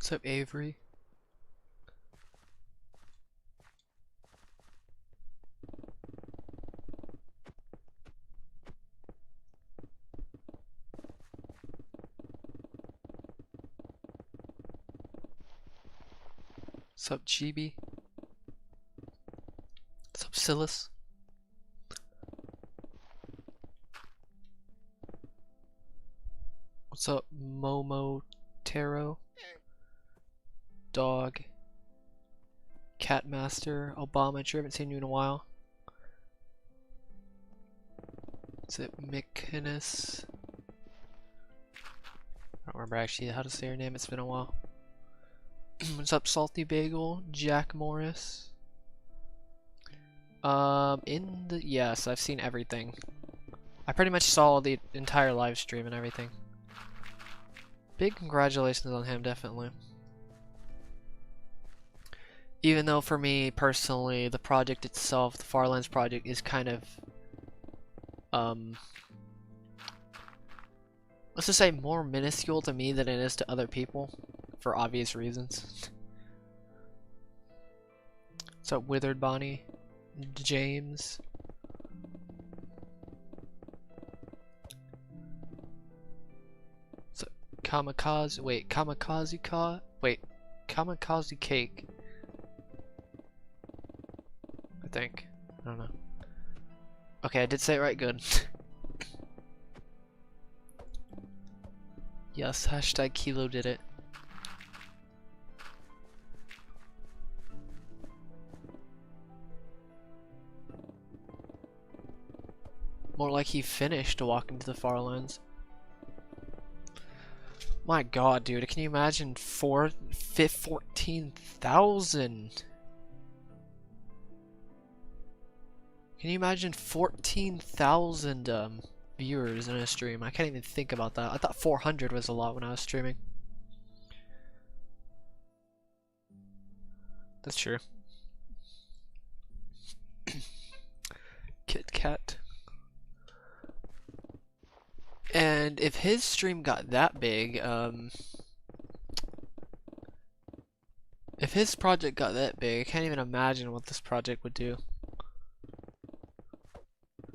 What's up, Avery? What's up, Chibi? What's up, Silas? What's up, Momo Taro? Dog. Catmaster. Obama, I haven't seen you in a while. Is it McInnes? I don't remember actually how to say her name, it's been a while. What's up, Salty Bagel? Jack Morris. Yes, I've seen everything. I pretty much saw the entire live stream and everything. Big congratulations on him, definitely. Even though for me personally, the project itself, the Farlands project, is kind of let's just say more minuscule to me than it is to other people, for obvious reasons. What's up, Withered Bonnie? James? So, Kamikaze, wait, Kamikaze Kamikaze Cake. I think. I don't know. Okay, I did say it right, good. Yes, hashtag Killo did it. More like he finished walking to the Farlands. My god, dude, can you imagine 14,000? Can you imagine 14,000 viewers in a stream? I can't even think about that. I thought 400 was a lot when I was streaming. That's true. Kit Kat. And if his stream got that big, if his project got that big, I can't even imagine what this project would do.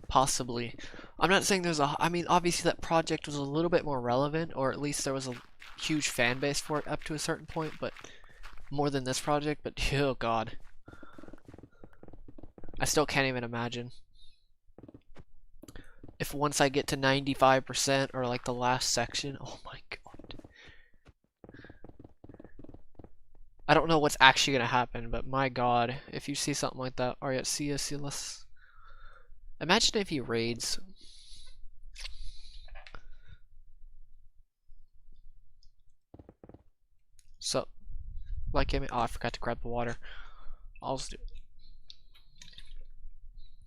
Possibly. I'm not saying there's a, I mean, obviously that project was a little bit more relevant, or at least there was a huge fan base for it up to a certain point, but more than this project, but oh god. I still can't even imagine. If once I get to 95% or like the last section, oh my god. I don't know what's actually gonna happen, but my god, if you see something like that, alright, see ya, Silas. Imagine if he raids. So, like, oh, I forgot to grab the water. I'll just do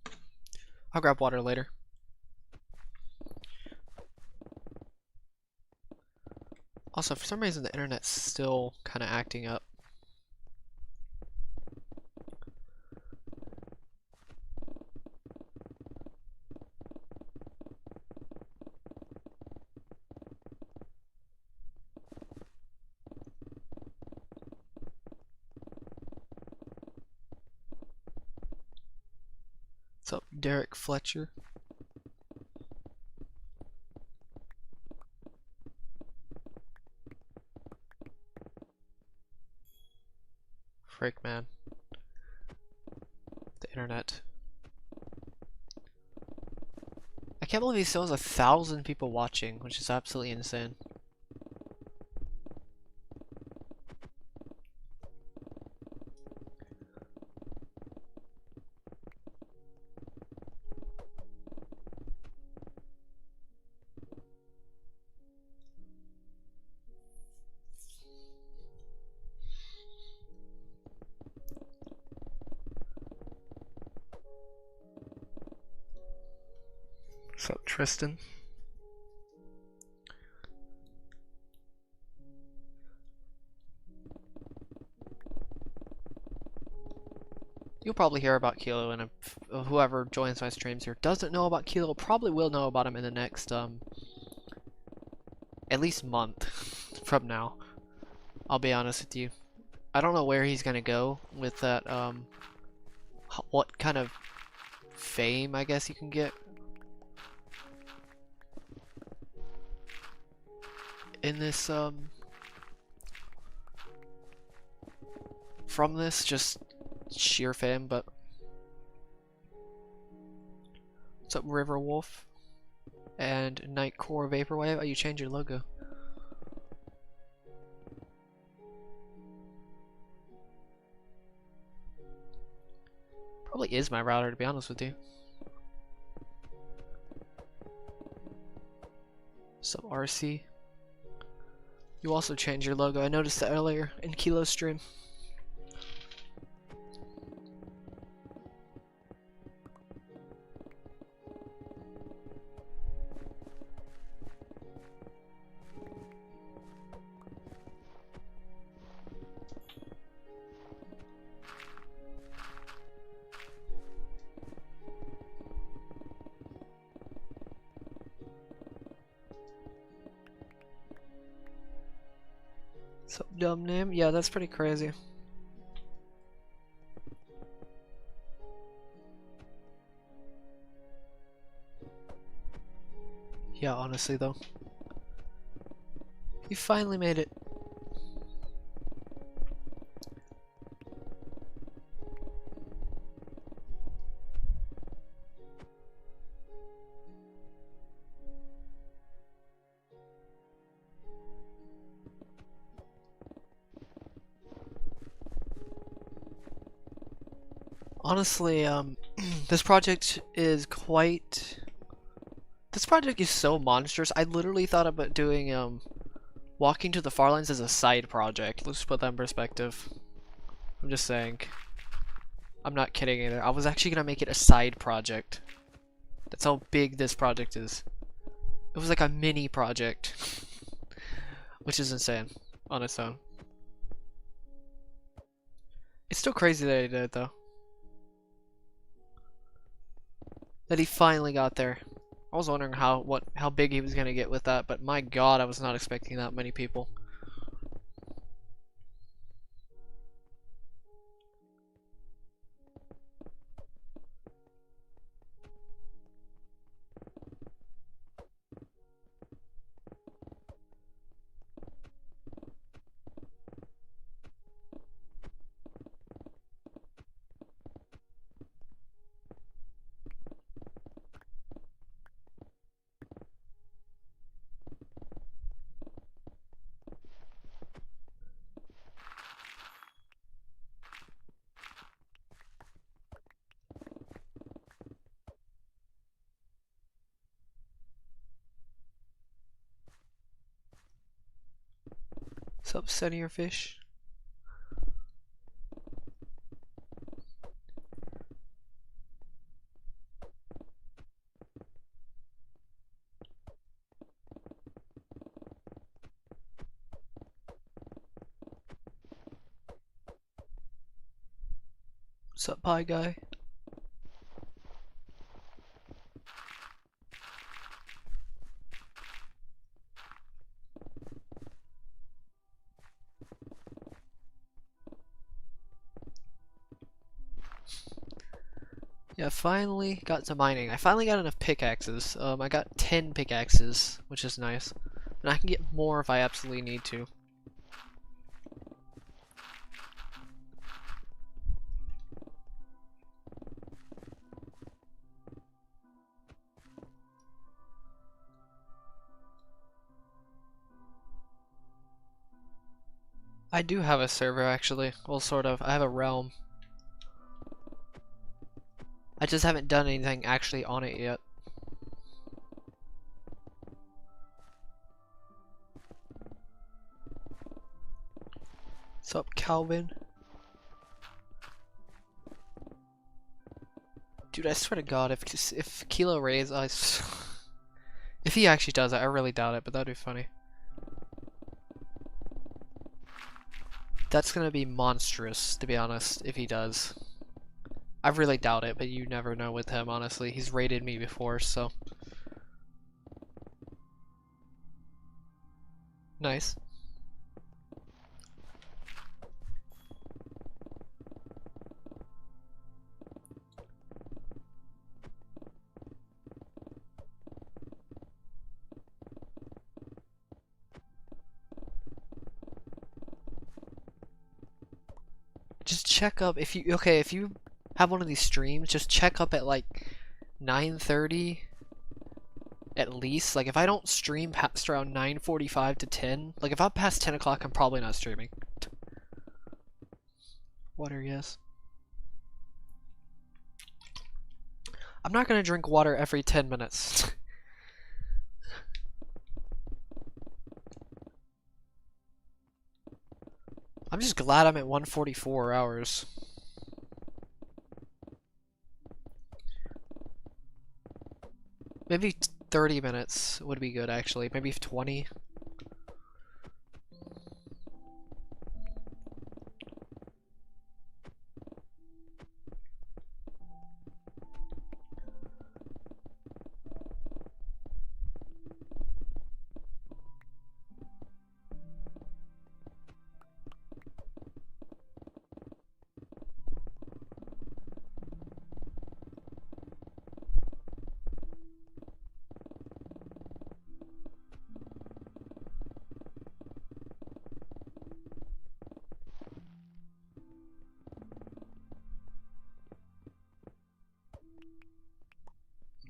it. I'll grab water later. Also, for some reason, the internet's still kind of acting up. What's up, Derek Fletcher? Frick, man. The internet. I can't believe he still has 1,000 people watching, which is absolutely insane. What's up, Tristan? You'll probably hear about Killo, and whoever joins my streams here doesn't know about Killo probably will know about him in the next at least month from now. I'll be honest with you. I don't know where he's gonna go with that, what kind of fame, I guess you can get in this, from this, just sheer fame, but what's up, Riverwolf and Nightcore Vaporwave? Oh, you changed your logo. Probably is my router, to be honest with you. So RC. You also changed your logo. I noticed that earlier in Killo's stream. So dumb name? Yeah, that's pretty crazy. Yeah, honestly though. You finally made it. Honestly, this project is quite... This project is so monstrous. I literally thought about doing, Walking to the Farlands as a side project. Let's put that in perspective. I'm just saying. I'm not kidding either. I was actually gonna make it a side project. That's how big this project is. It was like a mini project. Which is insane on its own. It's still crazy that he did it though. That he finally got there. I was wondering how big he was gonna get with that, but my god, I was not expecting that many people. What's up, Sunnier Fish? What's up, Pie Guy? Yeah, finally got to mining. I finally got enough pickaxes. I got 10 pickaxes, which is nice. And I can get more if I absolutely need to. I do have a server actually. Well, sort of. I have a realm. I just haven't done anything actually on it yet. What's up, Calvin? Dude, I swear to God, if Killo Rays, if he actually does it, I really doubt it, but that'd be funny. That's gonna be monstrous, to be honest, if he does. I really doubt it, but you never know with him, honestly. He's raided me before, so. Nice. Just check up if you if you have one of these streams, just check up at like 9:30 at least. Like if I don't stream past around 9:45 to 10, like if I'm past 10 o'clock, I'm probably not streaming. Water, yes. I'm not gonna drink water every 10 minutes. I'm just glad I'm at 144 hours. Maybe 30 minutes would be good, actually. Maybe 20.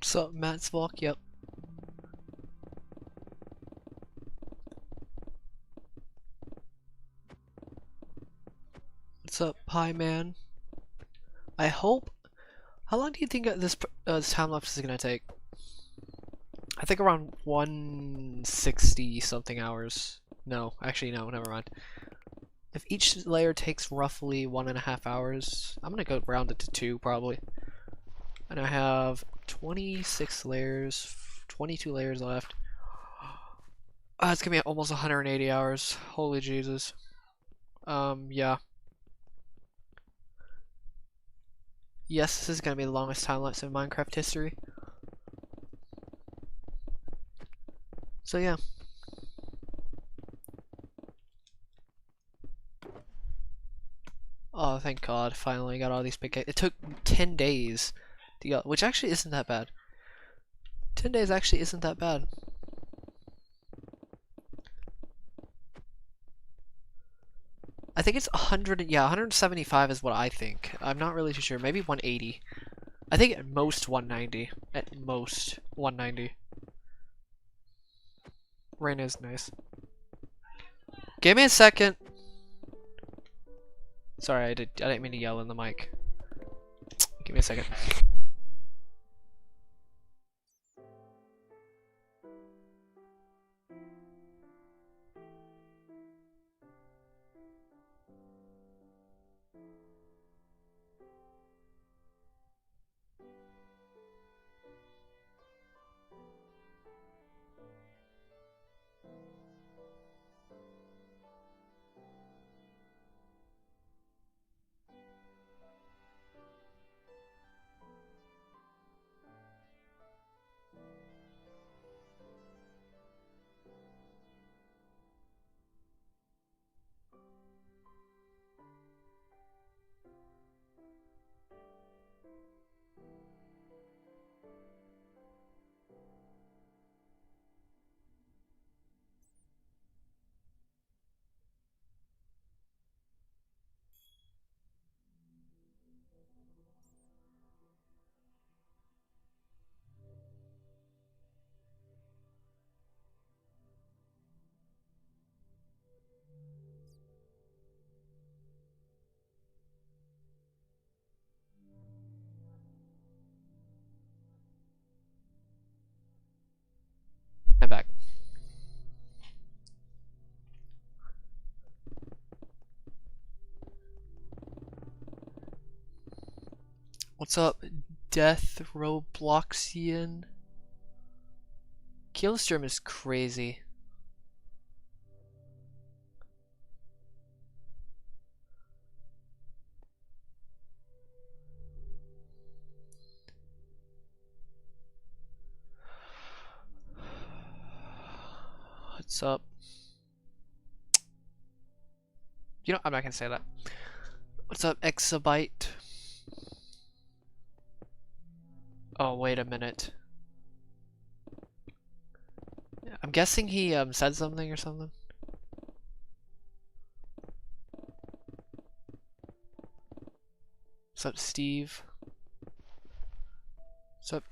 So, Matt's walk, yep. What's up, Pie Man? I hope. How long do you think this time lapse is gonna take? I think around 160 something hours. No, actually no, never mind. If each layer takes roughly 1.5 hours, I'm gonna go round it to 2 probably. And I have 26 layers, 22 layers left. It's gonna be almost 180 hours. Holy Jesus. Yeah. Yes, this is gonna be the longest time lapse in Minecraft history. So yeah. Oh, thank God! Finally got all these big. It took 10 days to get, which actually isn't that bad. 10 days actually isn't that bad. I think it's 100. Yeah, 175 is what I think. I'm not really too sure. Maybe 180. I think at most 190. At most 190. Rain is nice. Give me a second. Sorry, I didn't mean to yell in the mic. Give me a second. I'm back. What's up, Death Robloxian? Killstream is crazy. What's up? You know, I'm not gonna say that. What's up, Exabyte? Oh, wait a minute. I'm guessing he said something or something. What's up, Steve? What's up,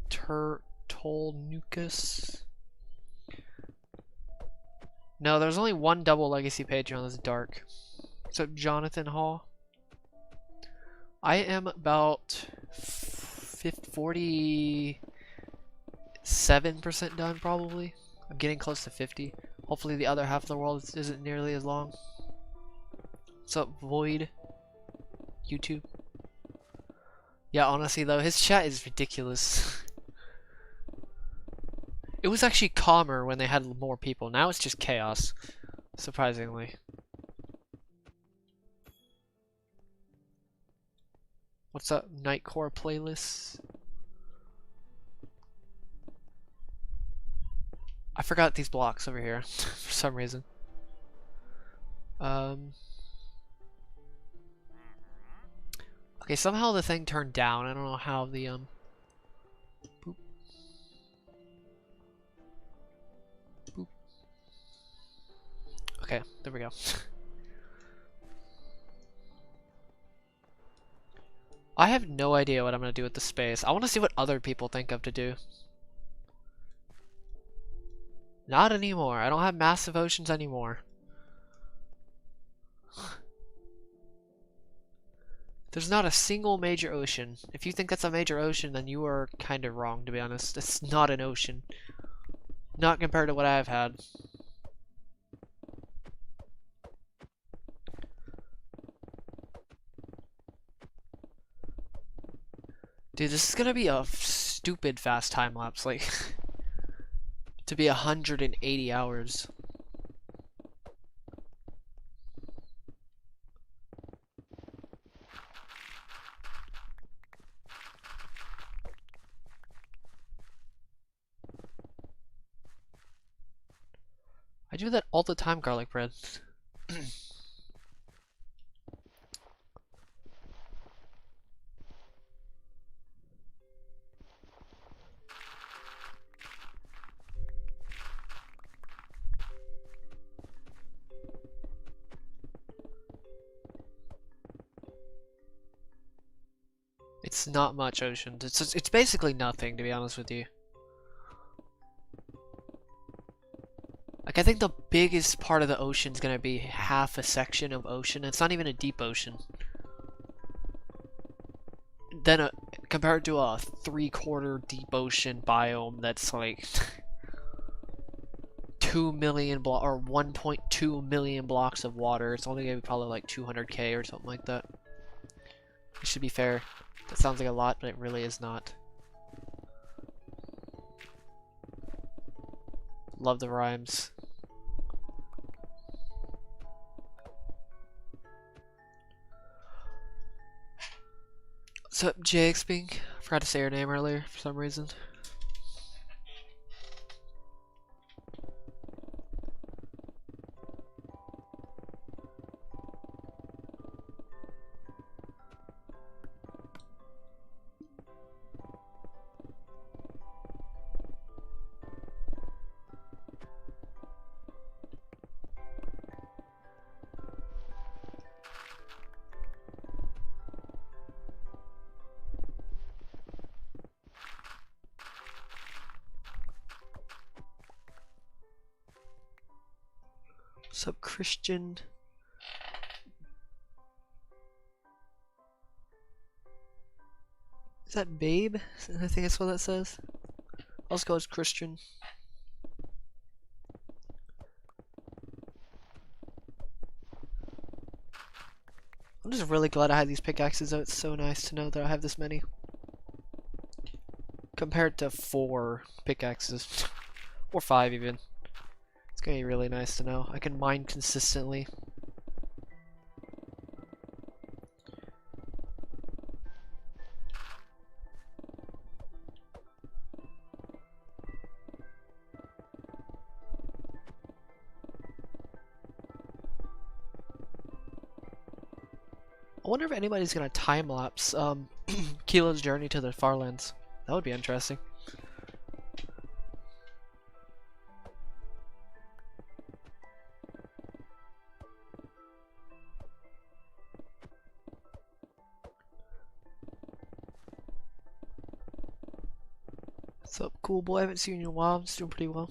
Turtlenucus? No, there's only one double legacy Patreon that's dark. What's up, Jonathan Hall? I am about 47% done, probably. I'm getting close to 50. Hopefully the other half of the world isn't nearly as long. What's up, Void? YouTube? Yeah, honestly though, his chat is ridiculous. It was actually calmer when they had more people. Now it's just chaos, surprisingly. What's up, Nightcore playlist? I forgot these blocks over here for some reason. Okay, somehow the thing turned down. I don't know how the boop. Boop. Okay, there we go. I have no idea what I'm gonna do with the space. I want to see what other people think of to do. Not anymore. I don't have massive oceans anymore. There's not a single major ocean. If you think that's a major ocean, then you are kind of wrong, to be honest. It's not an ocean. Not compared to what I've had. Dude, this is gonna be a stupid fast time lapse, like to be 180 hours. I do that all the time, garlic bread. It's not much ocean. It's basically nothing, to be honest with you. Like, I think the biggest part of the ocean is gonna be half a section of ocean. It's not even a deep ocean. Then compared to a 3/4 deep ocean biome that's like 2 million or 1.2 million blocks of water, it's only gonna be probably like 200k or something like that. It should be fair. That sounds like a lot, but it really is not. Love the rhymes. What's up, JXB? I forgot to say your name earlier for some reason. What's up, Christian? Is that Babe? I think that's what that says. Let's go as Christian. I'm just really glad I had these pickaxes though. It's so nice to know that I have this many. Compared to 4 pickaxes. Or 5 even. It's gonna be really nice to know. I can mine consistently. I wonder if anybody's gonna time-lapse Killo's journey to the Farlands. That would be interesting. cool boy. I haven't seen you in a while. I'm just doing pretty well.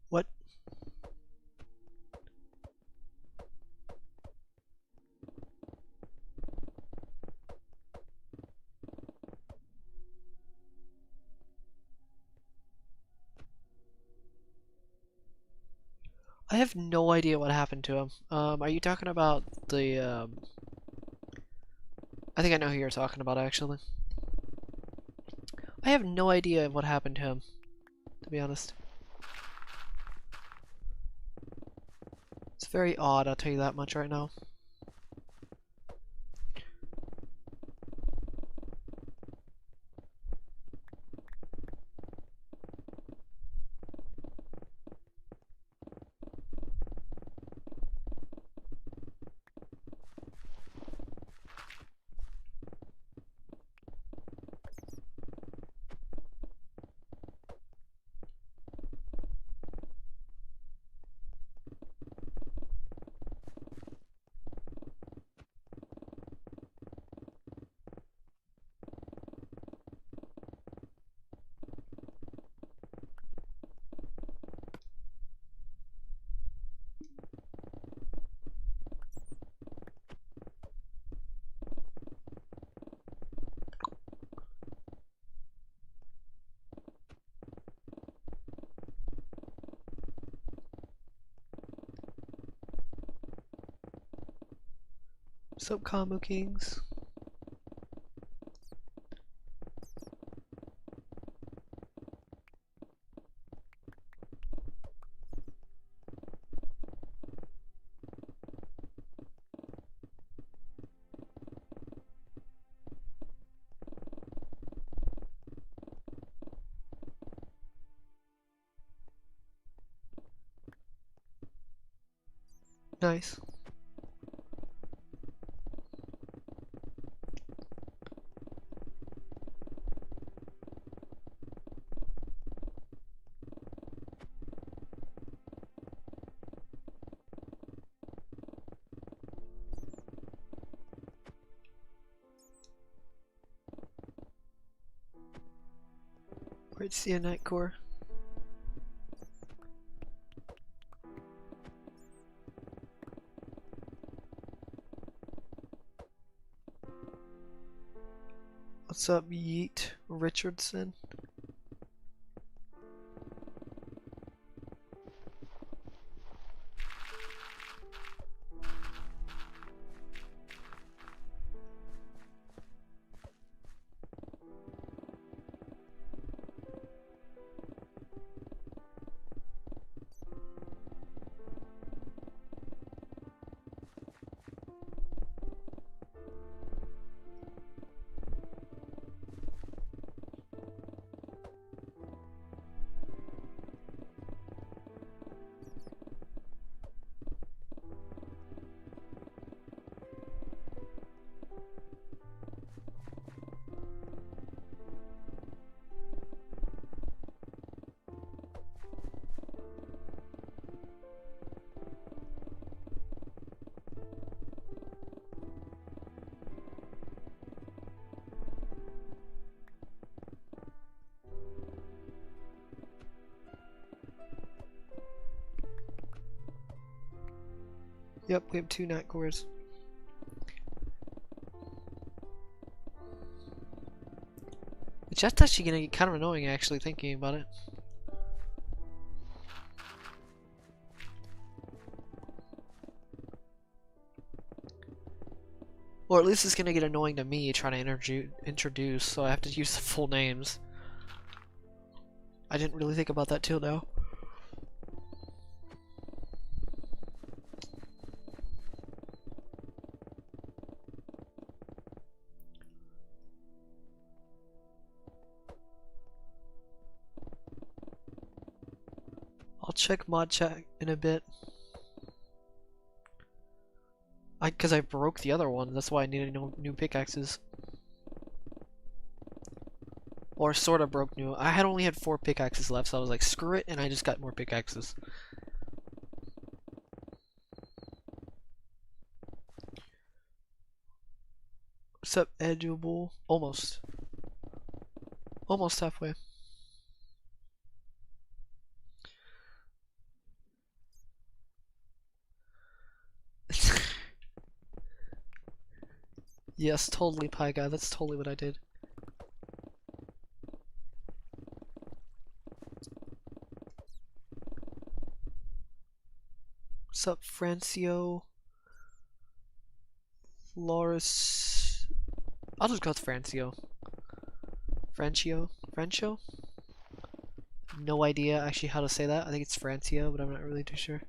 What? I have no idea what happened to him. Are you talking about the, I think I know who you're talking about, actually. I have no idea what happened to him, to be honest. It's very odd, I'll tell you that much right now. What's up, Combo Kings? Nice. Great to see a night core. What's up, Yeet Richardson? Yep, we have 2 night cores. The chat's actually gonna get kind of annoying, actually, thinking about it. Or at least it's gonna get annoying to me trying to introduce, so I have to use the full names. I didn't really think about that till now. I'll check mod chat in a bit. Cause I broke the other one, that's why I needed new pickaxes. Or sorta broke new. I had only had 4 pickaxes left, so I was like, screw it, and I just got more pickaxes. What's up, Edgeable? Almost. Almost halfway. Yes, totally, Pie Guy. That's totally what I did. What's up, Francio? Loris. I'll just go with Francio. Francio? No idea actually how to say that. I think it's Francio, but I'm not really too sure.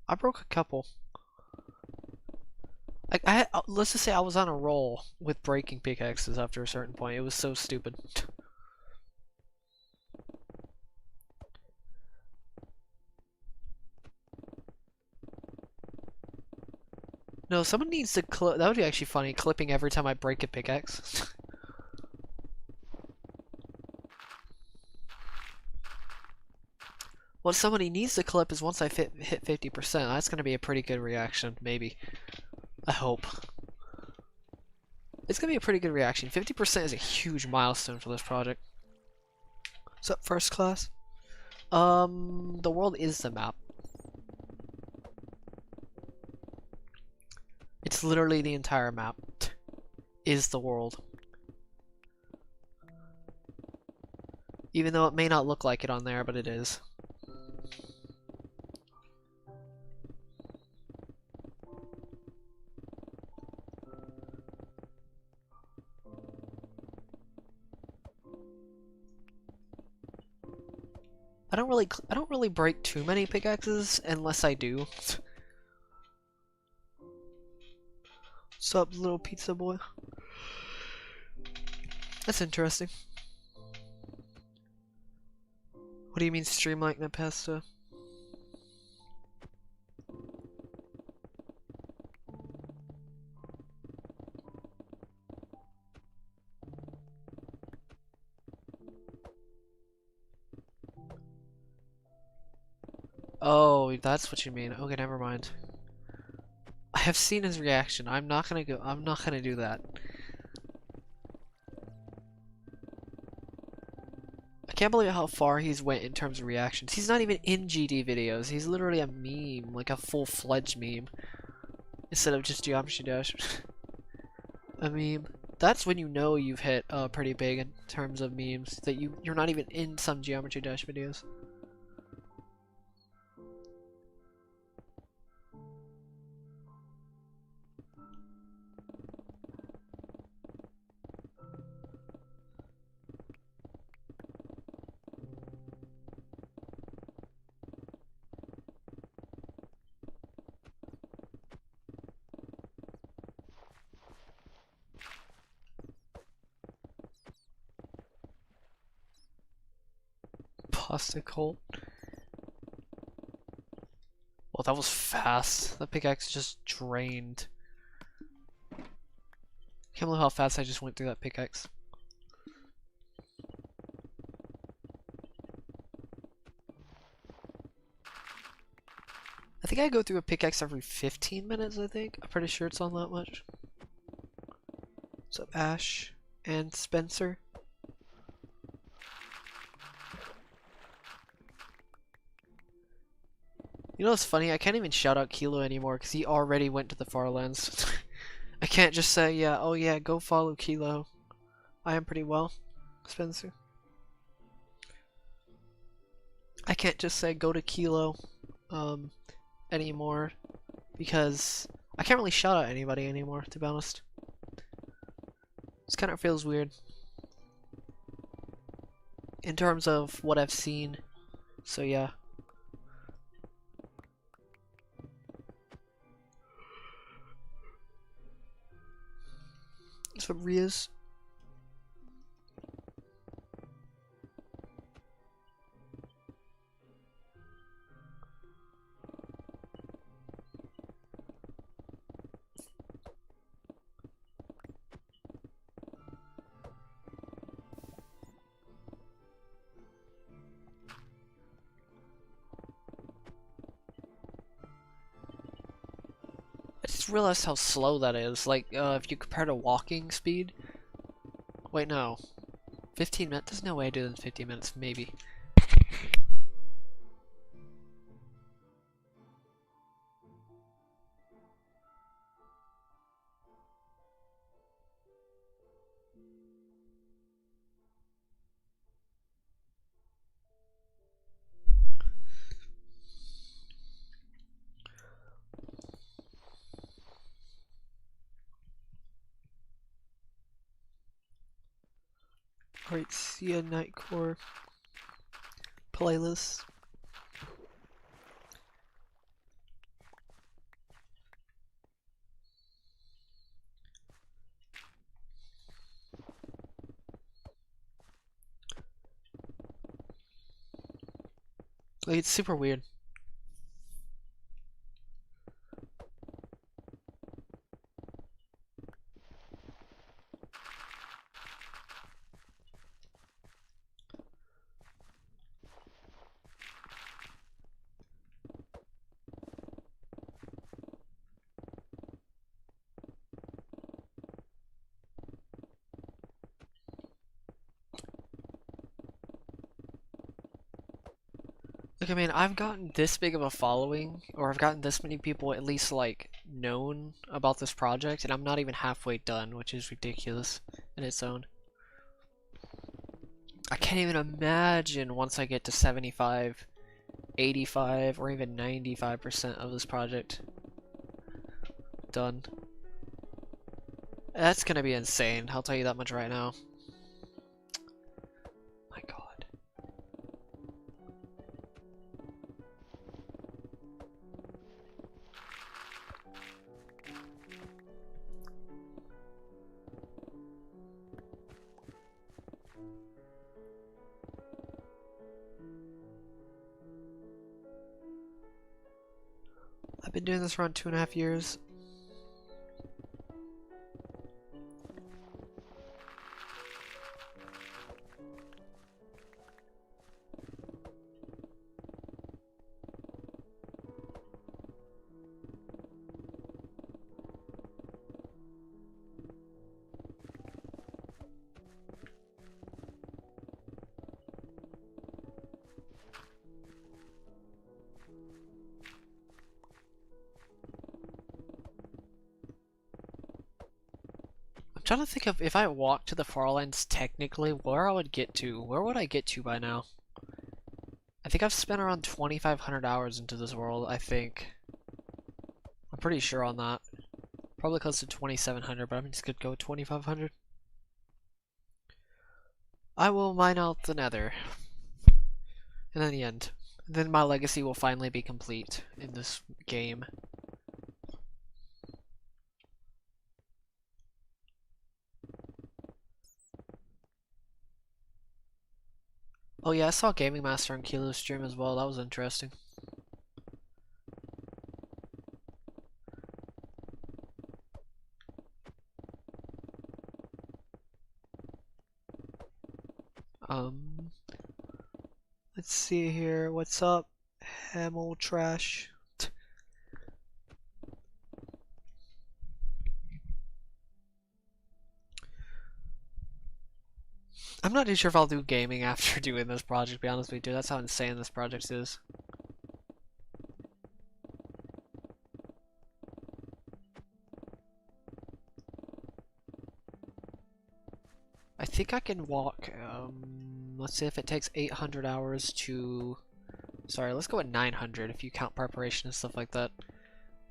I broke a couple. Let's just say I was on a roll with breaking pickaxes after a certain point. It was so stupid. No, someone needs to clip. That would be actually funny, clipping every time I break a pickaxe. What somebody needs to clip is once I hit 50%. That's going to be a pretty good reaction, maybe. I hope. It's going to be a pretty good reaction. 50% is a huge milestone for this project. What's up, first class? The world is the map. It's literally the entire map is the world. Even though it may not look like it on there, but it is. I don't really break too many pickaxes unless I do. What's up, little pizza boy? That's interesting. What do you mean stream like that pasta? Oh, that's what you mean. Okay, never mind. I have seen his reaction. I'm not gonna do that. I can't believe how far he's went in terms of reactions. He's not even in GD videos. He's literally a meme, like a full-fledged meme. Instead of just Geometry Dash. A meme. That's when you know you've hit pretty big in terms of memes. That you're not even in some Geometry Dash videos. Plastic Holt. Well, that was fast. That pickaxe just drained. Can't believe how fast I just went through that pickaxe. I think I go through a pickaxe every 15 minutes, I think. I'm pretty sure it's on that much. What's up, Ash and Spencer? You know what's funny? I can't even shout out Killo anymore because he already went to the Farlands. I can't just say, yeah, oh yeah, go follow Killo. I am pretty well, Spencer. I can't just say go to Killo anymore because I can't really shout at anybody anymore, to be honest. This kind of feels weird. In terms of what I've seen. So yeah. Some Rias. I just realized how slow that is. Like, if you compare to walking speed. Wait, no. 15 minutes? There's no way I do this in 15 minutes, maybe. Alright, see a Nightcore playlist. Like, it's super weird. Look, I mean, I've gotten this big of a following, or I've gotten this many people at least, like, known about this project, and I'm not even halfway done, which is ridiculous in its own. I can't even imagine once I get to 75, 85, or even 95% of this project done. That's gonna be insane, I'll tell you that much right now. My god. I've been doing this for around 2.5 years. I'm trying to think of if I walked to the far lands technically, where I would get to. Where would I get to by now? I think I've spent around 2,500 hours into this world, I think. I'm pretty sure on that. Probably close to 2,700, but I'm just gonna go with 2,500. I will mine out the nether. And then the end. And then my legacy will finally be complete in this game. Oh yeah, I saw Gaming Master and Killo stream as well. That was interesting. Let's see here. What's up? Hamel trash. I'm not too sure if I'll do gaming after doing this project, to be honest with you. That's how insane this project is. I think I can walk, let's see if it takes 800 hours to... Sorry, let's go with 900 if you count preparation and stuff like that.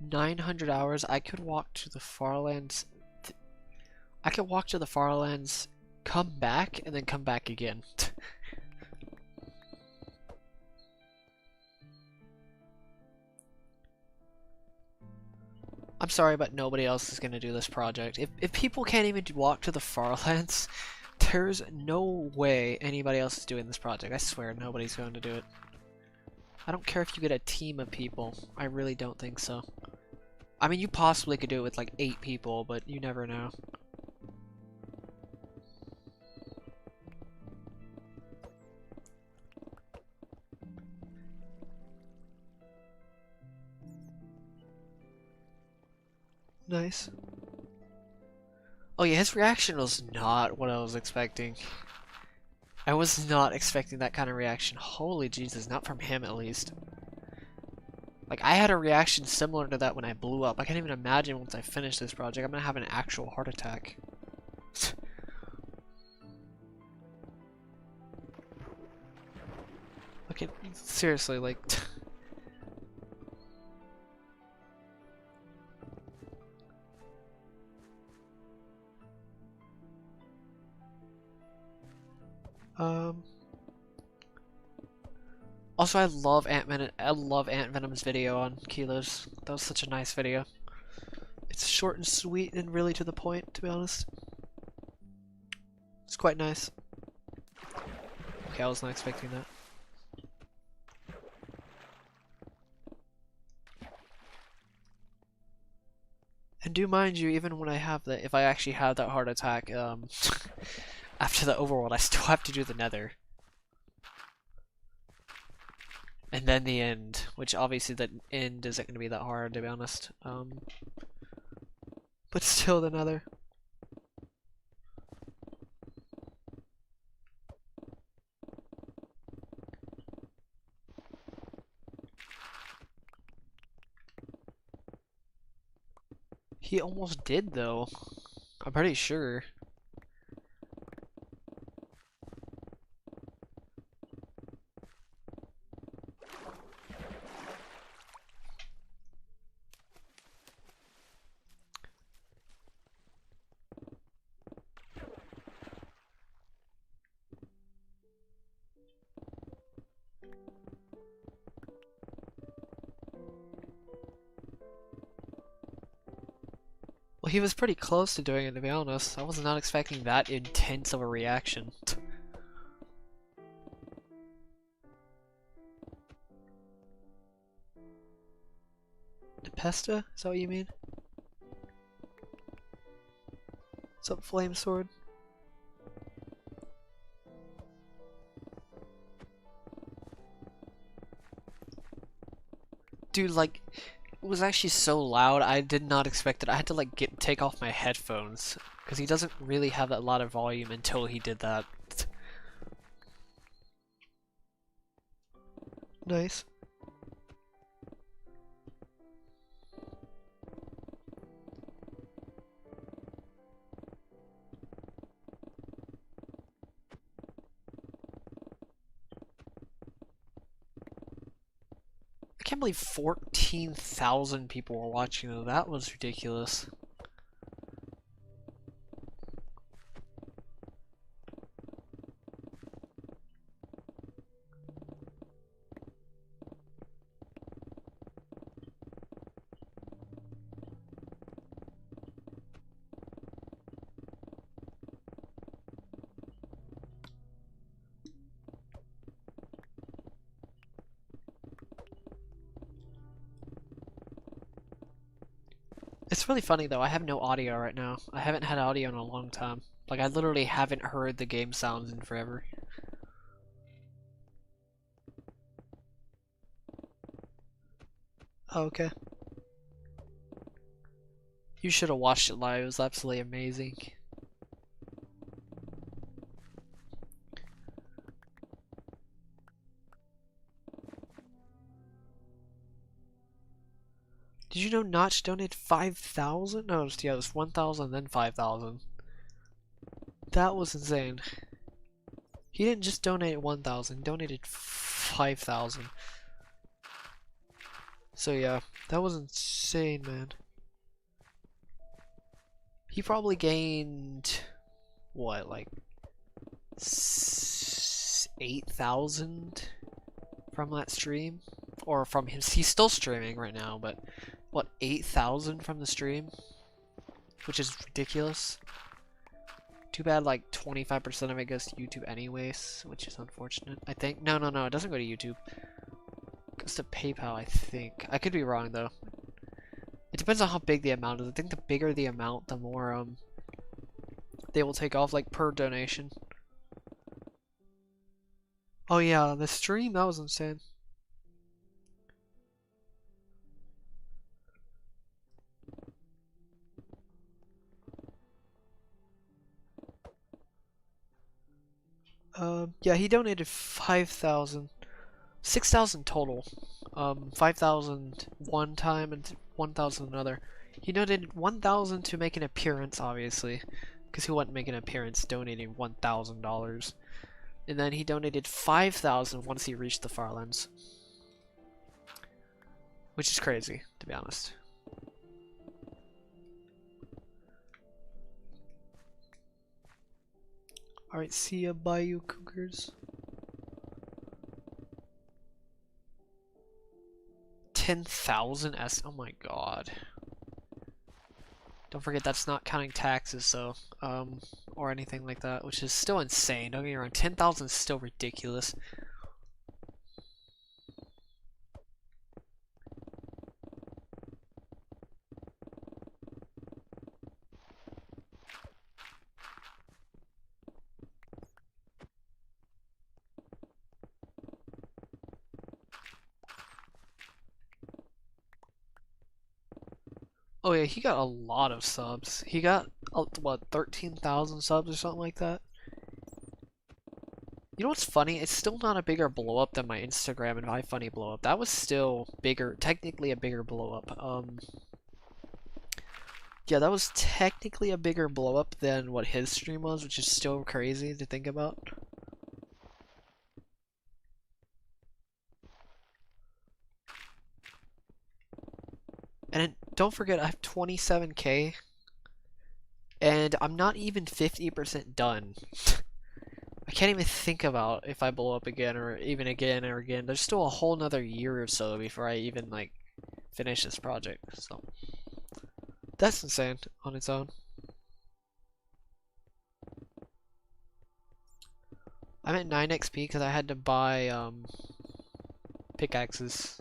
900 hours. I could walk to the Farlands. I could walk to the Farlands, come back, and then come back again. I'm sorry, but nobody else is going to do this project. If people can't even walk to the Farlands, there's no way anybody else is doing this project. I swear nobody's going to do it. I don't care if you get a team of people. I really don't think so. I mean, you possibly could do it with like 8 people, but you never know. Nice. Oh yeah, his reaction was not what I was expecting. I was not expecting that kind of reaction. Holy Jesus, not from him at least. Like, I had a reaction similar to that when I blew up. I can't even imagine once I finish this project, I'm gonna have an actual heart attack. Okay, seriously, like... Also, I love Ant Venom's video on Killo's. That was such a nice video. It's short and sweet and really to the point, to be honest. It's quite nice. Okay, I was not expecting that. And do mind you, even when I have that, if I actually have that heart attack, after the overworld, I still have to do the nether. And then the end, which obviously the end isn't going to be that hard, to be honest. But still the nether. He almost did, though. I'm pretty sure. Well, he was pretty close to doing it, to be honest. I was not expecting that intense of a reaction. Pesta? Is that what you mean? What's up, Flame Sword? Dude, like... It was actually so loud, I did not expect it. I had to like take off my headphones because he doesn't really have a lot of volume until he did that. Nice. I can't believe 14,000 people were watching though. That was ridiculous. It's really funny though, I have no audio right now. I haven't had audio in a long time. Like, I literally haven't heard the game sounds in forever. Oh, okay. You should have watched it live, it was absolutely amazing. Did you know Notch donated 5,000? No, yeah, it was 1,000 then 5,000. That was insane. He didn't just donate 1,000, he donated 5,000. So yeah, That was insane, man. He probably gained, what, like 8,000 from that stream? Or from his, he's still streaming right now, but what, 8,000 from the stream? Which is ridiculous. Too bad like 25% of it goes to YouTube anyways, which is unfortunate. I think, no, it doesn't go to YouTube. It goes to PayPal, I think. I could be wrong though. It depends on how big the amount is. I think the bigger the amount, the more they will take off, like, per donation. Oh yeah, the stream, that was insane. Yeah, he donated 5,000. 6,000 total. 5,000 one time and 1,000 another. He donated 1,000 to make an appearance, obviously, because he wouldn't make an appearance donating $1,000. And then he donated 5,000 once he reached the Farlands. Which is crazy, to be honest. Alright, see ya, bye you cougars. 10,000 S. Oh my god. Don't forget that's not counting taxes, so or anything like that, which is still insane. Don't get me wrong, 10,000 is still ridiculous. Oh yeah, he got a lot of subs. He got, what, 13,000 subs or something like that? You know what's funny? It's still not a bigger blow up than my Instagram and iFunny blow up. That was still bigger, technically a bigger blow up. Yeah, that was technically a bigger blow up than what his stream was, which is still crazy to think about. And don't forget, I have 27K, and I'm not even 50% done. I can't even think about if I blow up again, or even again or again. There's still a whole nother year or so before I even, like, finish this project, so. That's insane on its own. I'm at 9 XP because I had to buy, pickaxes.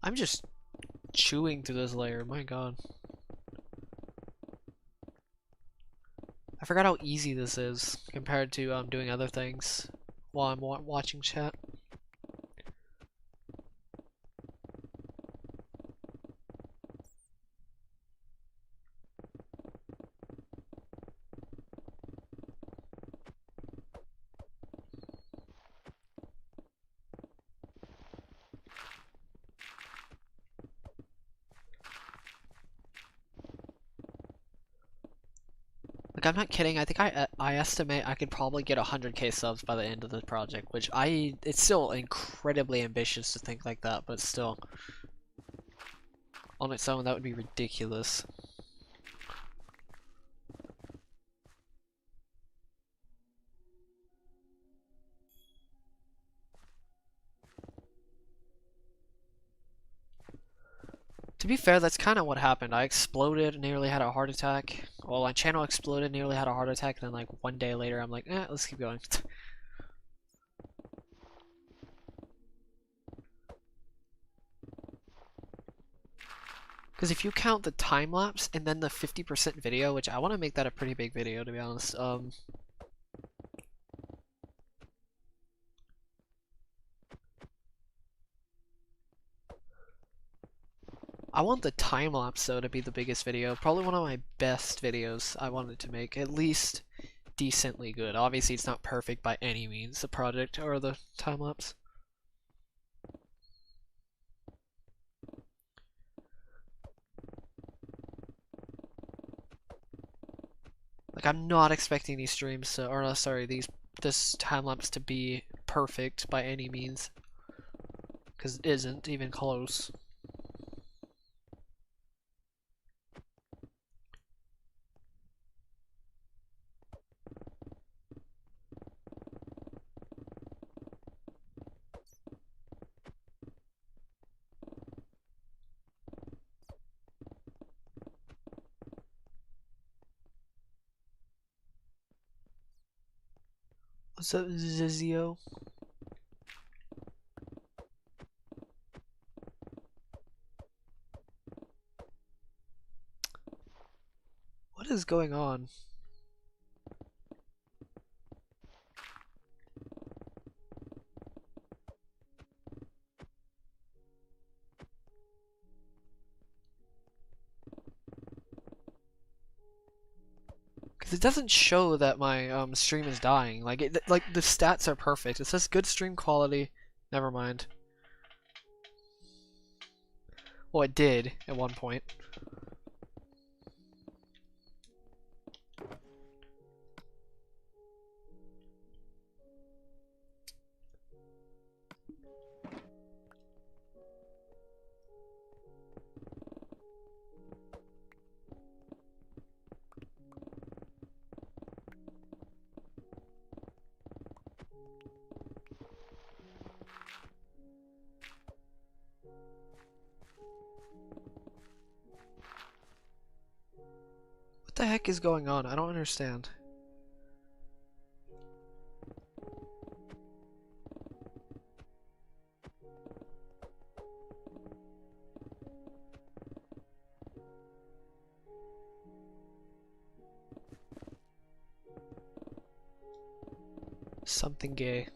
I'm just chewing through this layer, my god. I forgot how easy this is compared to doing other things while I'm watching chat. Like, I'm not kidding. I think I estimate I could probably get 100K subs by the end of the project, which it's still incredibly ambitious to think like that, but still, on its own, that would be ridiculous. To be fair, that's kind of what happened. I exploded, nearly had a heart attack. Well, my channel exploded, nearly had a heart attack, and then like 1 day later, I'm like, let's keep going. Because if you count the time lapse and then the 50% video, which I want to make that a pretty big video, to be honest. I want the time lapse though to be the biggest video. Probably one of my best videos I wanted to make. At least decently good. Obviously, it's not perfect by any means, the project or the time lapse. Like, I'm not expecting these streams to, or no, sorry, this time lapse to be perfect by any means, because it isn't even close. What's up, Zizio? What is going on? Because it doesn't show that my stream is dying. Like the stats are perfect. It says good stream quality. Never mind. Well, it did at one point. What the heck is going on? I don't understand. Something gay.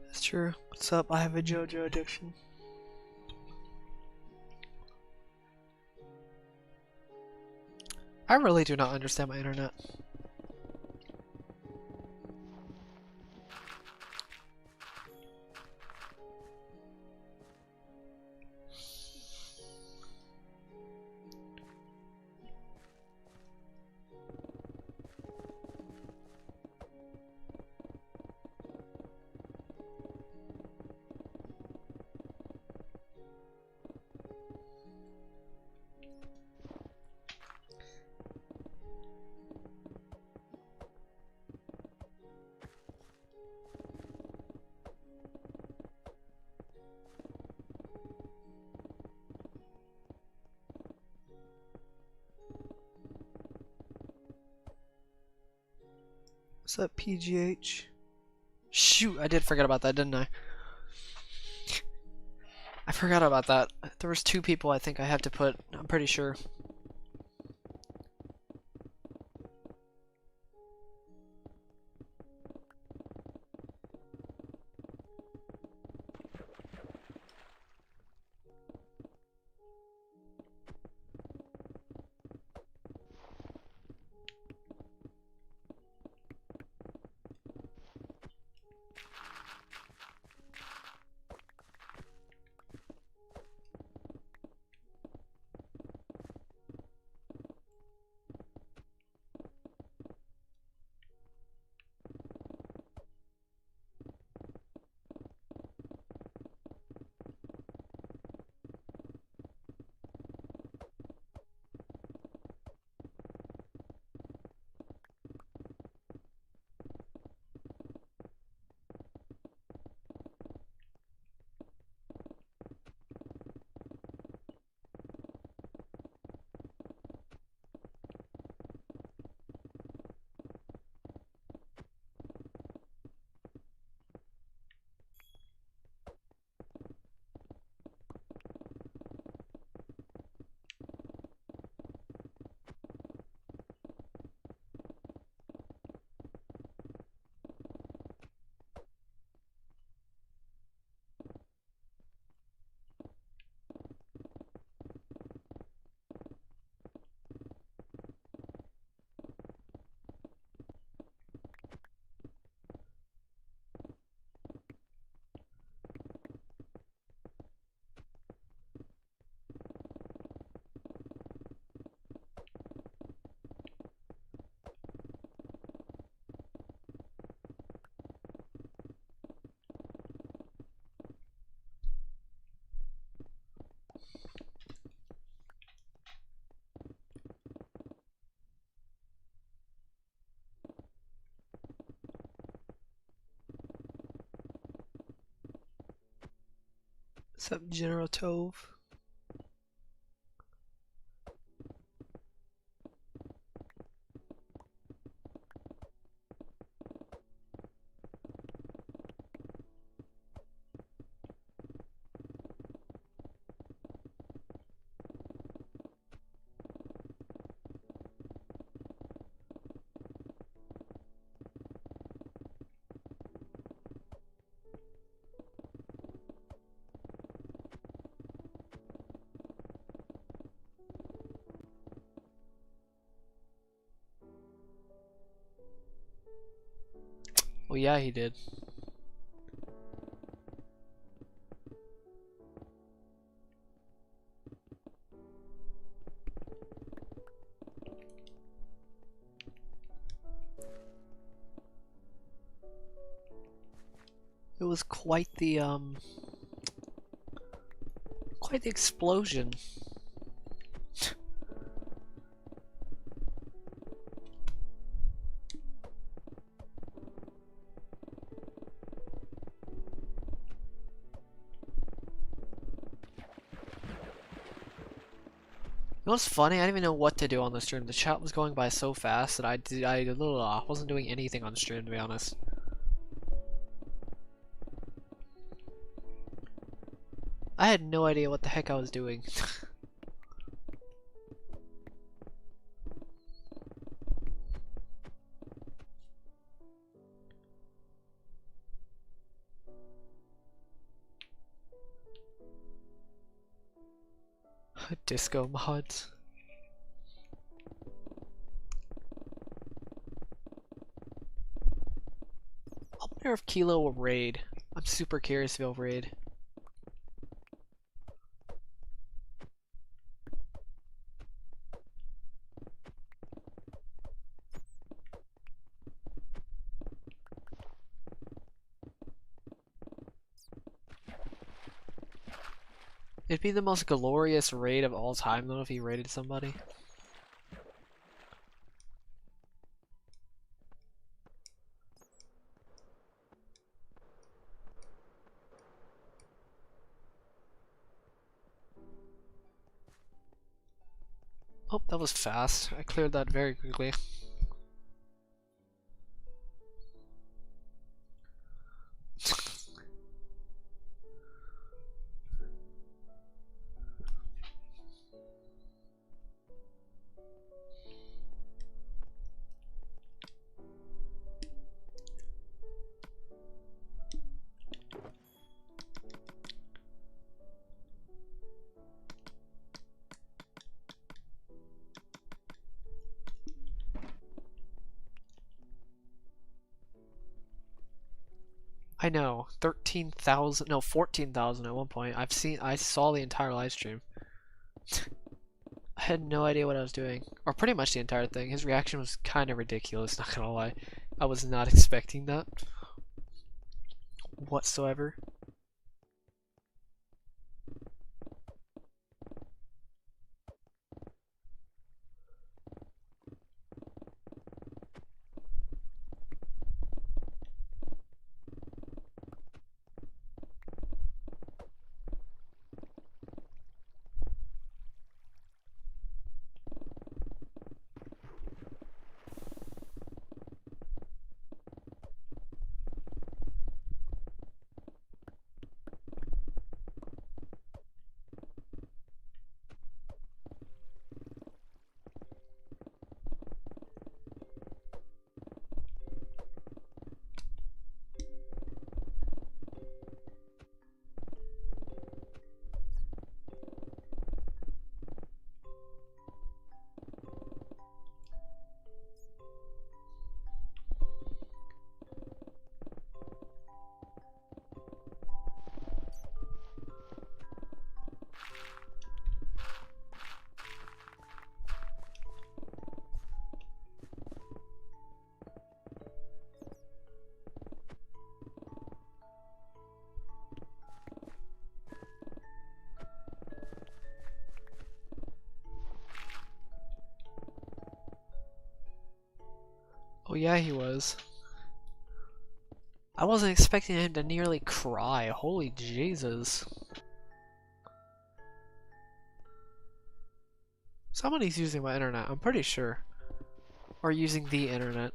That's true. What's up? I have a JoJo addiction. I really do not understand my internet. What's up, PGH? Shoot, I did forget about that, didn't I? I forgot about that. There was 2 people I think I had to put, I'm pretty sure. What's up, General Tove? Well, yeah, he did. It was quite the explosion. It was funny, I didn't even know what to do on the stream. The chat was going by so fast that I wasn't doing anything on stream, to be honest. I had no idea what the heck I was doing. Disco mods. I wonder if Killo will raid. I'm super curious if he'll raid. It'd be the most glorious raid of all time though if he raided somebody. Oh, that was fast. I cleared that very quickly. I know, 13,000, no, 14,000 at one point. I saw the entire live stream. I had no idea what I was doing, or pretty much the entire thing. His reaction was kind of ridiculous, not gonna lie. I was not expecting that whatsoever. Oh yeah, he was. I wasn't expecting him to nearly cry. Holy Jesus. Somebody's using my internet, I'm pretty sure. Or using the internet.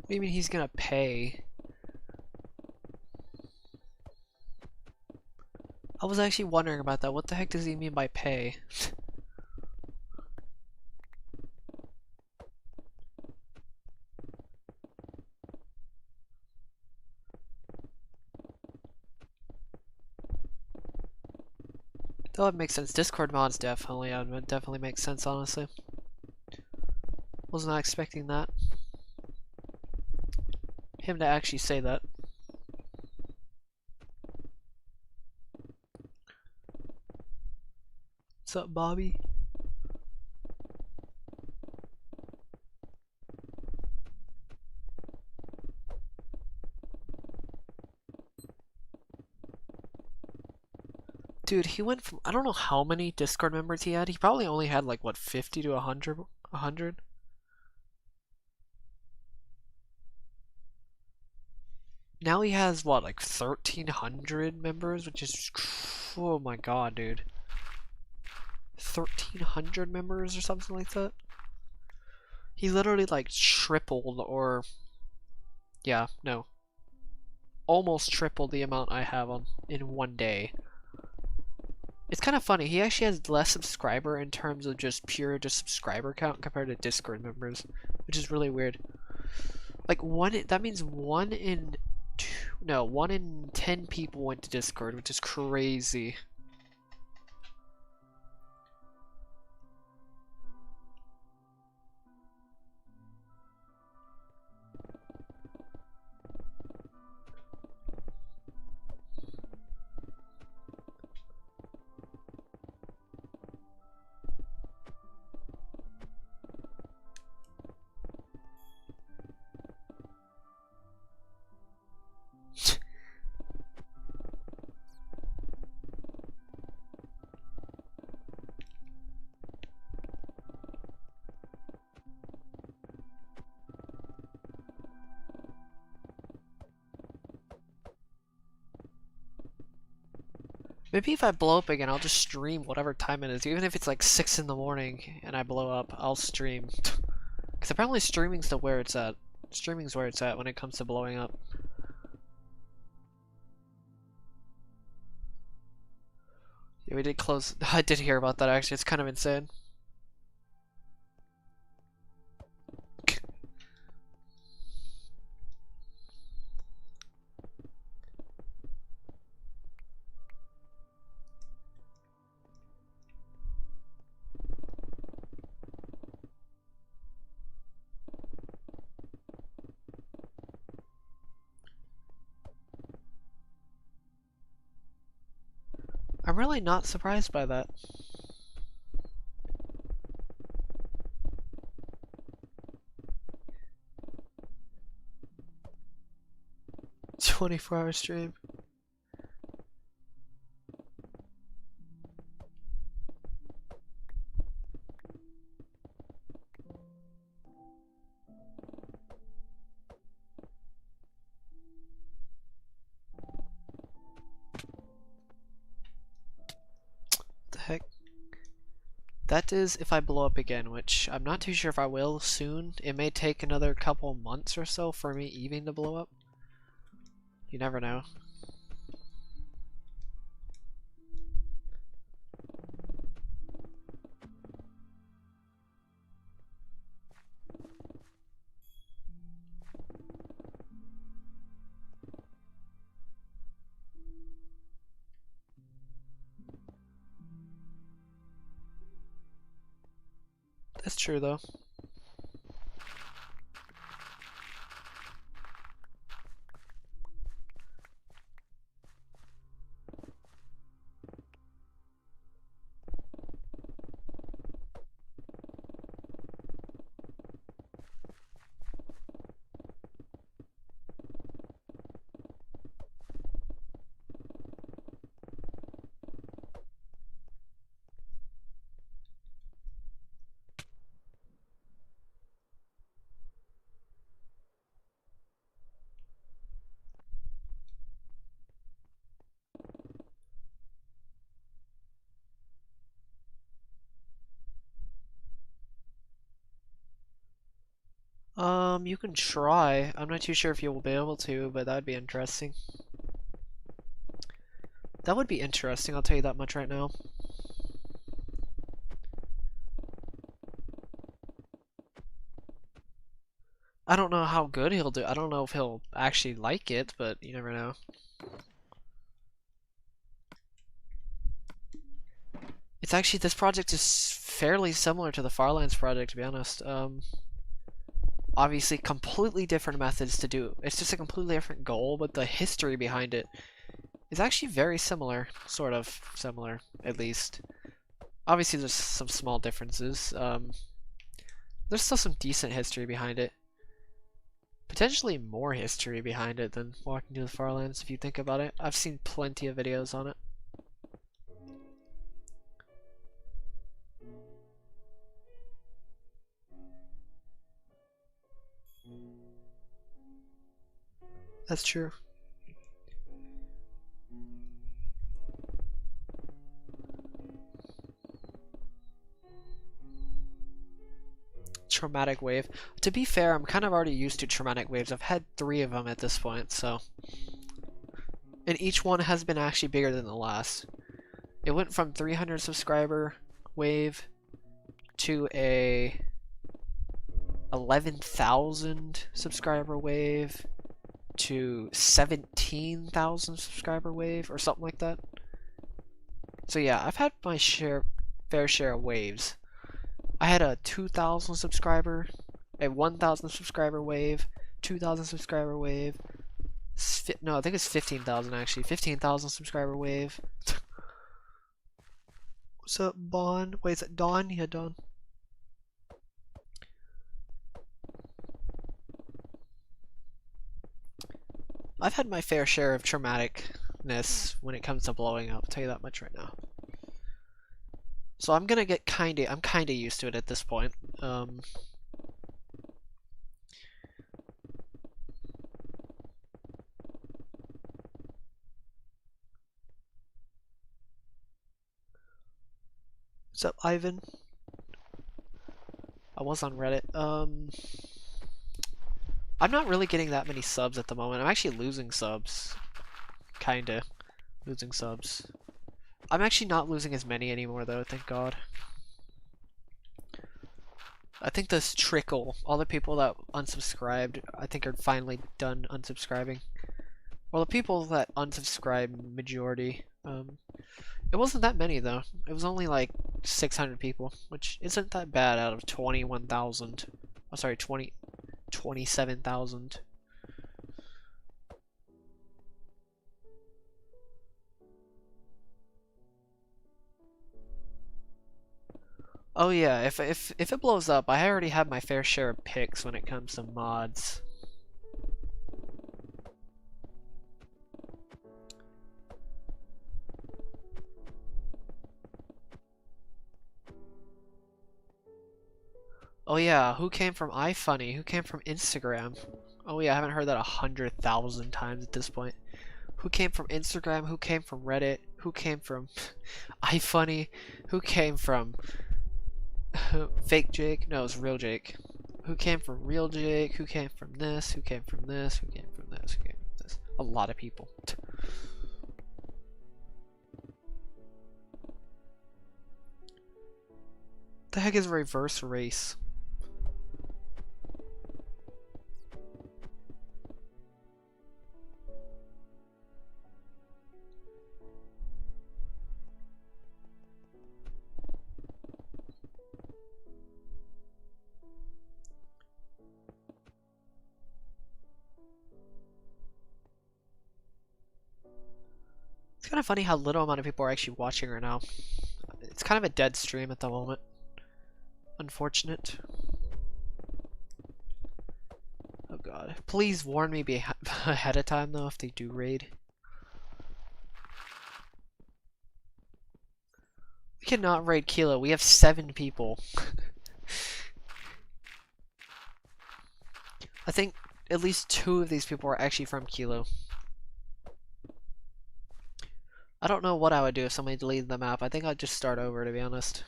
What do you mean he's gonna pay? I was actually wondering about that. What the heck does he mean by pay? That would make sense. Discord mods definitely, would definitely make sense, honestly. Was not expecting that. Him to actually say that. What's up, Bobby? Dude, he went from, I don't know how many Discord members he had. He probably only had like, what, 50 to 100? 100? Now he has, what, like 1,300 members? Which is, oh my god, dude. 1,300 members or something like that? He literally like tripled or, yeah, no. Almost tripled the amount I have on in one day. It's kind of funny. He actually has less subscriber in terms of just pure subscriber count compared to Discord members, which is really weird. Like that means 1 in 10 people went to Discord, which is crazy. Maybe if I blow up again, I'll just stream whatever time it is. Even if it's like 6 in the morning and I blow up, I'll stream. Because apparently streaming's where it's at. Streaming's where it's at when it comes to blowing up. Yeah, we did close. I did hear about that actually. It's kind of insane. I'm really not surprised by that. "24-hour stream." The heck? That is if I blow up again, which I'm not too sure if I will soon. It may take another couple months or so for me even to blow up. You never know. That's true though. You can try. I'm not too sure if you will be able to, but that'd be interesting. That would be interesting, I'll tell you that much right now. I don't know how good he'll do. I don't know if he'll actually like it, but you never know. It's actually, this project is fairly similar to the Farlands project, to be honest. Obviously, completely different methods to do. It's just a completely different goal, but the history behind it is actually very similar. Sort of similar, at least. Obviously, there's some small differences. There's still some decent history behind it. Potentially more history behind it than Walking to the Farlands, if you think about it. I've seen plenty of videos on it. That's true. Traumatic wave. To be fair, I'm kind of already used to traumatic waves. I've had 3 of them at this point, so. And each one has been actually bigger than the last. It went from 300 subscriber wave to a 11,000 subscriber wave to 17,000 subscriber wave or something like that. So yeah, I've had my fair share of waves. I had a 2,000 subscriber, a 1,000 subscriber wave, 2,000 subscriber wave. No, I think it's 15,000 actually. 15,000 subscriber wave. What's up, Bon? Wait, is it Dawn? Yeah, Dawn. I've had my fair share of traumaticness when it comes to blowing up. I'll tell you that much right now. So I'm gonna get I'm kinda used to it at this point. What's up, Ivan? I was on Reddit. I'm not really getting that many subs at the moment. I'm actually losing subs. Kinda. Losing subs. I'm actually not losing as many anymore though, thank God. I think this trickle, all the people that unsubscribed, I think are finally done unsubscribing. Well, the people that unsubscribed, majority. It wasn't that many though. It was only like 600 people, which isn't that bad out of 21,000. Oh, sorry, 27,000. Oh yeah, if it blows up, I already have my fair share of picks when it comes to mods. Oh yeah, who came from iFunny? Who came from Instagram? Oh yeah, I haven't heard that 100,000 times at this point. Who came from Instagram? Who came from Reddit? Who came from iFunny? Who came from fake Jake? No, it's real Jake. Who came from real Jake? Who came from this? Who came from this? Who came from this? Who came from this? A lot of people. The heck is reverse race? It's kind of funny how little amount of people are actually watching right now. It's kind of a dead stream at the moment. Unfortunate. Oh god. Please warn me ahead of time though if they do raid. We cannot raid Killo. We have 7 people. I think at least 2 of these people are actually from Killo. I don't know what I would do if somebody deleted the map. I think I'd just start over, to be honest.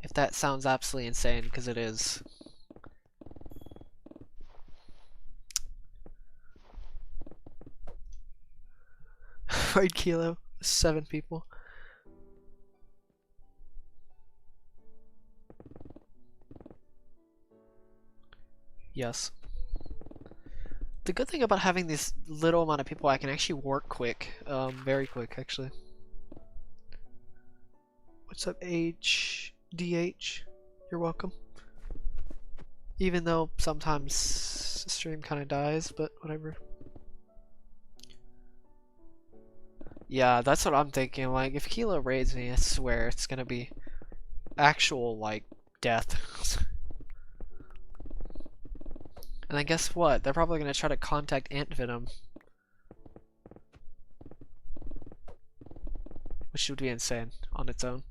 If that sounds absolutely insane, because it is. Raid Killo. 7 people. Yes. The good thing about having this little amount of people, I can actually work quick. Very quick, actually. What's up, HDH? You're welcome. Even though sometimes the stream kind of dies, but whatever. Yeah, that's what I'm thinking. Like, if Killo raids me, I swear it's gonna be actual, like, death. And then guess what? They're probably gonna try to contact Ant Venom. Which would be insane on its own.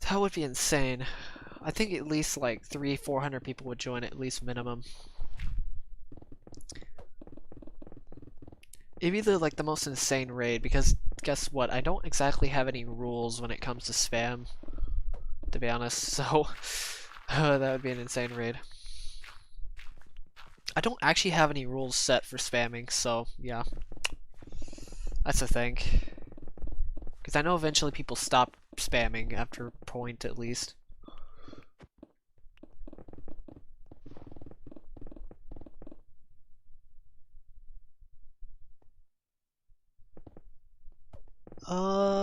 That would be insane. I think at least like 300-400 people would join at least minimum. It'd be like the most insane raid because guess what? I don't exactly have any rules when it comes to spam, to be honest, so that would be an insane raid. I don't actually have any rules set for spamming, so yeah. That's the thing. Because I know eventually people stop spamming after a point at least.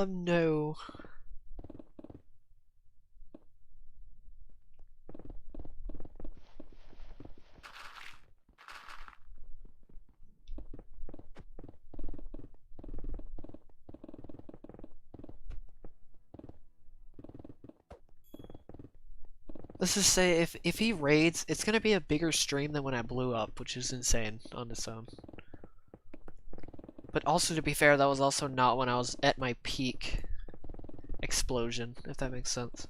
No. Let's just say if he raids, it's gonna be a bigger stream than when I blew up, which is insane on its own. But also, to be fair, that was also not when I was at my peak explosion, if that makes sense.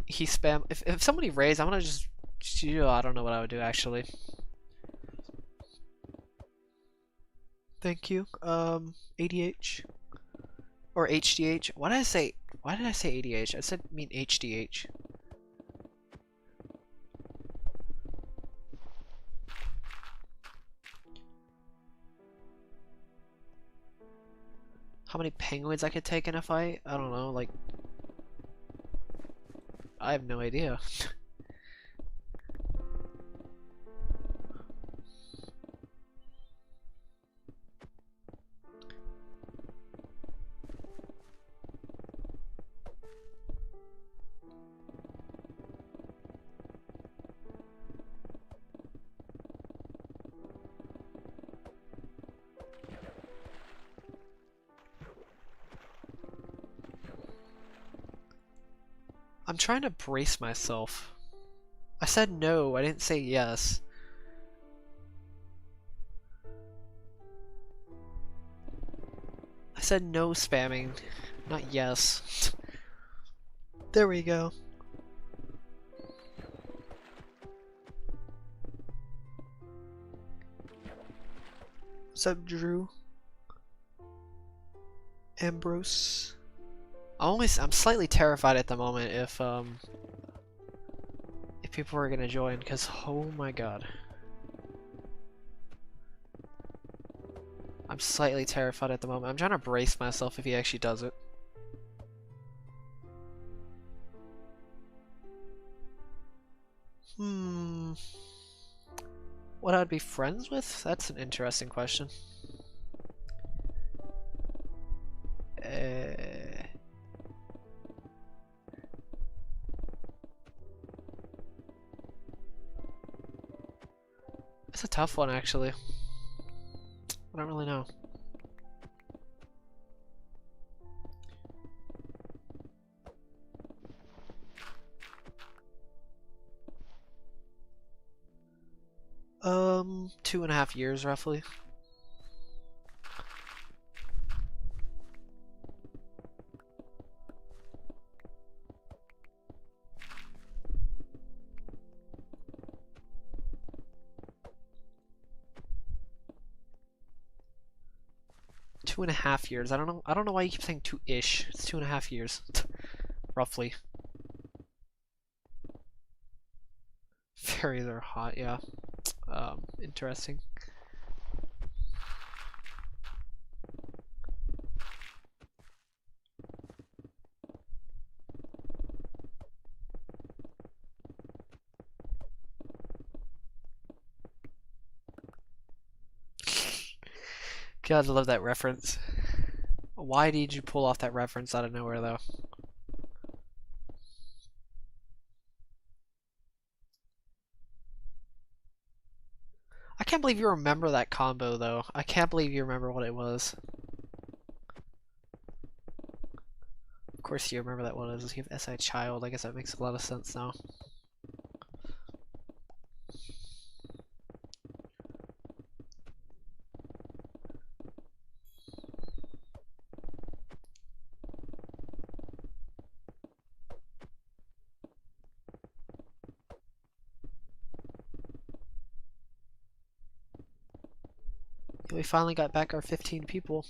He spam. If somebody raids, I'm gonna just. I don't know what I would do actually. Thank you. ADH or HDH. Why did I say? Why did I say ADH? I said mean HDH. How many penguins I could take in a fight? I don't know. Like, I have no idea. I'm trying to brace myself. I said no, I didn't say yes. I said no spamming, not yes. There we go. What's up, Drew? Ambrose. I'm slightly terrified at the moment if people are gonna join, because oh my god. I'm slightly terrified at the moment. I'm trying to brace myself if he actually does it. What I'd be friends with? That's an interesting question. It's a tough one, actually. I don't really know. Um, 2.5 years, roughly. Two and a half years. I don't know why you keep saying two-ish. It's 2.5 years. Roughly. Fairies are hot, yeah. Interesting. God, I love that reference. Why did you pull off that reference out of nowhere, though? I can't believe you remember that combo, though. I can't believe you remember what it was. Of course you remember that one. It was SI Child. I guess that makes a lot of sense now. We finally got back our 15 people.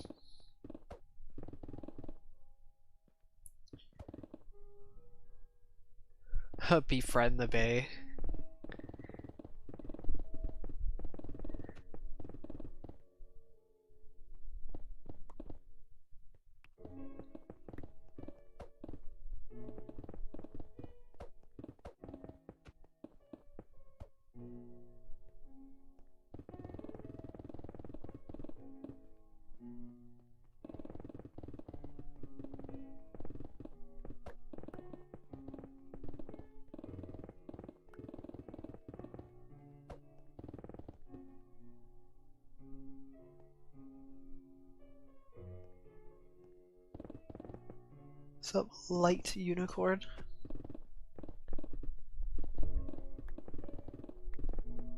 Befriend the Bay. What's up, Light Unicorn?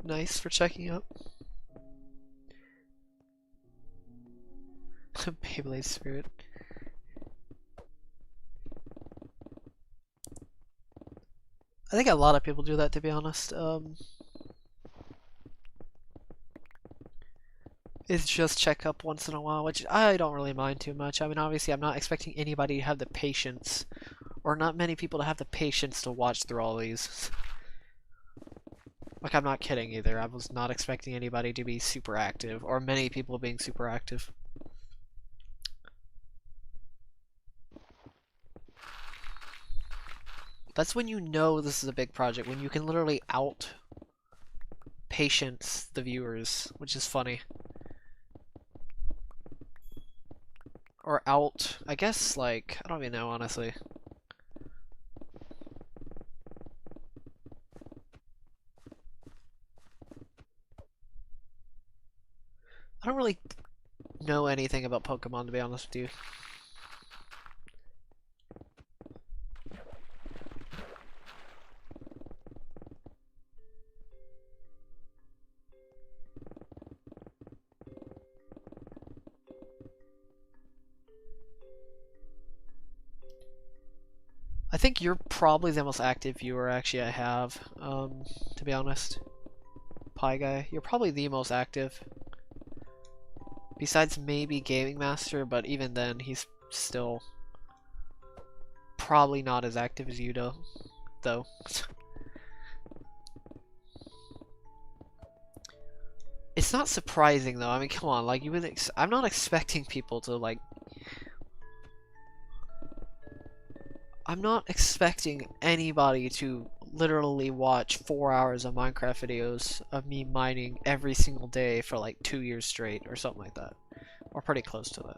Nice for checking up. Beyblade Spirit. I think a lot of people do that, to be honest. It's just check up once in a while, which I don't really mind too much. I mean, obviously, I'm not expecting anybody to have the patience, or not many people to have the patience to watch through all these. Like, I'm not kidding either. I was not expecting anybody to be super active, or many people being super active. That's when you know this is a big project, when you can literally out-patience the viewers, which is funny. Or out, I guess, like, I don't even know, honestly. I don't really know anything about Pokemon, to be honest with you. I think you're probably the most active viewer actually I have, to be honest. Pie Guy, you're probably the most active. Besides maybe Gaming Master, but even then he's still probably not as active as you though. It's not surprising though. I mean, come on, like you would. I'm not expecting people to like. I'm not expecting anybody to literally watch 4 hours of Minecraft videos of me mining every single day for like 2 years straight or something like that, or pretty close to that.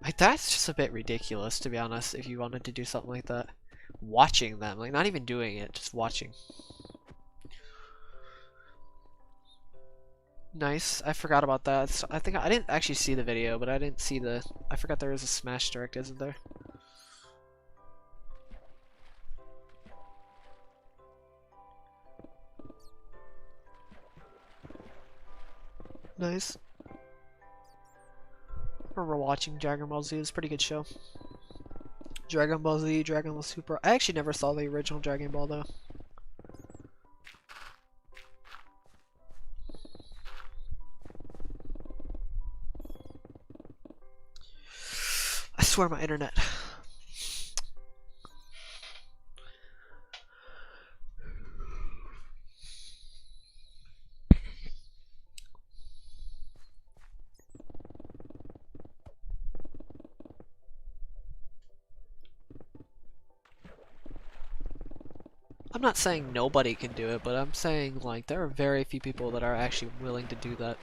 Like that's just a bit ridiculous, to be honest. If you wanted to do something like that, watching them, like not even doing it, just watching. Nice. I forgot about that. So I think I didn't actually see the video, but I didn't see the. I forgot there was a Smash Direct, isn't there? Nice. We're watching Dragon Ball Z. It's a pretty good show. Dragon Ball Z, Dragon Ball Super. I actually never saw the original Dragon Ball though. I swear my internet. I'm not saying nobody can do it, but I'm saying like there are very few people that are actually willing to do that.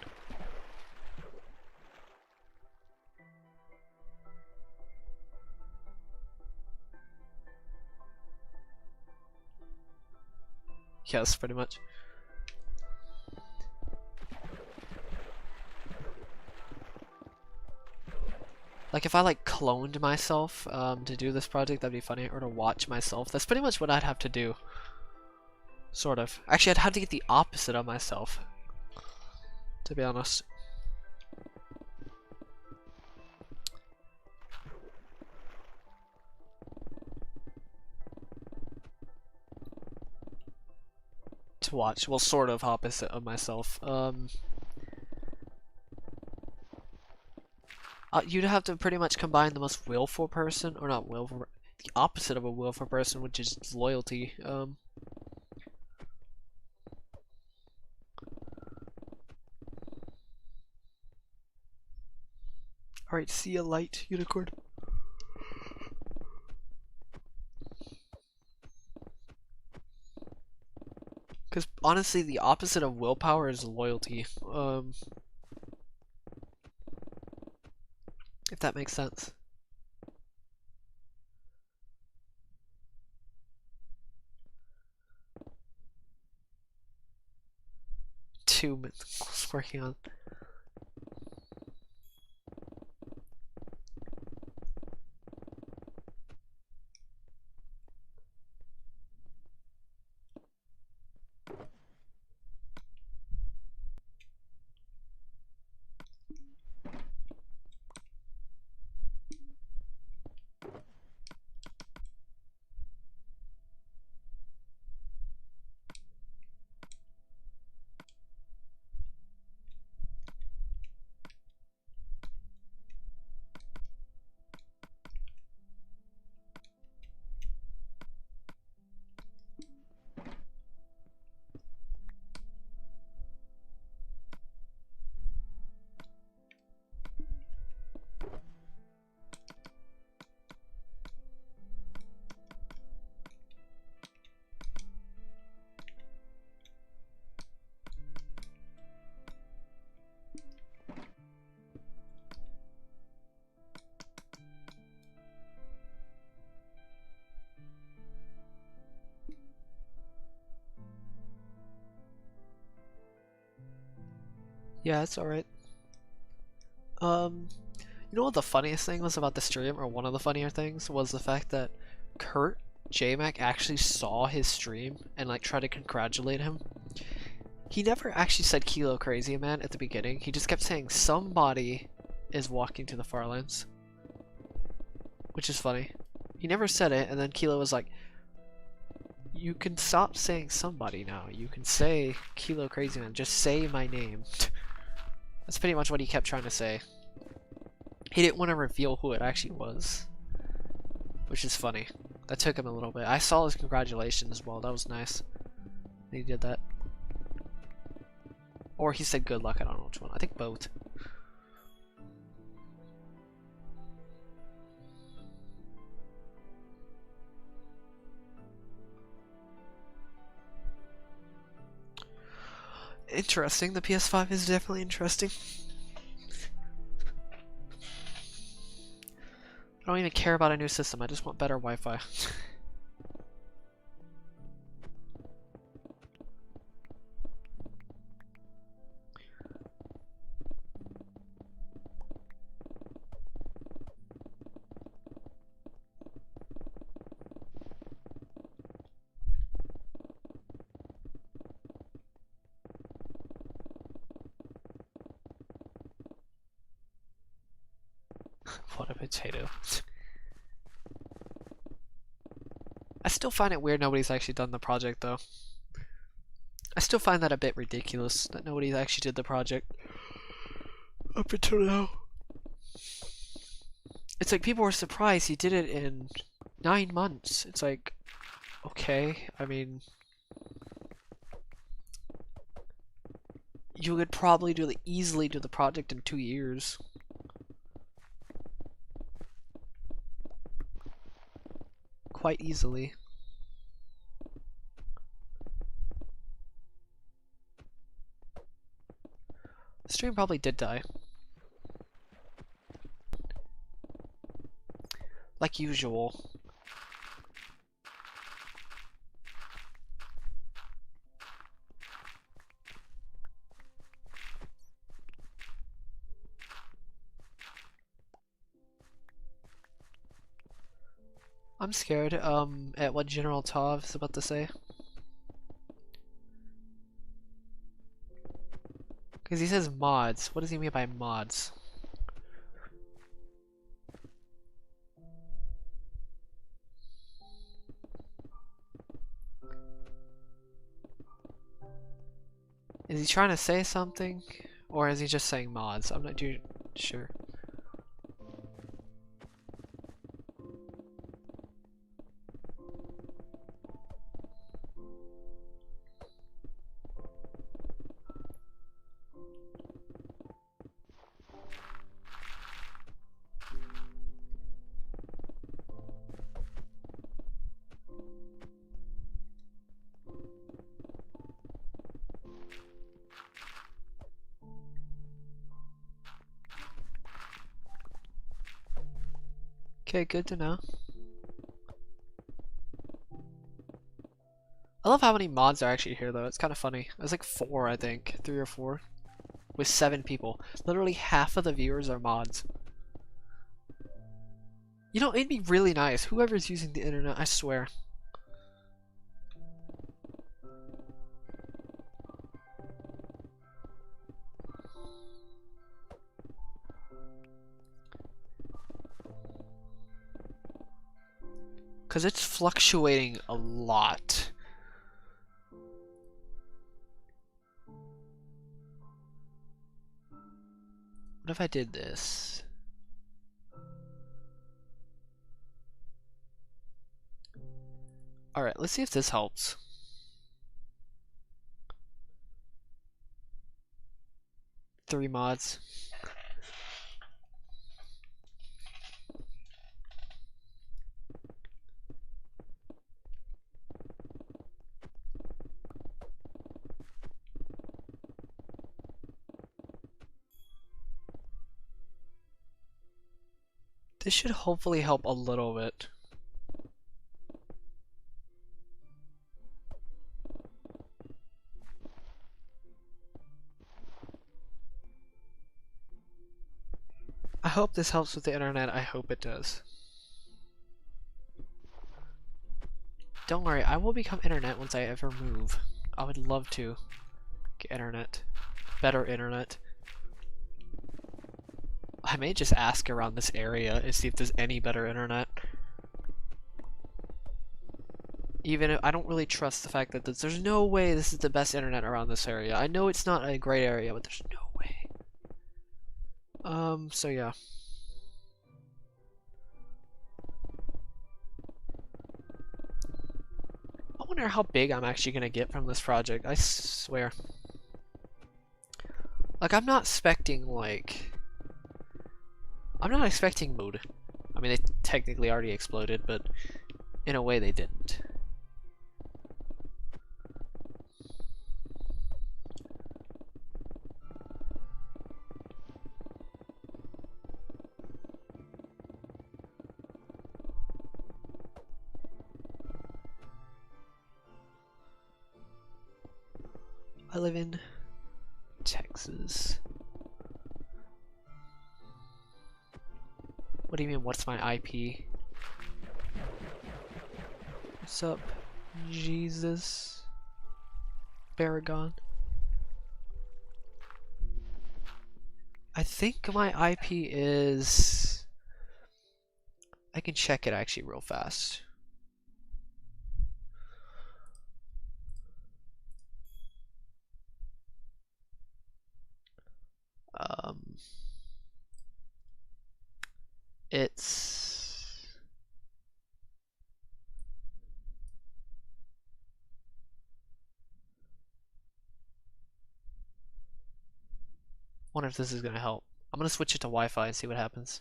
Yes, pretty much. Like if I like cloned myself to do this project, that'd be funny, or to watch myself. That's pretty much what I'd have to do. Sort of. Actually, I'd have to get the opposite of myself, to be honest. To watch, well, sort of opposite of myself. You'd have to pretty much combine the most willful person, or not willful, the opposite of a willful person, which is loyalty. Alright, see ya, light unicorn. Because honestly, the opposite of willpower is loyalty. If that makes sense. Two minutes working on. Yeah, it's alright. You know what the funniest thing was about the stream, or one of the funnier things, was the fact that Kurt JMac actually saw his stream and like tried to congratulate him. He never actually said Killo crazy man at the beginning. He just kept saying somebody is walking to the far lands, which is funny. He never said it, and then Killo was like, you can stop saying somebody now. You can say Killo Crazy Man. Just say my name. That's pretty much what he kept trying to say. He didn't want to reveal who it actually was. Which is funny. That took him a little bit. I saw his congratulations as well. That was nice. He did that. Or he said good luck. I don't know which one. I think both. Interesting. The PS5 is definitely interesting. I don't even care about a new system. I just want better Wi-Fi. What a potato. I still find it weird nobody's actually done the project though. I still find that a bit ridiculous that nobody actually did the project up until now. It's like people were surprised he did it in 9 months. It's like, okay, I mean, you could probably easily do the project in 2 years. Quite easily. The stream probably did die. Like usual. I'm scared at what General Tov is about to say. Because he says mods. What does he mean by mods? Is he trying to say something? Or is he just saying mods? I'm not too sure. Okay, good to know. I love how many mods are actually here though. It's kind of funny. There's like 4, I think. 3 or 4. With 7 people. Literally half of the viewers are mods. You know, it'd be really nice. Whoever's using the internet, I swear. Because it's fluctuating a lot. What if I did this? Alright, let's see if this helps. Three mods. This should hopefully help a little bit. I hope this helps with the internet. I hope it does. Don't worry, I will become internet once I ever move. I would love to get internet. Better internet. I may just ask around this area and see if there's any better internet. Even if I don't really trust the fact that there's no way this is the best internet around this area. I know it's not a great area, but there's no way. So yeah. I wonder how big I'm actually gonna get from this project. I swear. Like, I'm not expecting, like... I'm not expecting mood. I mean, they technically already exploded, but in a way they didn't. I live in Texas. What do you mean, what's my IP? What's up, Jesus? Baragon. I think my IP is... I can check it actually real fast. It's... wonder if this is gonna help. I'm gonna switch it to Wi-Fi and see what happens.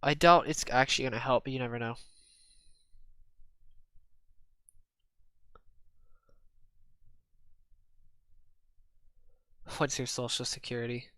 I doubt it's actually gonna help, but you never know. What's your social security?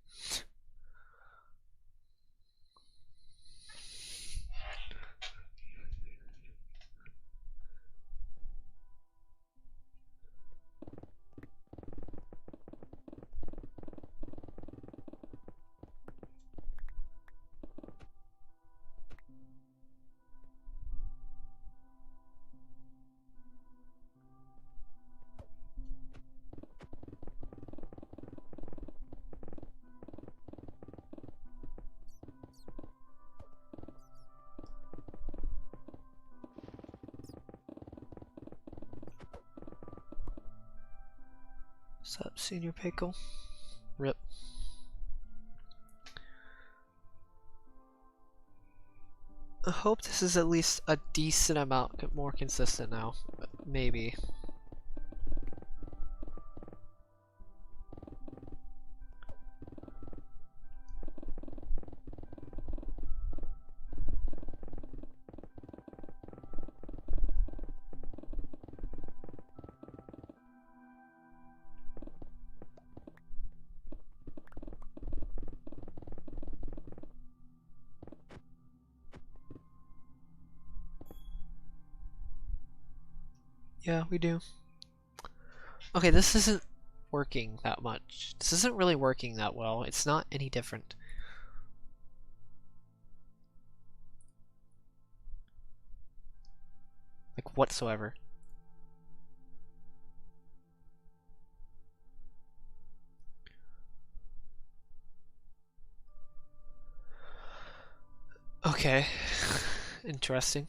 What's up, Senior Pickle? Rip. I hope this is at least a decent amount more consistent now. Maybe. Yeah, we do. Okay, this isn't working that much. This isn't really working that well. It's not any different. Like, whatsoever. Okay. Interesting.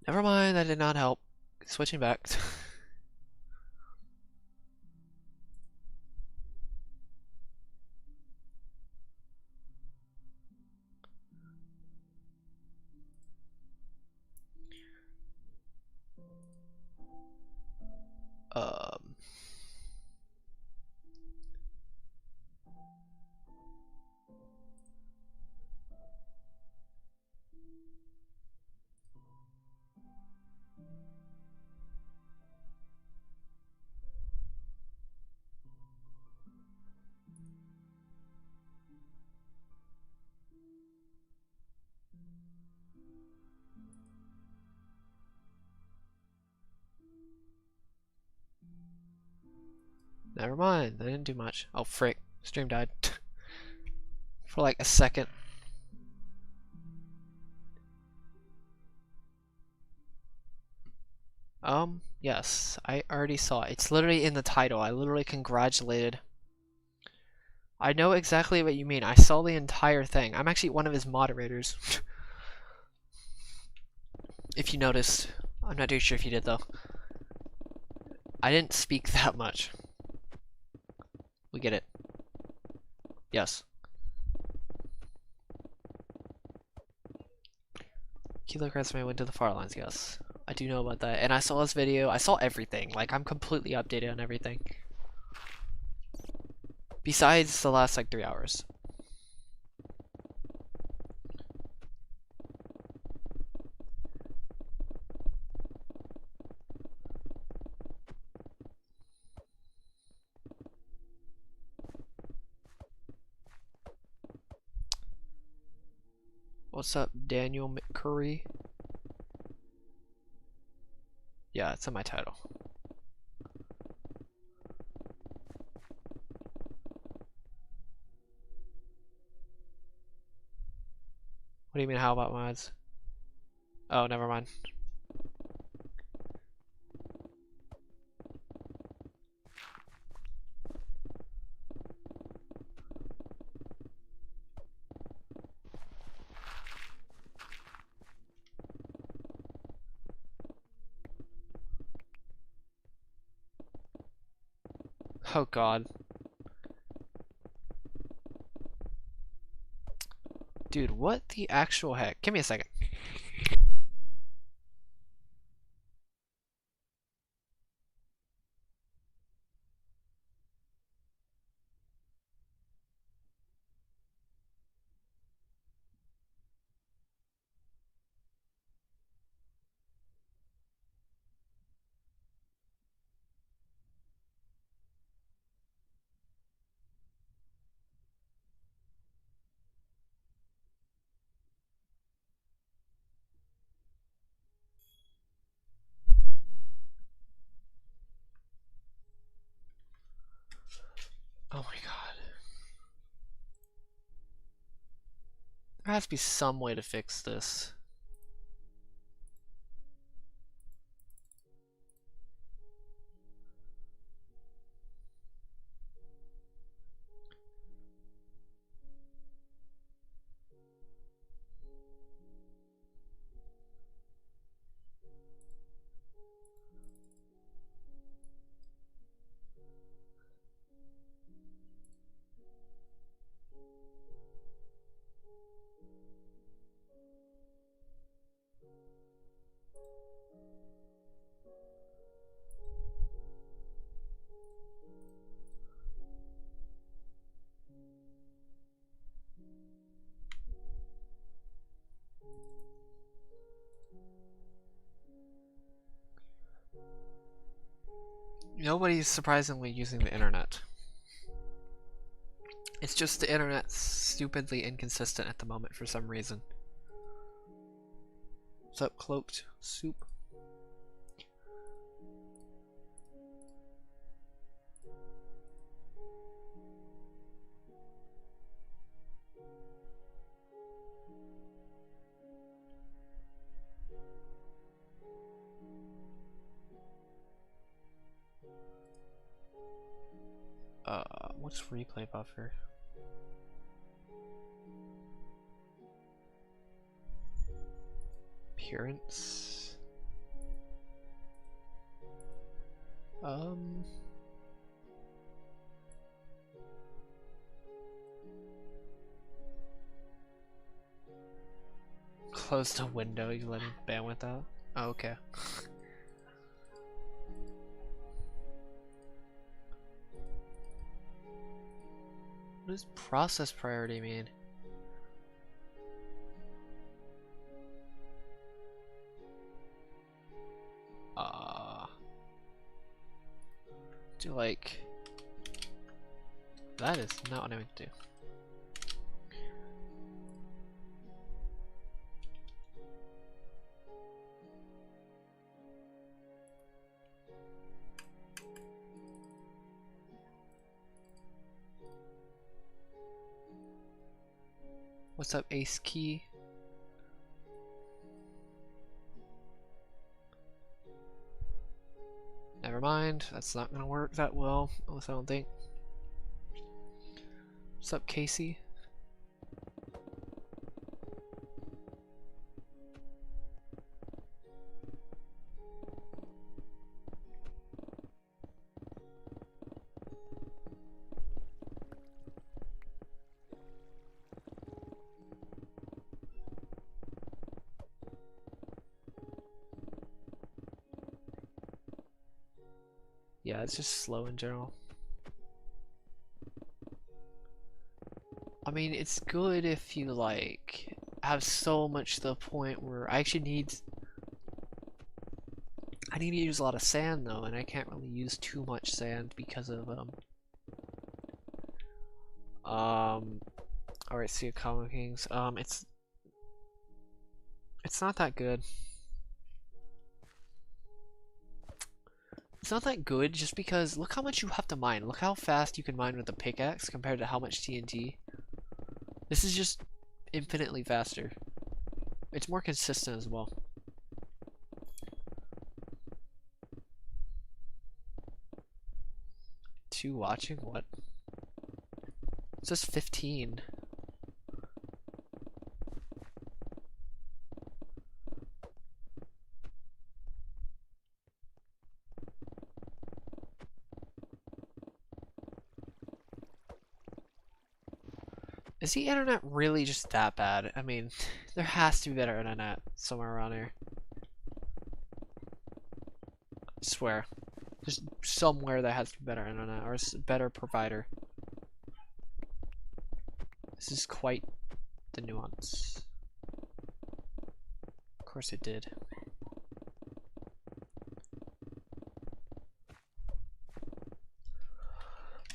Never mind, that did not help. Switching back. um... Never mind, I didn't do much. Oh frick, stream died. For like a second. Yes, I already saw it. It's literally in the title. I literally congratulated. I know exactly what you mean. I saw the entire thing. I'm actually one of his moderators. If you noticed. I'm not too sure if you did though. I didn't speak that much. We get it. Yes. Killo Crestman went to the far lines, yes. I do know about that. And I saw his video. I saw everything. Like, I'm completely updated on everything. Besides the last, like, 3 hours. What's up, Daniel McCurry? Yeah, it's in my title. What do you mean, how about mods? Oh, never mind. Oh god. Dude, what the actual heck? Give me a second. Oh my god. There has to be some way to fix this. Nobody's surprisingly using the internet. It's just the internet's stupidly inconsistent at the moment for some reason. What's up, Cloaked Soup? What's replay buffer? Appearance? Close the window, you letting bandwidth out? Oh, okay. What does process priority mean? Do like... That is not what I meant to do. What's up, Ace Key? mind. That's not gonna work that well, at least I don't think. What's up, Casey? Yeah, it's just slow in general. I mean, it's good if you like have so much to the point where I actually need to use a lot of sand though, and I can't really use too much sand because of alright, Sea of Common Kings. It's not that good. It's not that good just because look how much you have to mine. Look how fast you can mine with the pickaxe compared to how much TNT. This is just infinitely faster. It's more consistent as well. Two watching? What? It says 15. Is the internet really just that bad? I mean, there has to be better internet somewhere around here. I swear. There's somewhere that has to be better internet or a better provider. This is quite the nuance. Of course it did.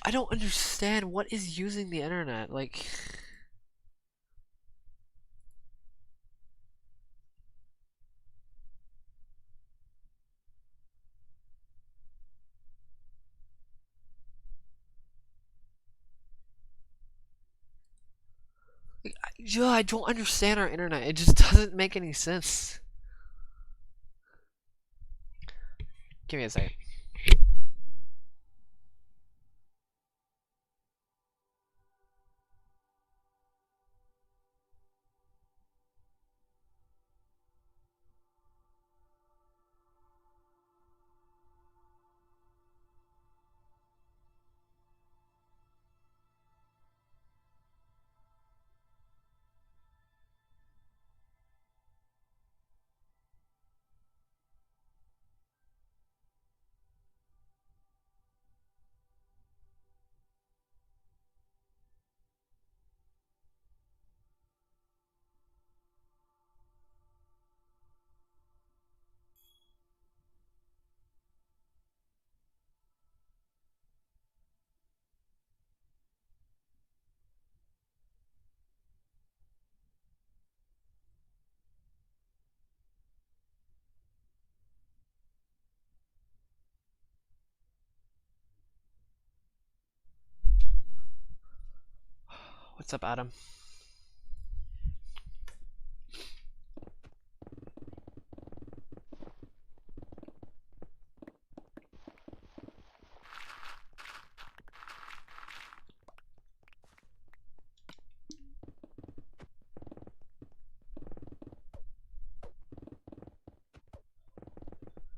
I don't understand what is using the internet, like... Yeah, I don't understand our internet. It just doesn't make any sense. Give me a second. What's up, Adam?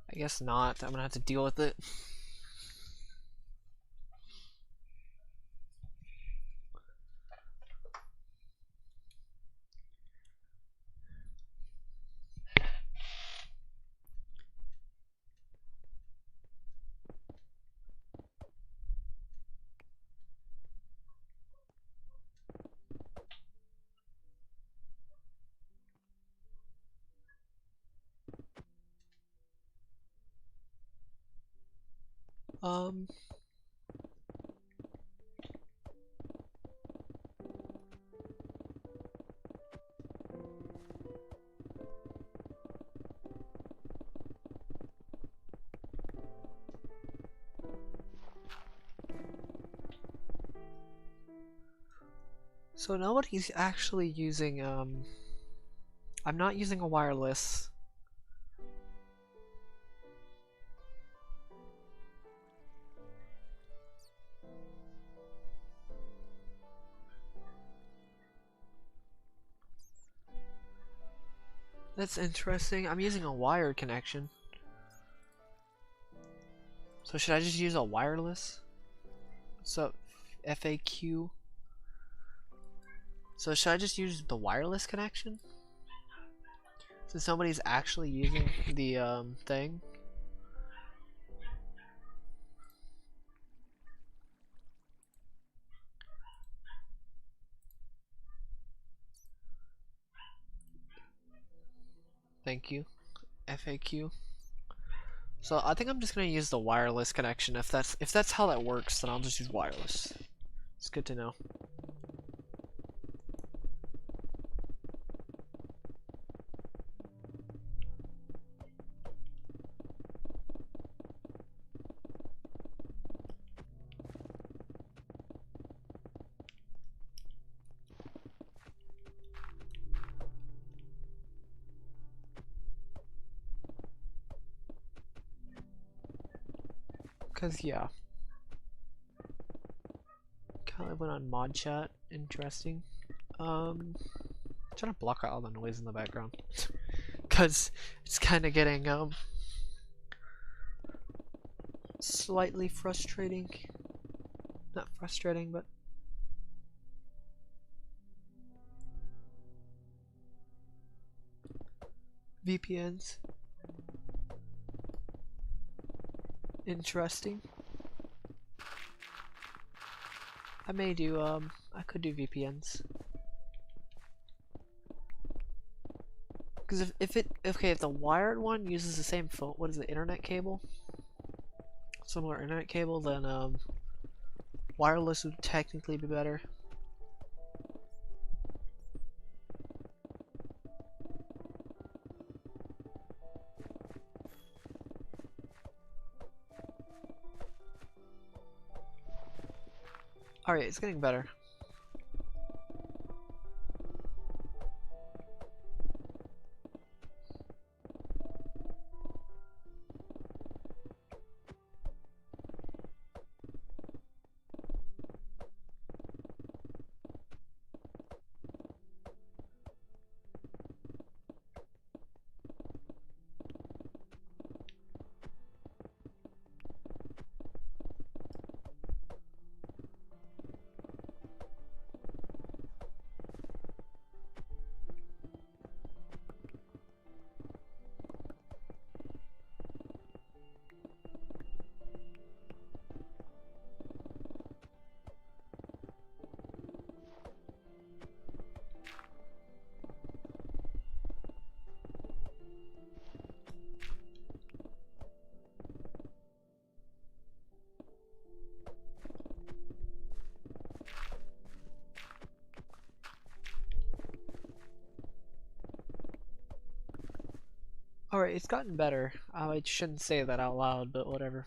I guess not. I'm gonna have to deal with it. Um... So nobody's actually using, I'm not using a wireless. That's interesting. I'm using a wired connection. So should I just use a wireless? What's up, FAQ? So should I just use the wireless connection? Since somebody's actually using the thing? Thank you, FAQ. So I think I'm just gonna use the wireless connection. If that's how that works, then I'll just use wireless. It's good to know. Cause yeah. Kind of went on mod chat. Interesting. Trying to block out all the noise in the background. Cause it's kinda getting slightly frustrating. Not frustrating, but VPNs. Interesting. I may do I could do VPNs. Because if the wired one uses the same phone, what is it, internet cable? Similar internet cable, then wireless would technically be better. Alright, it's getting better. Alright, it's gotten better. I shouldn't say that out loud, but whatever.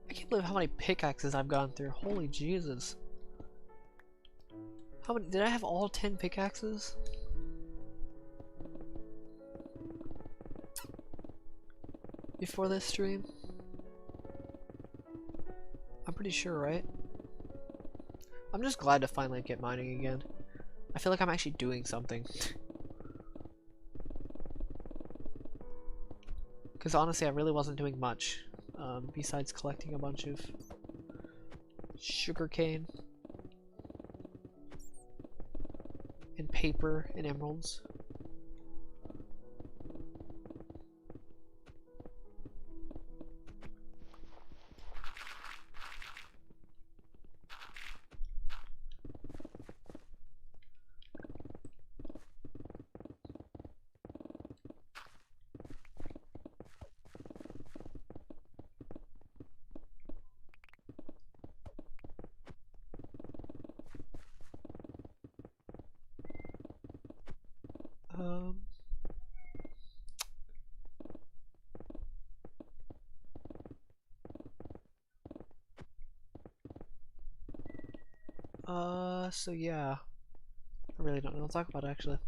I can't believe how many pickaxes I've gone through. Holy Jesus. How many? Did I have all 10 pickaxes? Before this stream? I'm pretty sure, right? I'm just glad to finally get mining again. I feel like I'm actually doing something. Because honestly, I really wasn't doing much. Besides collecting a bunch of sugarcane and paper. paper and emeralds. Um, so yeah. I really don't know what to talk about actually.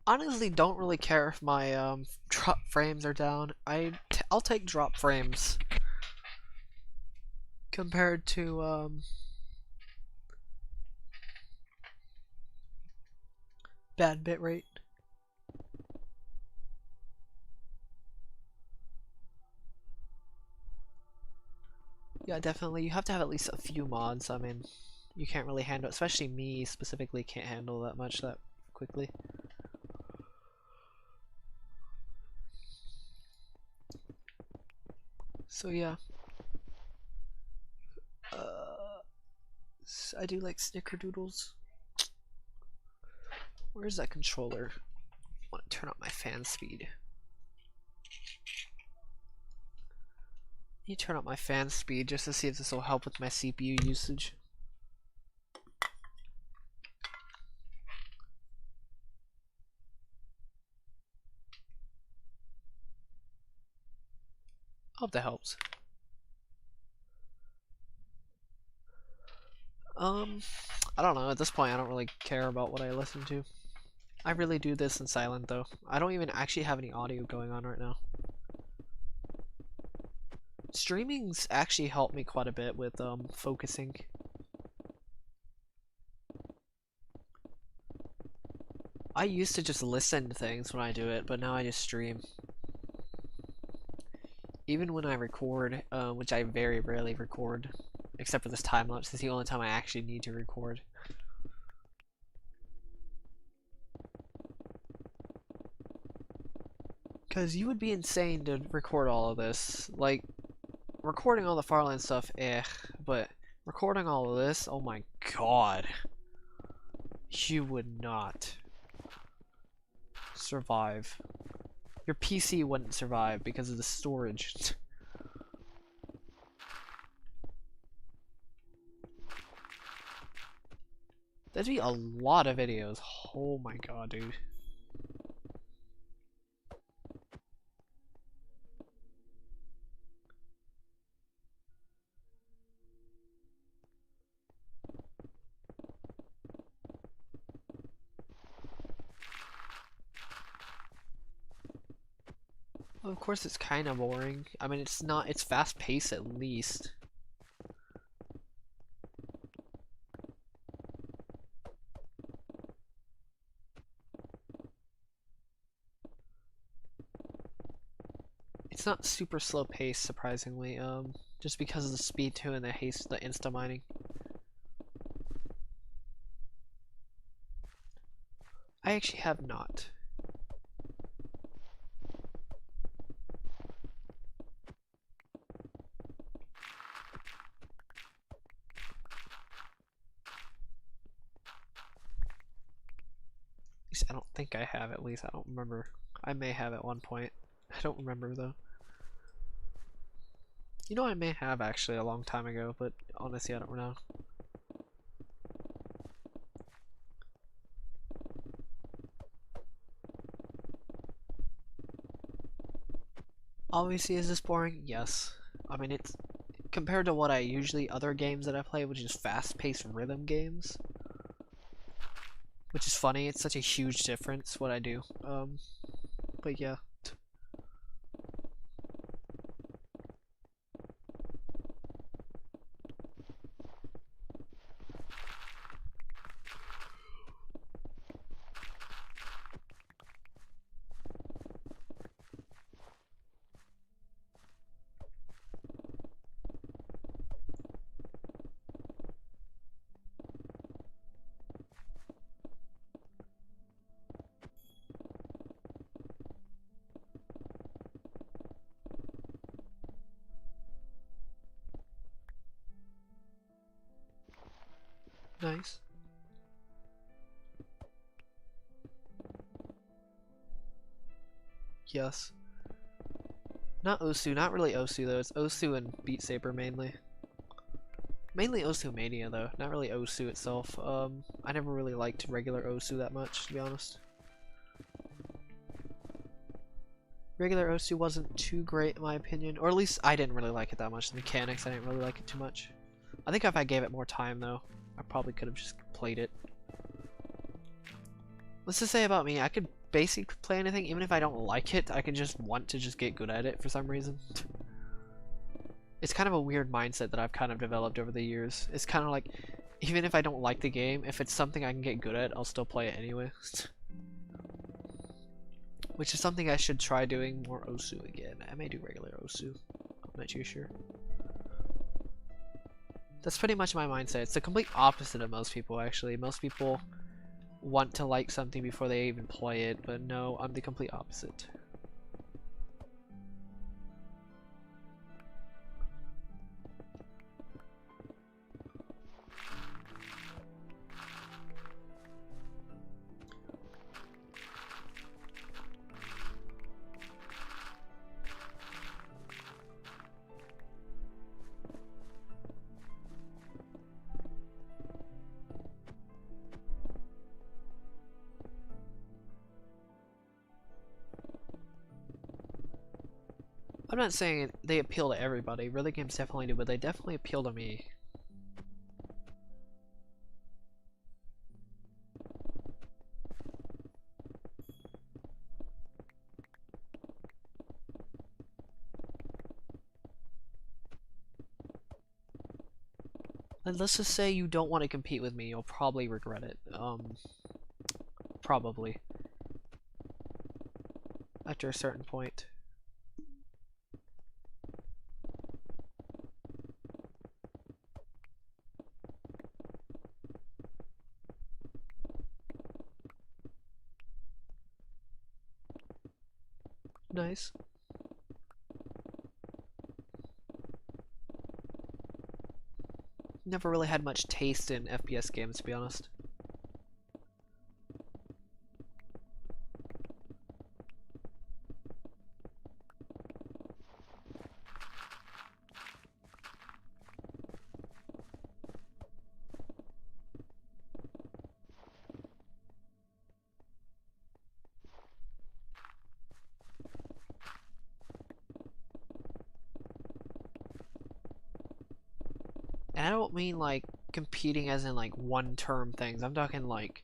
Honestly, don't really care if my drop frames are down. I'll take drop frames compared to bad bitrate. Yeah, definitely. You have to have at least a few mods. I mean, you can't really handle, especially me specifically, can't handle that much that quickly. So yeah. I do like snickerdoodles. Where's that controller? I want to turn up my fan speed. You turn up my fan speed just to see if this will help with my CPU usage. I hope that helps. I don't know. At this point, I don't really care about what I listen to. I really do this in silent though. I don't even actually have any audio going on right now. Streaming's actually helped me quite a bit with focusing. I used to just listen to things when I do it, but now I just stream. Even when I record, which I very rarely record, except for this time lapse, is the only time I actually need to record. Because you would be insane to record all of this. Like, recording all the Farland stuff, but recording all of this, oh my god. You would not survive. Your PC wouldn't survive because of the storage. That'd be a lot of videos. Oh my god, dude. Well, of course it's kind of boring. I mean, it's not, it's fast paced at least. It's not super slow paced, surprisingly, just because of the speed too and the haste, the insta mining. I actually have not. At least I don't think I have, at least I don't remember. I may have at one point. I don't remember though. You know, I may have actually a long time ago, but honestly I don't know. Obviously, is this boring? Yes. I mean, it's compared to what I usually, other games that I play, which is fast-paced rhythm games. Which is funny, it's such a huge difference what I do. But yeah. Nice. Yes. Not Osu, not really Osu though. It's Osu and Beat Saber mainly. Mainly Osu Mania though, not really Osu itself. I never really liked regular Osu that much, to be honest. Regular Osu wasn't too great in my opinion, or at least I didn't really like it that much. The mechanics, I didn't really like it too much. I think if I gave it more time though, I probably could have just played it. Let's just say about me, I could basically play anything, even if I don't like it, I can just want to just get good at it for some reason. It's kind of a weird mindset that I've kind of developed over the years. It's kind of like, even if I don't like the game, if it's something I can get good at, I'll still play it anyway. Which is something I should try doing more Osu again. I may do regular Osu. I'm not too sure. That's pretty much my mindset. It's the complete opposite of most people, actually. Most people want to like something before they even play it, but no, I'm the complete opposite. I'm not saying they appeal to everybody. Rhythm games definitely do, but they definitely appeal to me. Let's just say you don't want to compete with me, you'll probably regret it. Probably. After a certain point. Nice. Never really had much taste in FPS games, to be honest. And I don't mean like competing as in like one-term things. I'm talking like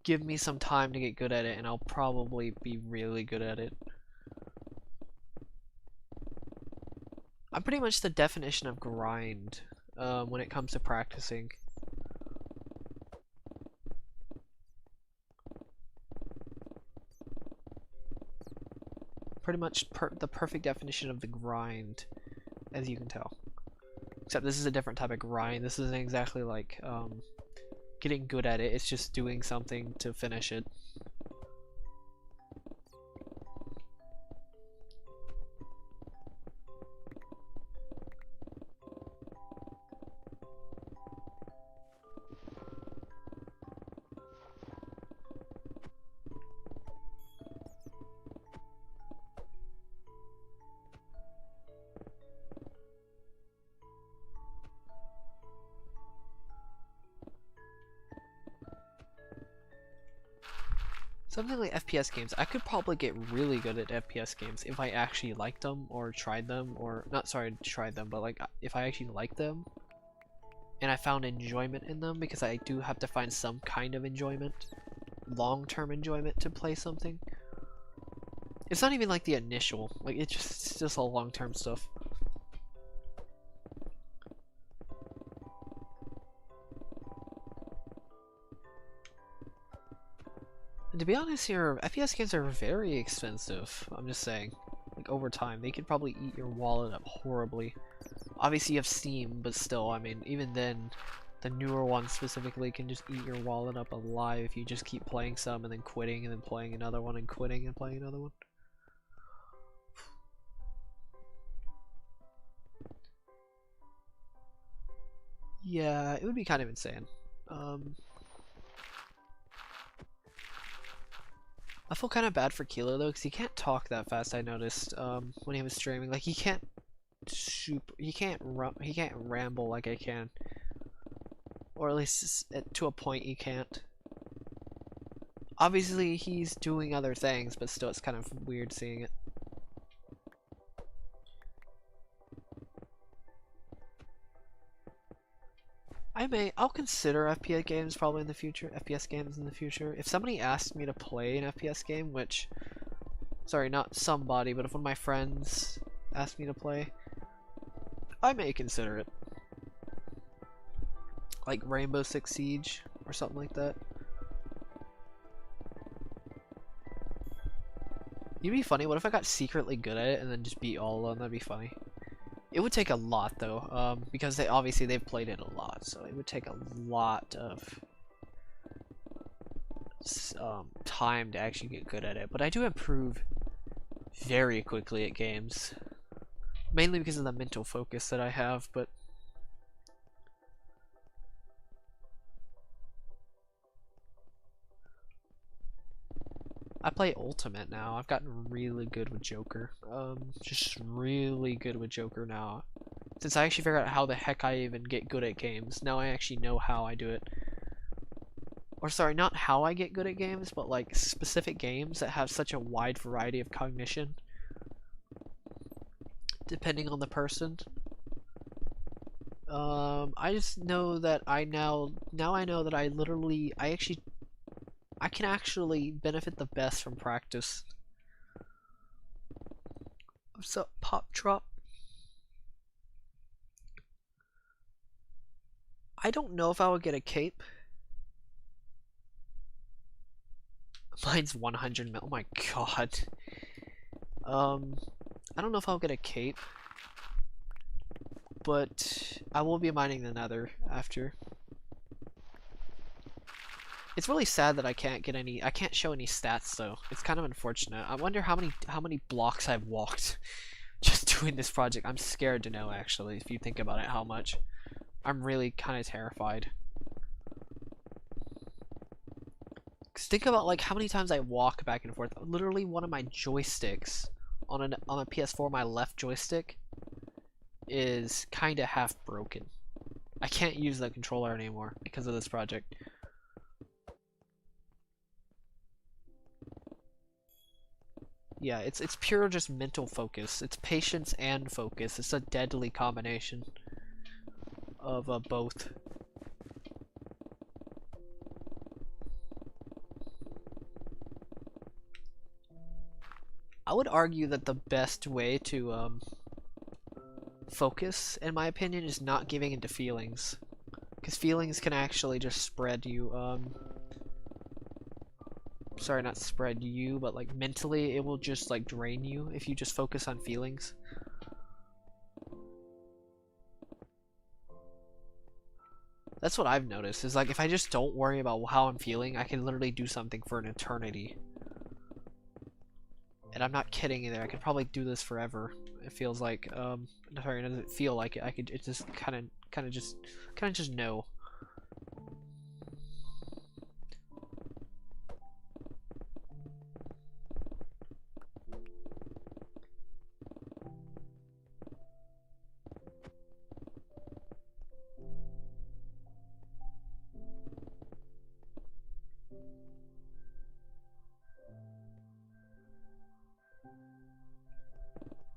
give me some time to get good at it and I'll probably be really good at it. I'm pretty much the definition of grind when it comes to practicing. Pretty much the perfect definition of the grind, as you can tell. Except this is a different type of grind. This isn't exactly like getting good at it. It's just doing something to finish it. Something like FPS games, I could probably get really good at FPS games if I actually liked them or tried them, or not sorry, tried them, but like if I actually liked them and I found enjoyment in them, because I do have to find some kind of enjoyment, long-term enjoyment to play something. It's not even like the initial, like it's just a long-term stuff. And to be honest here, FPS games are very expensive. I'm just saying. Like over time, they could probably eat your wallet up horribly. Obviously you have Steam, but still, I mean, even then, the newer ones specifically can just eat your wallet up alive if you just keep playing some and then quitting and then playing another one and quitting and playing another one. Yeah, it would be kind of insane. Um, I feel kind of bad for Killo though, because he can't talk that fast. I noticed when he was streaming, like he can't ramble like I can, or at least to a point he can't. Obviously he's doing other things, but still it's kind of weird seeing it. I'll consider FPS games probably in the future. FPS games in the future. If somebody asked me to play an FPS game, which, sorry, not somebody, but if one of my friends asked me to play, I may consider it. Like Rainbow Six Siege or something like that. It'd be funny. What if I got secretly good at it and then just beat all of them? That'd be funny. It would take a lot though, because they've played it a lot, so it would take a lot of time to actually get good at it. But I do improve very quickly at games, mainly because of the mental focus that I have. But I play Ultimate now. I've gotten really good with Joker. Just really good with Joker now. Since I actually figured out how the heck I even get good at games, now I actually know how I do it. Or sorry, not how I get good at games, but like specific games that have such a wide variety of cognition, depending on the person. I just know that I know that I can actually benefit the best from practice. What's up, Pop Drop? I don't know if I would get a cape. Mine's 100 mil. Oh my god. I don't know if I'll get a cape, but I will be mining the nether after. It's really sad that I can't show any stats though. It's kind of unfortunate. I wonder how many blocks I've walked just doing this project. I'm scared to know actually, if you think about it, how much. I'm really kind of terrified. Cause think about like how many times I walk back and forth. Literally one of my joysticks on a PS4, my left joystick is kind of half broken. I can't use the controller anymore because of this project. Yeah, it's pure just mental focus. It's patience and focus. It's a deadly combination of both. I would argue that the best way to focus, in my opinion, is not giving into feelings, because feelings can actually just spread you. Sorry, not spread you, but like mentally, it will just like drain you if you just focus on feelings. That's what I've noticed, is like if I just don't worry about how I'm feeling, I can literally do something for an eternity. And I'm not kidding either. I could probably do this forever. It feels like sorry, it doesn't feel like it. I could. It just kind of just know.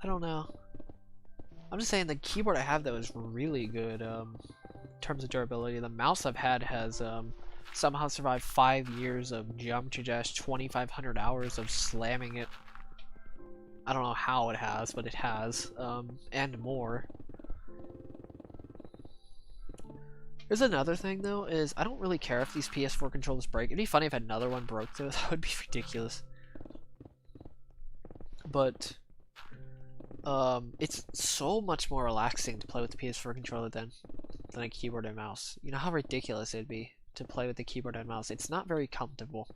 I don't know. I'm just saying the keyboard I have though is really good in terms of durability. The mouse I've had has somehow survived 5 years of geometry dash, 2,500 hours of slamming it. I don't know how it has, but it has, and more. There's another thing though, is I don't really care if these PS4 controllers break. It'd be funny if another one broke though. That would be ridiculous. But it's so much more relaxing to play with the PS4 controller than a keyboard and mouse. You know how ridiculous it'd be to play with the keyboard and mouse. It's not very comfortable.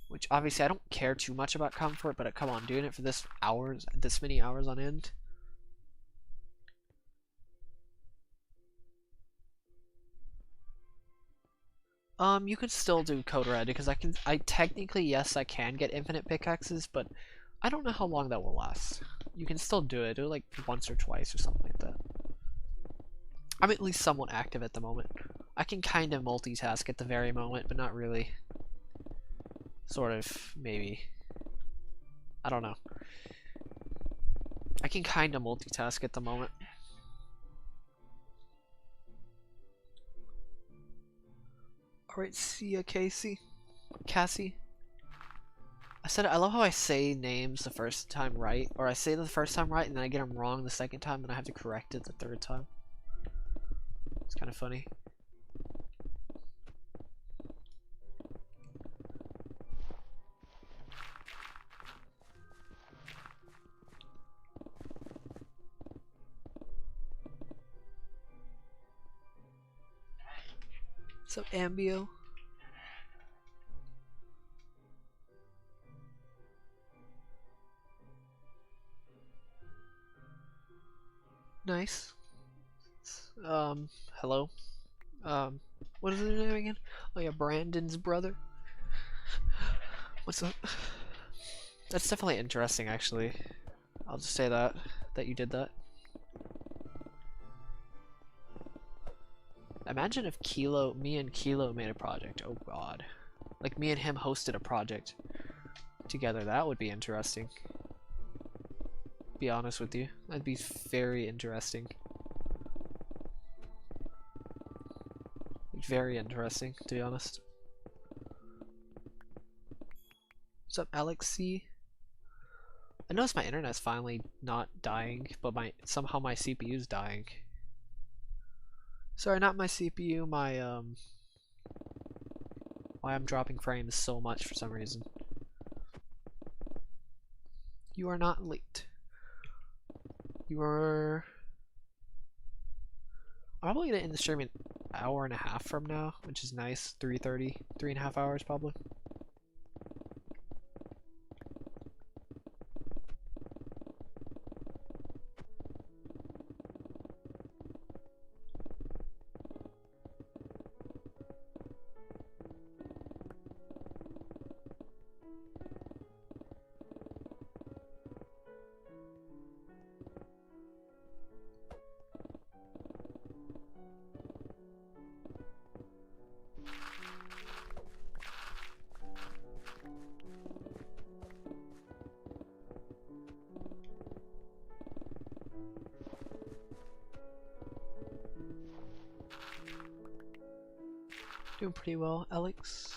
Which obviously I don't care too much about comfort, but come on, doing it for this many hours on end. You could still do code red because I technically, yes, I can get infinite pickaxes, but I don't know how long that will last. You can still do it like once or twice or something like that. I'm at least somewhat active at the moment. I can kind of multitask at the very moment, but not really. Sort of, maybe. I don't know. I can kind of multitask at the moment. Alright, see ya, Cassie. I love how I say names the first time right, or I say it the first time right and then I get them wrong the second time, then I have to correct it the third time. It's kind of funny. What's up, Ambio? Nice. Hello. What is his name again? Oh yeah, Brandon's brother. What's up? That's definitely interesting, actually. I'll just say that you did that. Imagine if me and Killo made a project. Oh god. Like me and him hosted a project together. That would be interesting. Be honest with you. That'd be very interesting. Very interesting, to be honest. What's up, Alex C? I noticed my internet's finally not dying, but somehow my CPU's dying. Sorry, not my CPU, why I'm dropping frames so much for some reason. You are not late. You are... I'm probably gonna end the stream an hour and a half from now, which is nice. 3:30, 3.5 hours probably. Doing pretty well, Alex.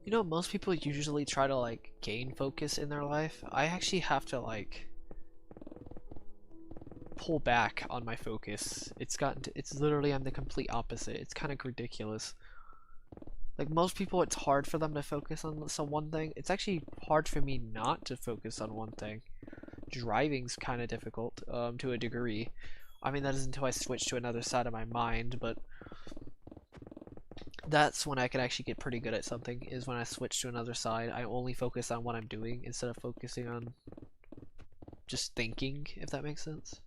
You know, most people usually try to like gain focus in their life. I actually have to like pull back on my focus. It's literally I'm the complete opposite. It's kind of ridiculous. Like most people, it's hard for them to focus on some one thing. It's actually hard for me not to focus on one thing. Driving's kind of difficult, to a degree. I mean, that is until I switch to another side of my mind, but that's when I can actually get pretty good at something, is when I switch to another side. I only focus on what I'm doing instead of focusing on just thinking, if that makes sense.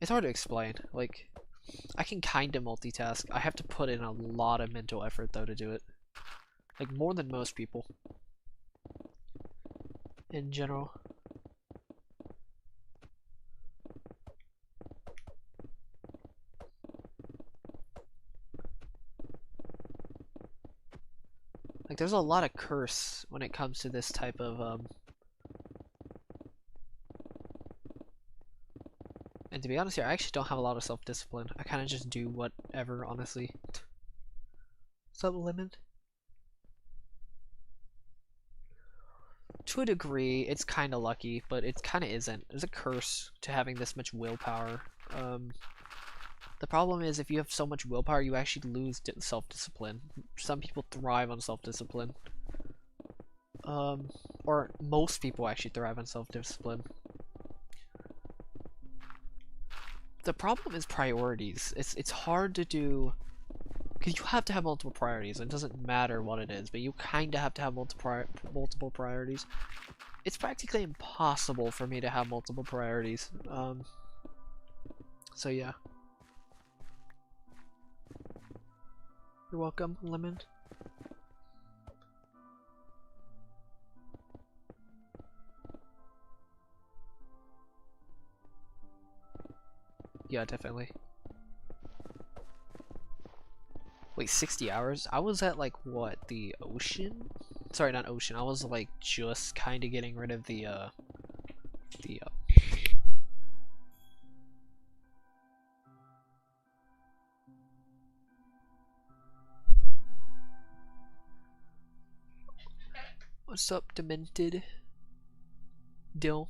It's hard to explain. Like, I can kind of multitask. I have to put in a lot of mental effort, though, to do it. Like, more than most people. In general. Like, there's a lot of curse when it comes to this type of, And to be honest here, I actually don't have a lot of self-discipline. I kind of just do whatever, honestly. What's up, Lemon? To a degree, it's kind of lucky, but it kind of isn't. There's a curse to having this much willpower. The problem is if you have so much willpower, you actually lose self-discipline. Some people thrive on self-discipline. or most people actually thrive on self-discipline. The problem is priorities. It's hard to do, because you have to have multiple priorities. It doesn't matter what it is, but you kind of have to have multiple priorities. It's practically impossible for me to have multiple priorities. So yeah. You're welcome, Lemon. Yeah, definitely. Wait, 60 hours? I was at like what, the ocean? Sorry, not ocean. I was like just kind of getting rid of the What's up, Demented? Dill.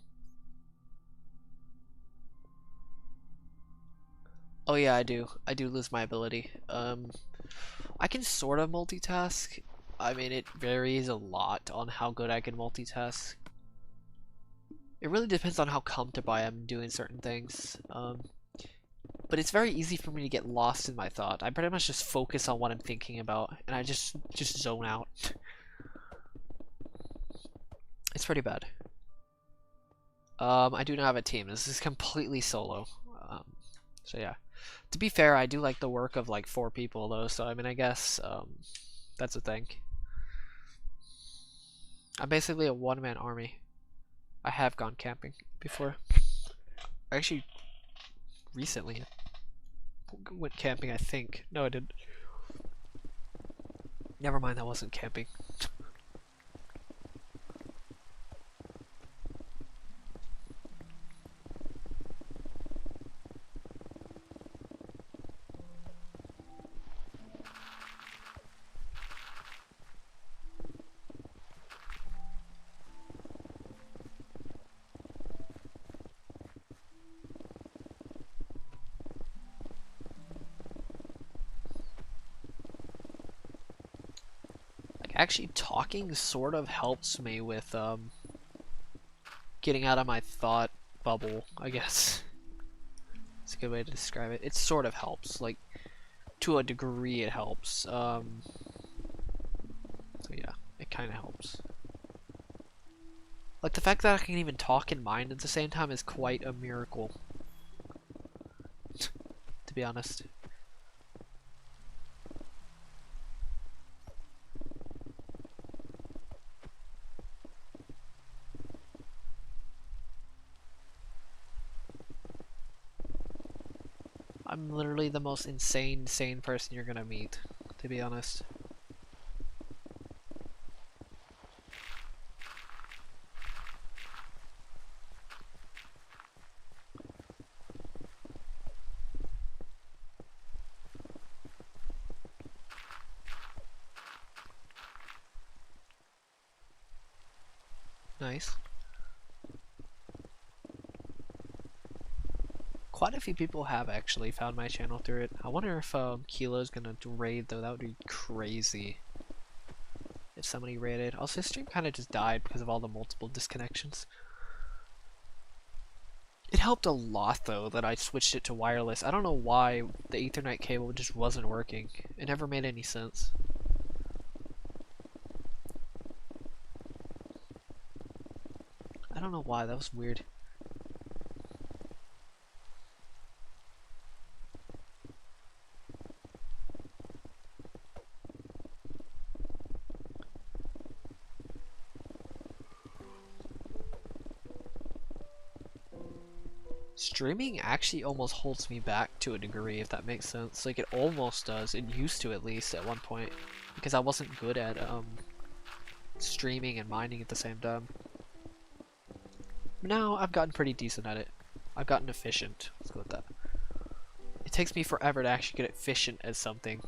Oh yeah, I do. I do lose my ability. I can sort of multitask. I mean, it varies a lot on how good I can multitask. It really depends on how comfortable I am doing certain things. But it's very easy for me to get lost in my thought. I pretty much just focus on what I'm thinking about, and I just zone out. It's pretty bad. I do not have a team. This is completely solo. So yeah. To be fair, I do like the work of like 4 people though, so I mean, I guess that's a thing. I'm basically a one-man army. I have gone camping before. Actually, recently went camping, I think. No, I didn't. Never mind, that wasn't camping. Actually, talking sort of helps me with getting out of my thought bubble, I guess. It's a good way to describe it. It sort of helps, like, to a degree it helps. So yeah, it kind of helps. Like, the fact that I can even talk in mind at the same time is quite a miracle. To be honest. I'm literally the most sane person you're gonna meet, to be honest. Nice. Quite a few people have actually found my channel through it. I wonder if Killo's gonna raid though. That would be crazy if somebody raided. Also, his stream kind of just died because of all the multiple disconnections. It helped a lot though that I switched it to wireless. I don't know why the Ethernet cable just wasn't working. It never made any sense. I don't know why, that was weird. Streaming actually almost holds me back to a degree, if that makes sense. Like, it almost does. It used to, at least, at one point. Because I wasn't good at, streaming and mining at the same time. Now, I've gotten pretty decent at it. I've gotten efficient. Let's go with that. It takes me forever to actually get efficient at something.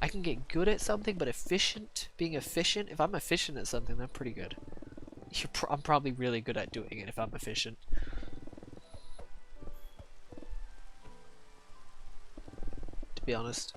I can get good at something, but efficient, being efficient, if I'm efficient at something, I'm pretty good. I'm probably really good at doing it if I'm efficient. To be honest.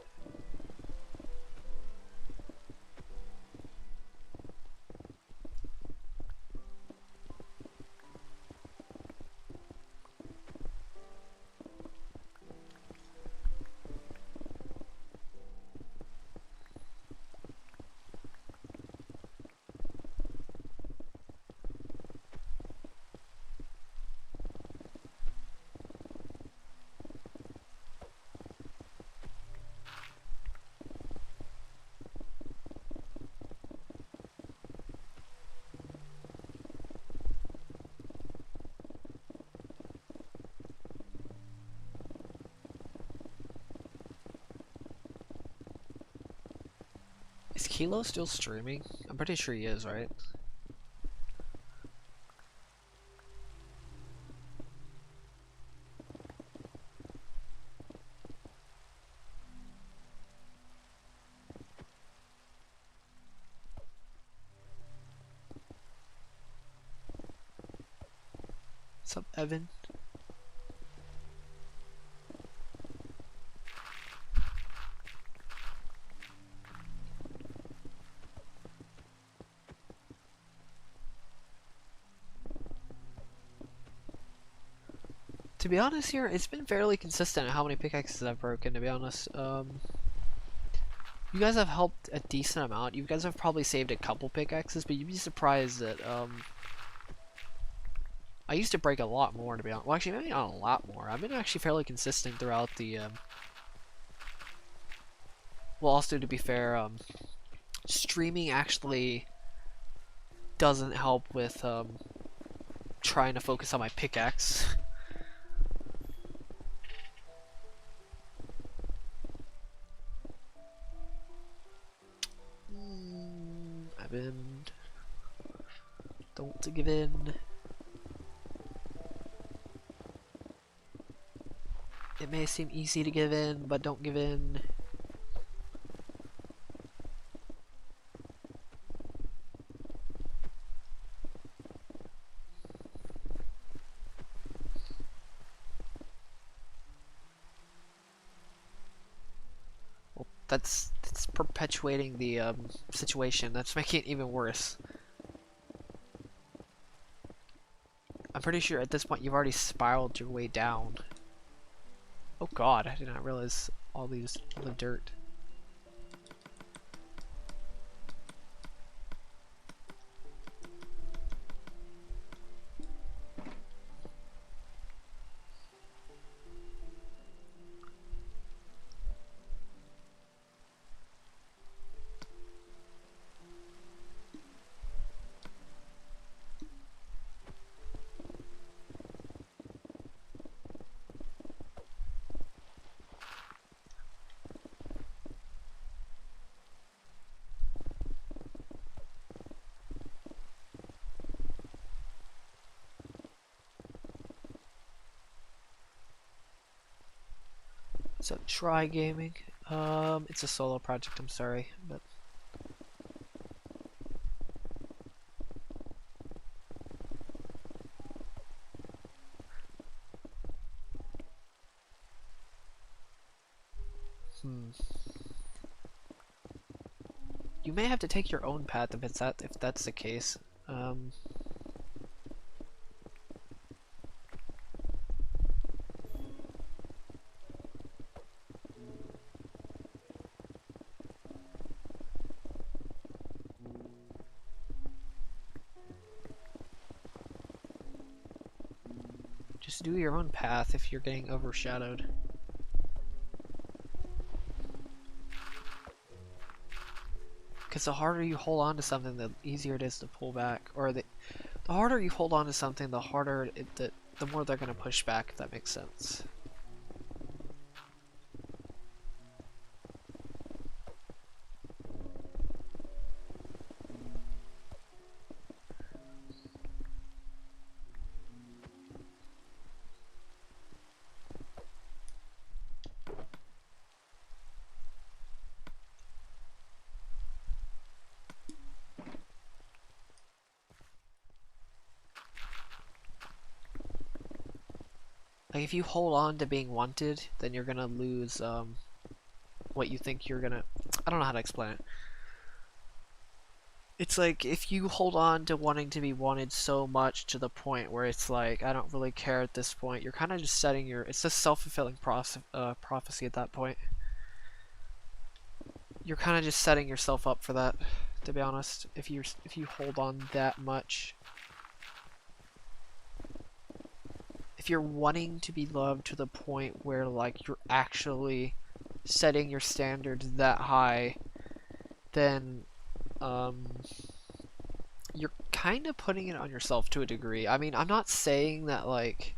Is Killo still streaming? I'm pretty sure he is, right? What's up, Evan? To be honest here, it's been fairly consistent how many pickaxes I've broken, to be honest. You guys have helped a decent amount. You guys have probably saved a couple pickaxes, but you'd be surprised that, I used to break a lot more, to be honest. Well, actually, maybe not a lot more. I've been actually fairly consistent throughout the, well, also, to be fair, streaming actually doesn't help with, trying to focus on my pickaxe. Don't give in. It may seem easy to give in, but don't give in. Well, that's perpetuating the situation. That's making it even worse. I'm pretty sure at this point you've already spiraled your way down. Oh god, I did not realize all the dirt. So try gaming. It's a solo project. I'm sorry, but you may have to take your own path if that's the case. Just do your own path if you're getting overshadowed. Because the harder you hold on to something, the easier it is to pull back. Or the harder you hold on to something, the harder the more they're going to push back, if that makes sense. Like, if you hold on to being wanted, then you're gonna lose, what you think you're gonna... I don't know how to explain it. It's like, if you hold on to wanting to be wanted so much to the point where it's like, I don't really care at this point, you're kind of just setting your... It's a self-fulfilling prophecy at that point. You're kind of just setting yourself up for that, to be honest, if you hold on that much. If you're wanting to be loved to the point where, like, you're actually setting your standards that high, then you're kind of putting it on yourself to a degree. I mean, I'm not saying that, like,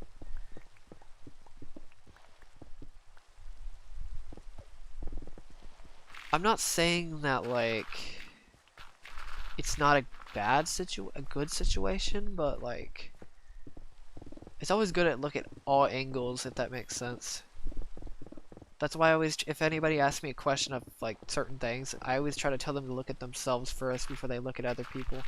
I'm not saying that, like, it's not a a good situation, but like it's always good at look at all angles, if that makes sense. That's why I always, if anybody asks me a question of like certain things, I always try to tell them to look at themselves first before they look at other people.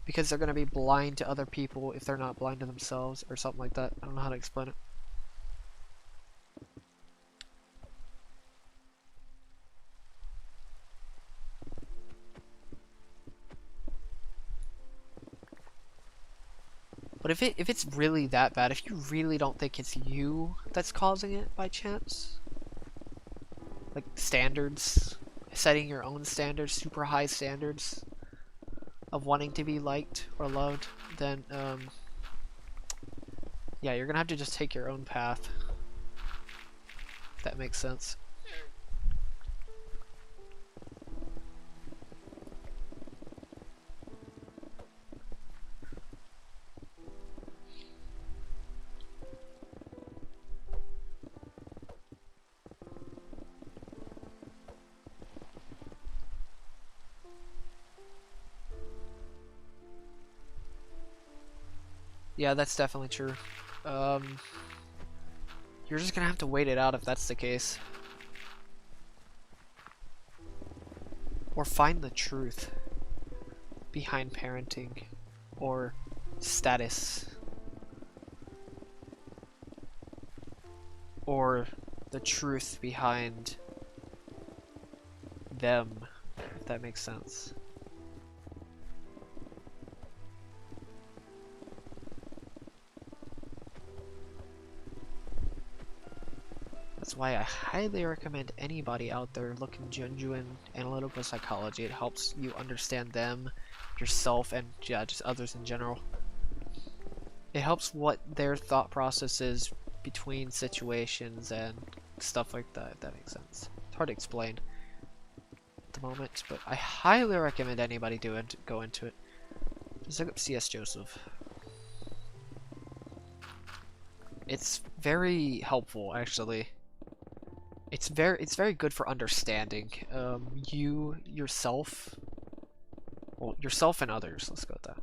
Because they're going to be blind to other people if they're not blind to themselves, or something like that. I don't know how to explain it. But if it's really that bad, if you really don't think it's you that's causing it by chance, like standards, setting your own standards, super high standards of wanting to be liked or loved, then yeah, you're gonna have to just take your own path. If that makes sense. Yeah, that's definitely true. You're just gonna have to wait it out if that's the case. Or find the truth behind parenting or status or the truth behind them, if that makes sense. That's why I highly recommend anybody out there looking genuine analytical psychology. It helps you understand them, yourself, and yeah, just others in general. It helps what their thought process is between situations and stuff like that, if that makes sense. It's hard to explain at the moment, but I highly recommend anybody go into it. Just look up CS Joseph. It's very helpful, actually. It's very good for understanding you, yourself, well, yourself and others. Let's go with that.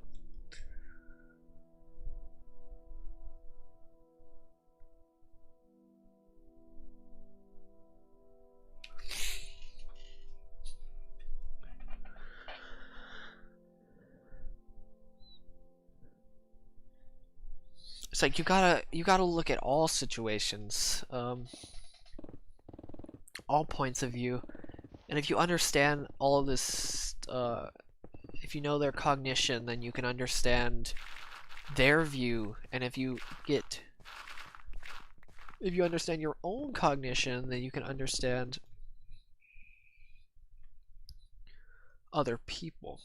It's like you gotta look at all situations, all points of view, and if you understand all of this, if you know their cognition, then you can understand their view, and if you understand your own cognition, then you can understand other people.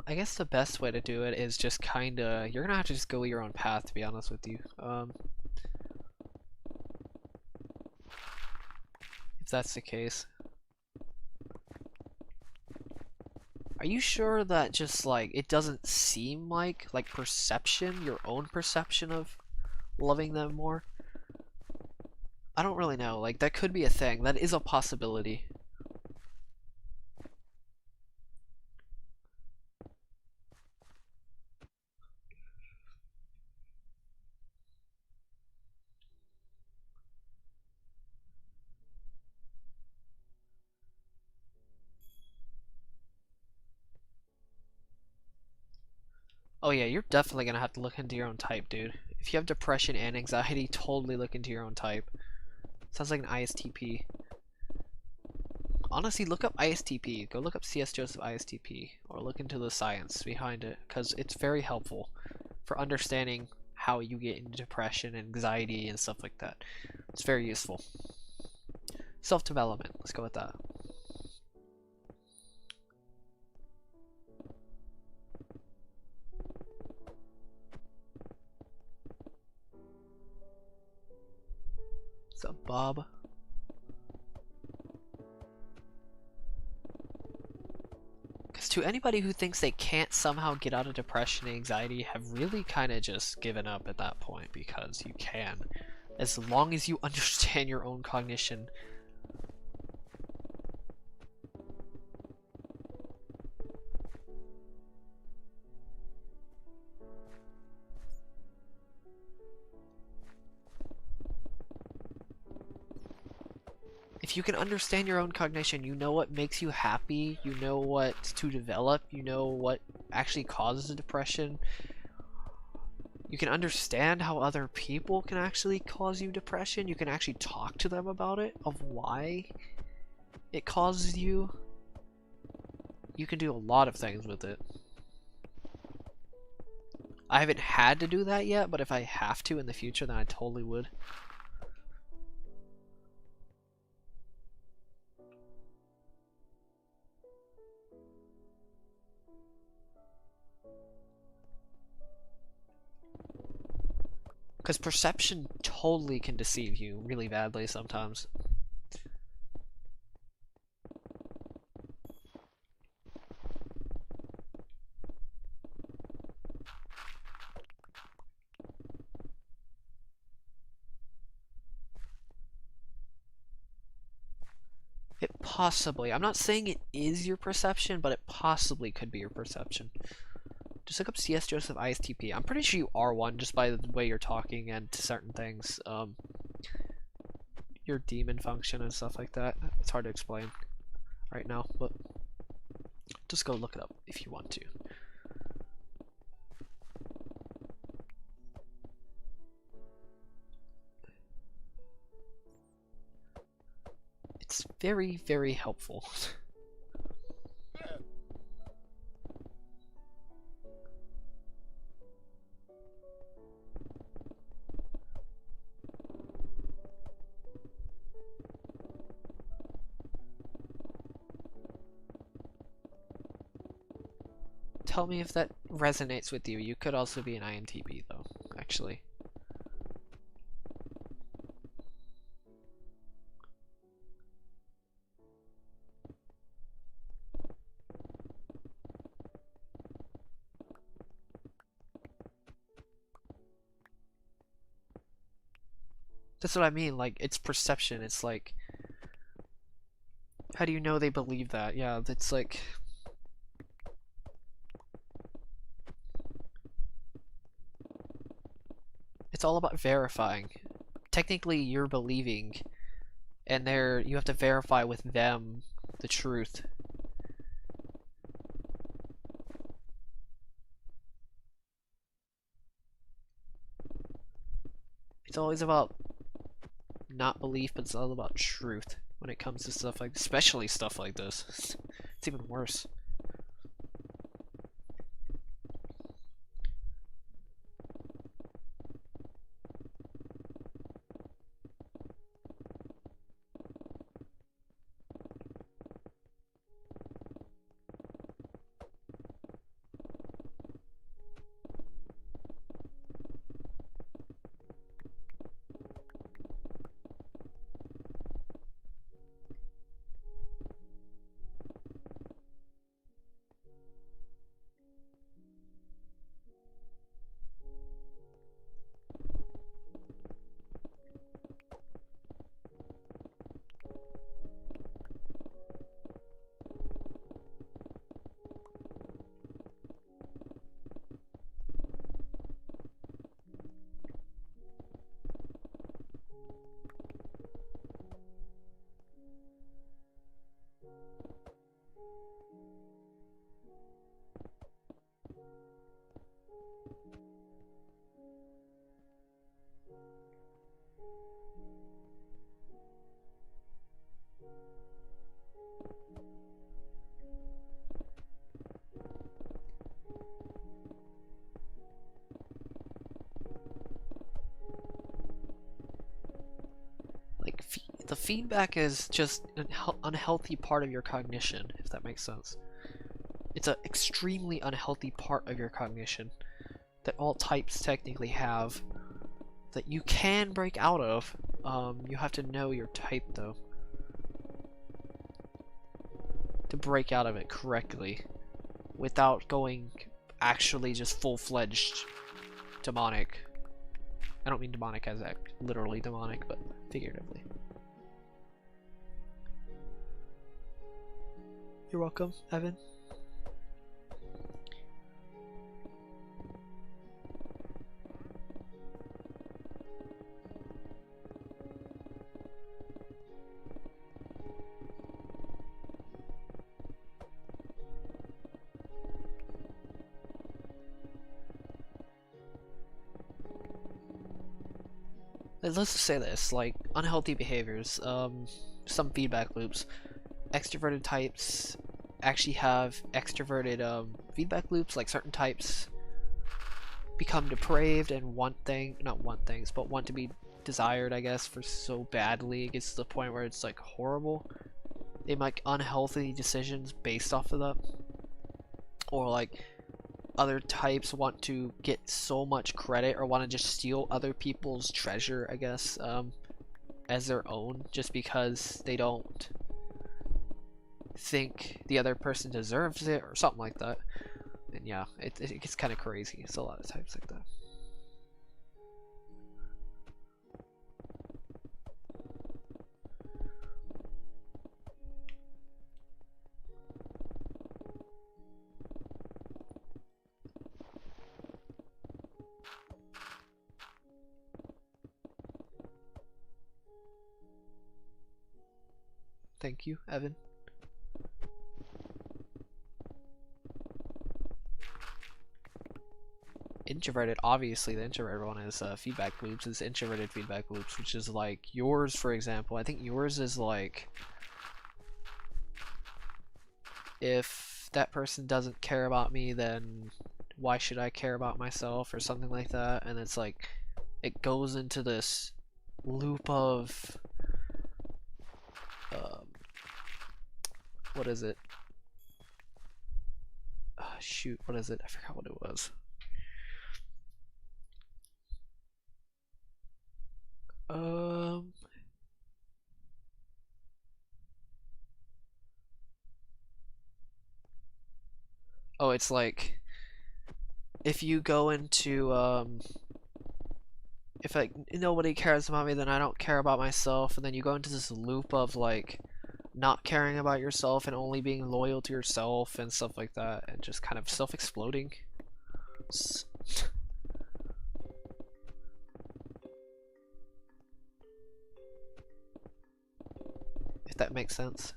I guess the best way to do it is just kinda, you're gonna have to just go your own path, to be honest with you. If that's the case. Are you sure that just like, it doesn't seem like perception, your own perception of loving them more? I don't really know, like that could be a thing, that is a possibility. Oh yeah, you're definitely gonna have to look into your own type, dude. If you have depression and anxiety, totally look into your own type. Sounds like an ISTP. Honestly, look up ISTP. Go look up CS Joseph ISTP, or look into the science behind it, because it's very helpful for understanding how you get into depression and anxiety and stuff like that. It's very useful. Self-development, let's go with that. What's up, Bob? Because to anybody who thinks they can't somehow get out of depression and anxiety, have really kind of just given up at that point, because you can. As long as you understand your own cognition. If you can understand your own cognition, you know what makes you happy, you know what to develop, you know what actually causes a depression. You can understand how other people can actually cause you depression. You can actually talk to them about it, of why it causes you. You can do a lot of things with it. I haven't had to do that yet, but if I have to in the future, then I totally would. Because perception totally can deceive you really badly sometimes. It possibly, I'm not saying it is your perception, but it possibly could be your perception. Just look up CS Joseph ISTP. I'm pretty sure you are one just by the way you're talking and to certain things. Your demon function and stuff like that. It's hard to explain right now, but just go look it up if you want to. It's very, very helpful. Tell me if that resonates with you. You could also be an INTP though, actually. That's what I mean, like, it's perception. It's like, how do you know they believe that? Yeah, it's like, it's all about verifying. Technically, you're believing, and you have to verify with them the truth. It's always about not belief, but it's all about truth when it comes to stuff like, especially stuff like this. It's even worse. The feedback is just an unhealthy part of your cognition, if that makes sense. It's an extremely unhealthy part of your cognition that all types technically have that you can break out of. You have to know your type though to break out of it correctly. without going actually just full-fledged demonic. I don't mean demonic as literally demonic, but figuratively. You're welcome, Evan. Let's just say this, like, unhealthy behaviors, some feedback loops. Extroverted types actually have extroverted feedback loops, like certain types become depraved and want to be desired, I guess, for so badly it gets to the point where it's like horrible. They make unhealthy decisions based off of that. Or like other types want to get so much credit or want to just steal other people's treasure, I guess, as their own, just because they don't think the other person deserves it or something like that. And yeah, it gets kind of crazy. It's a lot of types like that. Thank you, Evan. Introverted, obviously the introverted one is feedback loops, is introverted feedback loops, which is like yours, for example. I think yours is like, if that person doesn't care about me, then why should I care about myself, or something like that. And it's like, it goes into this loop of what is it? Shoot, what is it? I forgot what it was. Oh, it's like, if you go into, if like nobody cares about me, then I don't care about myself, and then you go into this loop of like not caring about yourself and only being loyal to yourself and stuff like that, and just kind of self-exploding. If that makes sense.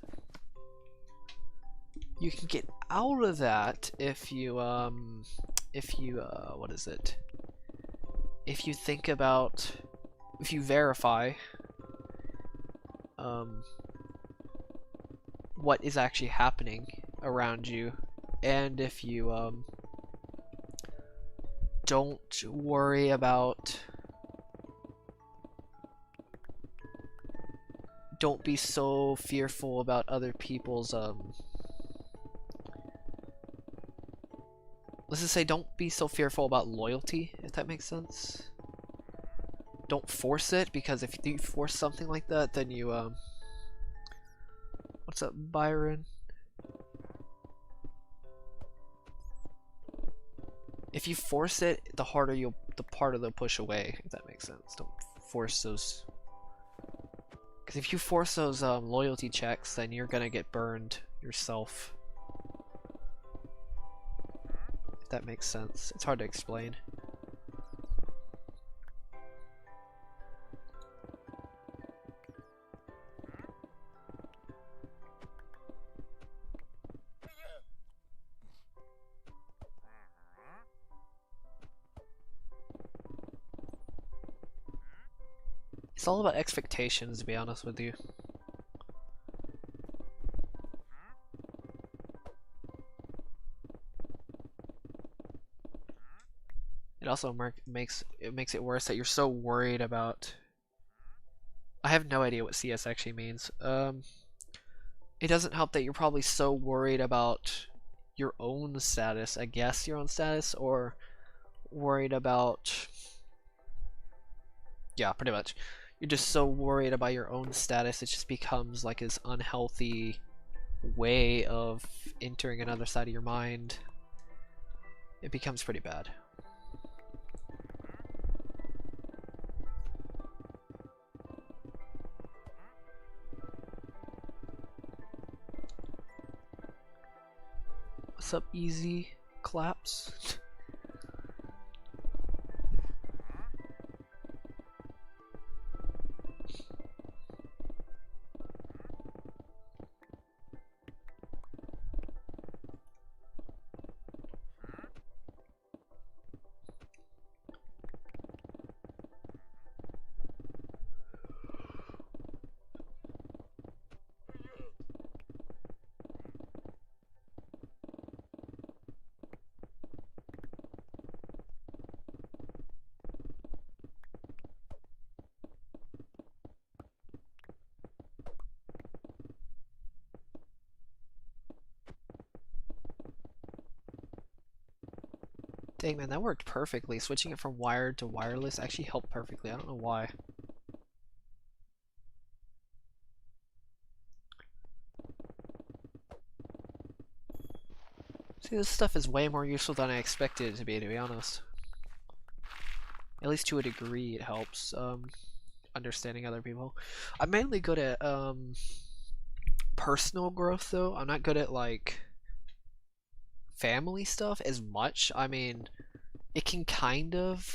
You can get out of that if you what is it? If you think about, if you verify what is actually happening around you, and if you don't worry about, don't be so fearful about other people's let's just say, don't be so fearful about loyalty, if that makes sense. Don't force it, because if you force something like that, then you what's up, Byron? If you force it, the harder the harder they'll push away, if that makes sense. Don't force those, because if you force those loyalty checks, then you're gonna get burned yourself. If that makes sense. It's hard to explain. It's all about expectations, to be honest with you. It also makes it worse that you're so worried about. I have no idea what CS actually means. It doesn't help that you're probably so worried about your own status, I guess your own status, or worried about, yeah, pretty much. You're just so worried about your own status, it just becomes like this unhealthy way of entering another side of your mind. it becomes pretty bad. What's up, easy claps? Dang, man, that worked perfectly. Switching it from wired to wireless actually helped perfectly. I don't know why. See, this stuff is way more useful than I expected it to be honest. At least to a degree, it helps understanding other people. I'm mainly good at personal growth, though. I'm not good at, like, family stuff as much. I mean, it can kind of...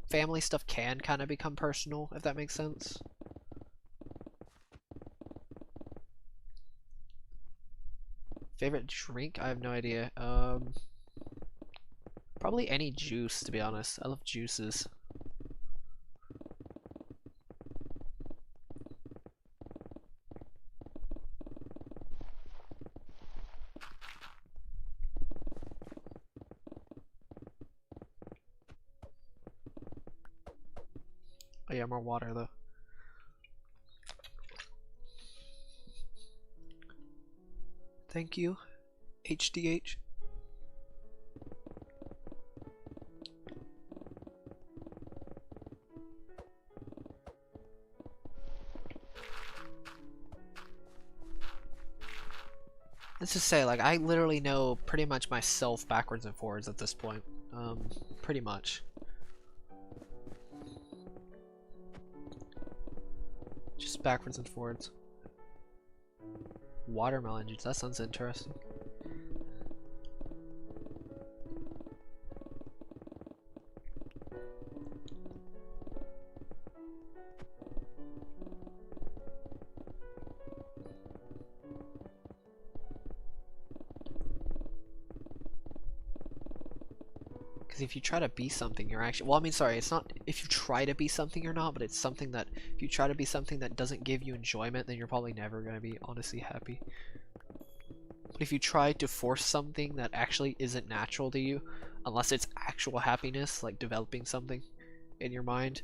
Family stuff can kind of become personal, if that makes sense. Favorite drink? I have no idea. Probably any juice, to be honest. I love juices. Oh yeah, more water though. Thank you, HDH. Let's just say, like, I literally know pretty much myself backwards and forwards at this point. Pretty much. Just backwards and forwards. Watermelon juice, that sounds interesting. Because if you try to be something, you're actually... Well, I mean, sorry, it's not if you try to be something you're not, but it's something that... If you try to be something that doesn't give you enjoyment, then you're probably never going to be honestly happy. But if you try to force something that actually isn't natural to you, unless it's actual happiness, like developing something in your mind,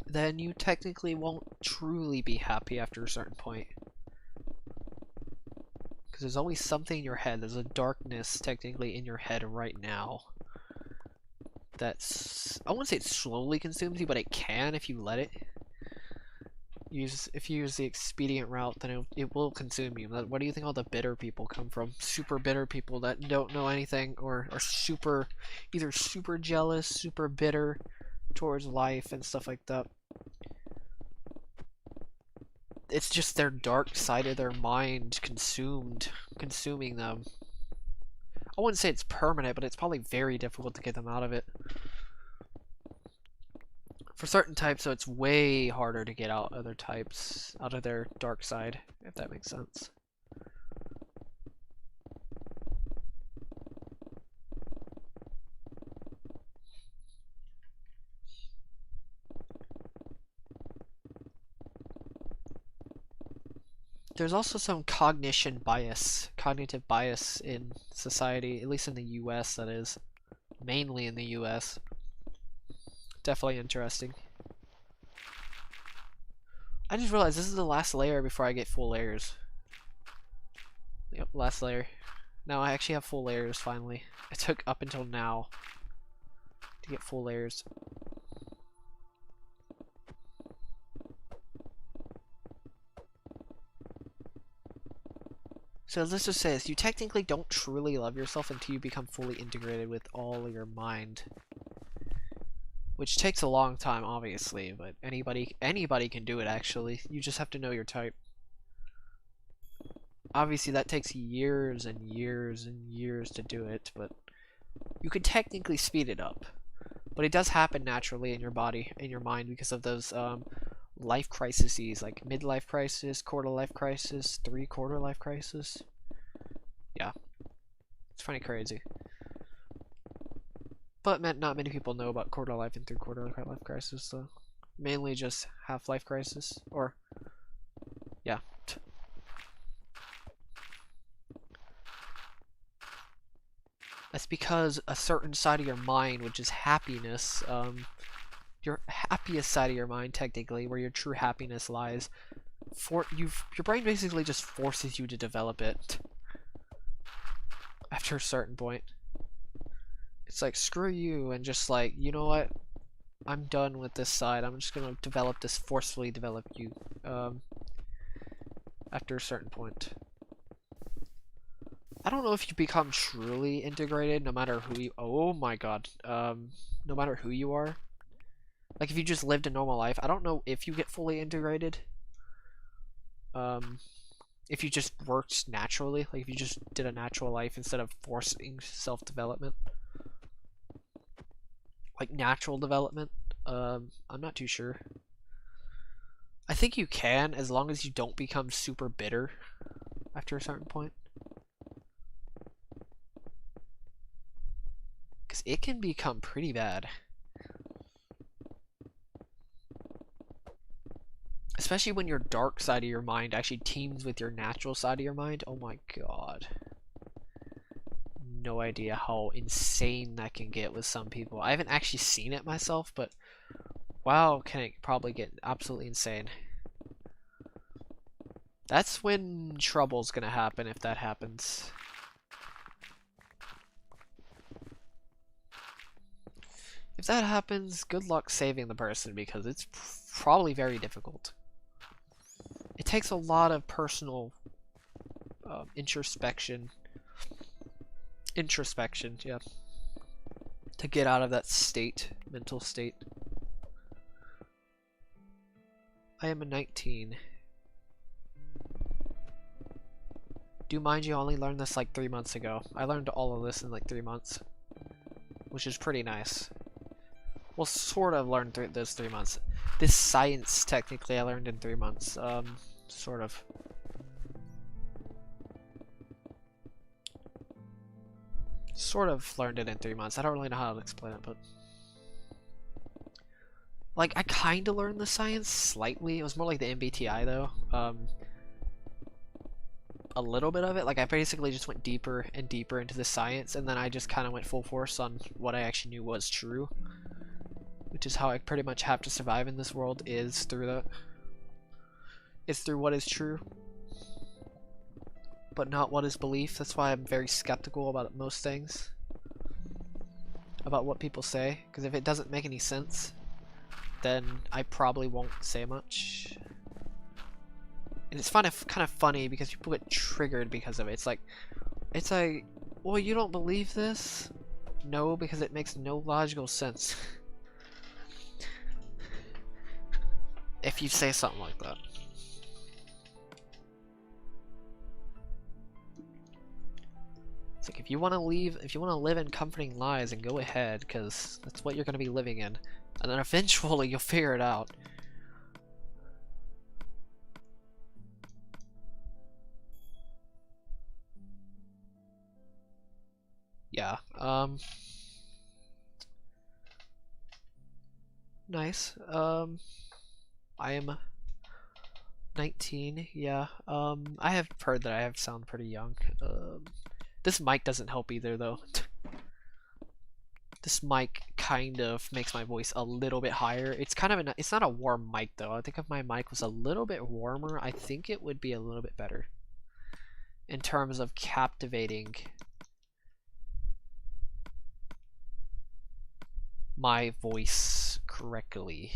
then you technically won't truly be happy after a certain point. Because there's always something in your head, there's a darkness technically in your head right now that's, I wouldn't say it slowly consumes you, but it can if you let it. If you use the expedient route, then it will consume you. Where do you think all the bitter people come from? Super bitter people that don't know anything, or are either super jealous, super bitter towards life and stuff like that. It's just their dark side of their mind consuming them. I wouldn't say it's permanent, but it's probably very difficult to get them out of it. For certain types, so it's way harder to get out other types out of their dark side, if that makes sense. There's also some cognitive bias in society, at least in the US, that is. Mainly in the US. Definitely interesting. I just realized this is the last layer before I get full layers. Yep, last layer. Now I actually have full layers finally. It took up until now to get full layers. So let's just say this, you technically don't truly love yourself until you become fully integrated with all your mind. Which takes a long time, obviously, but anybody can do it, actually. You just have to know your type. Obviously, that takes years and years and years to do it, but you could technically speed it up. But it does happen naturally in your body, in your mind, because of those life crises, like midlife crisis, quarter life crisis, 3/4 life crisis. Yeah, it's funny crazy. But not many people know about quarter life and 3/4 life crisis, so mainly just half life crisis, or yeah. That's because a certain side of your mind, which is happiness, your happiest side of your mind, technically, where your true happiness lies, your brain basically just forces you to develop it after a certain point. It's like, screw you, and just like, you know what? I'm done with this side. I'm just gonna forcefully develop you, after a certain point. I don't know if you become truly integrated, no matter who you, oh my god, no matter who you are. Like, if you just lived a normal life, I don't know if you get fully integrated. If you just worked naturally, like if you just did a natural life instead of forcing self-development. Like natural development. I'm not too sure. I think you can, as long as you don't become super bitter after a certain point. Because it can become pretty bad. Especially when your dark side of your mind actually teams with your natural side of your mind. Oh my god. No idea how insane that can get with some people. I haven't actually seen it myself, but wow, can it probably get absolutely insane. That's when trouble's gonna happen if that happens. If that happens, good luck saving the person, because it's probably very difficult. It takes a lot of personal introspection, yeah, to get out of that state, mental state. I am a 19. Do mind you, I only learned this like 3 months ago. I learned all of this in like 3 months, which is pretty nice. Well, sort of learned those 3 months. This science, technically, I learned in 3 months. Sort of. Sort of learned it in 3 months. I don't really know how to explain it, but... Like, I kinda learned the science slightly. It was more like the MBTI, though. A little bit of it. Like, I basically just went deeper and deeper into the science, and then I just kind of went full force on what I actually knew was true. Which is how I pretty much have to survive in this world, is through that. It's through what is true, but not what is belief. That's why I'm very skeptical about most things. About what people say, because if it doesn't make any sense, then I probably won't say much. And it's kind of funny because people get triggered because of it. It's like, well, you don't believe this? No, because it makes no logical sense. If you say something like that. It's like, if you want to live in comforting lies, and go ahead, because that's what you're going to be living in. And then eventually you'll figure it out. Yeah, nice. I am 19, yeah. I have heard that I have sound pretty young. This mic doesn't help either, though. This mic kind of makes my voice a little bit higher. It's kind of it's not a warm mic, though. I think if my mic was a little bit warmer, I think it would be a little bit better in terms of captivating my voice correctly.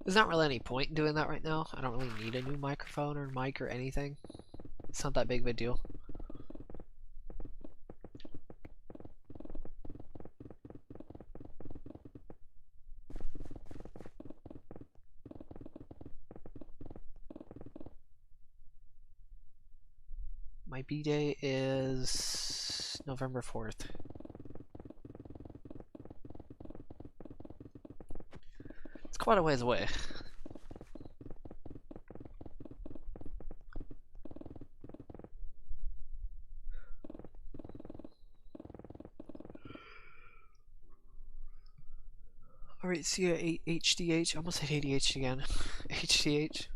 There's not really any point in doing that right now. I don't really need a new microphone or mic or anything. It's not that big of a deal. My B-Day is November 4th. It's quite a ways away. Alright, see ya, HDH. I almost said ADH again. HDH.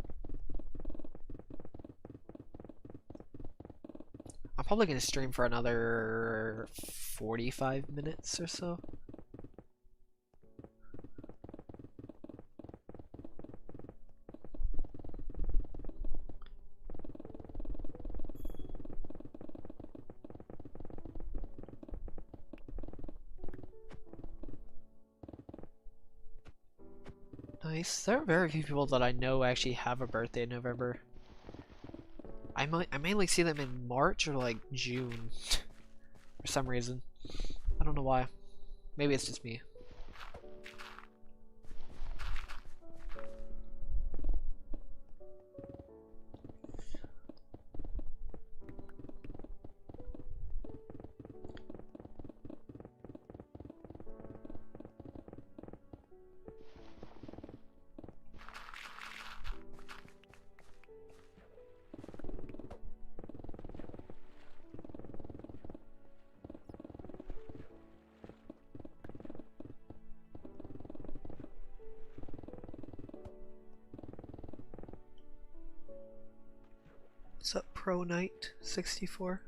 I'm probably going to stream for another 45 minutes or so. Nice. There are very few people that I know actually have a birthday in November. I mainly see them in March or like June for some reason. I don't know why. Maybe it's just me. What's up, Pro Knight 64?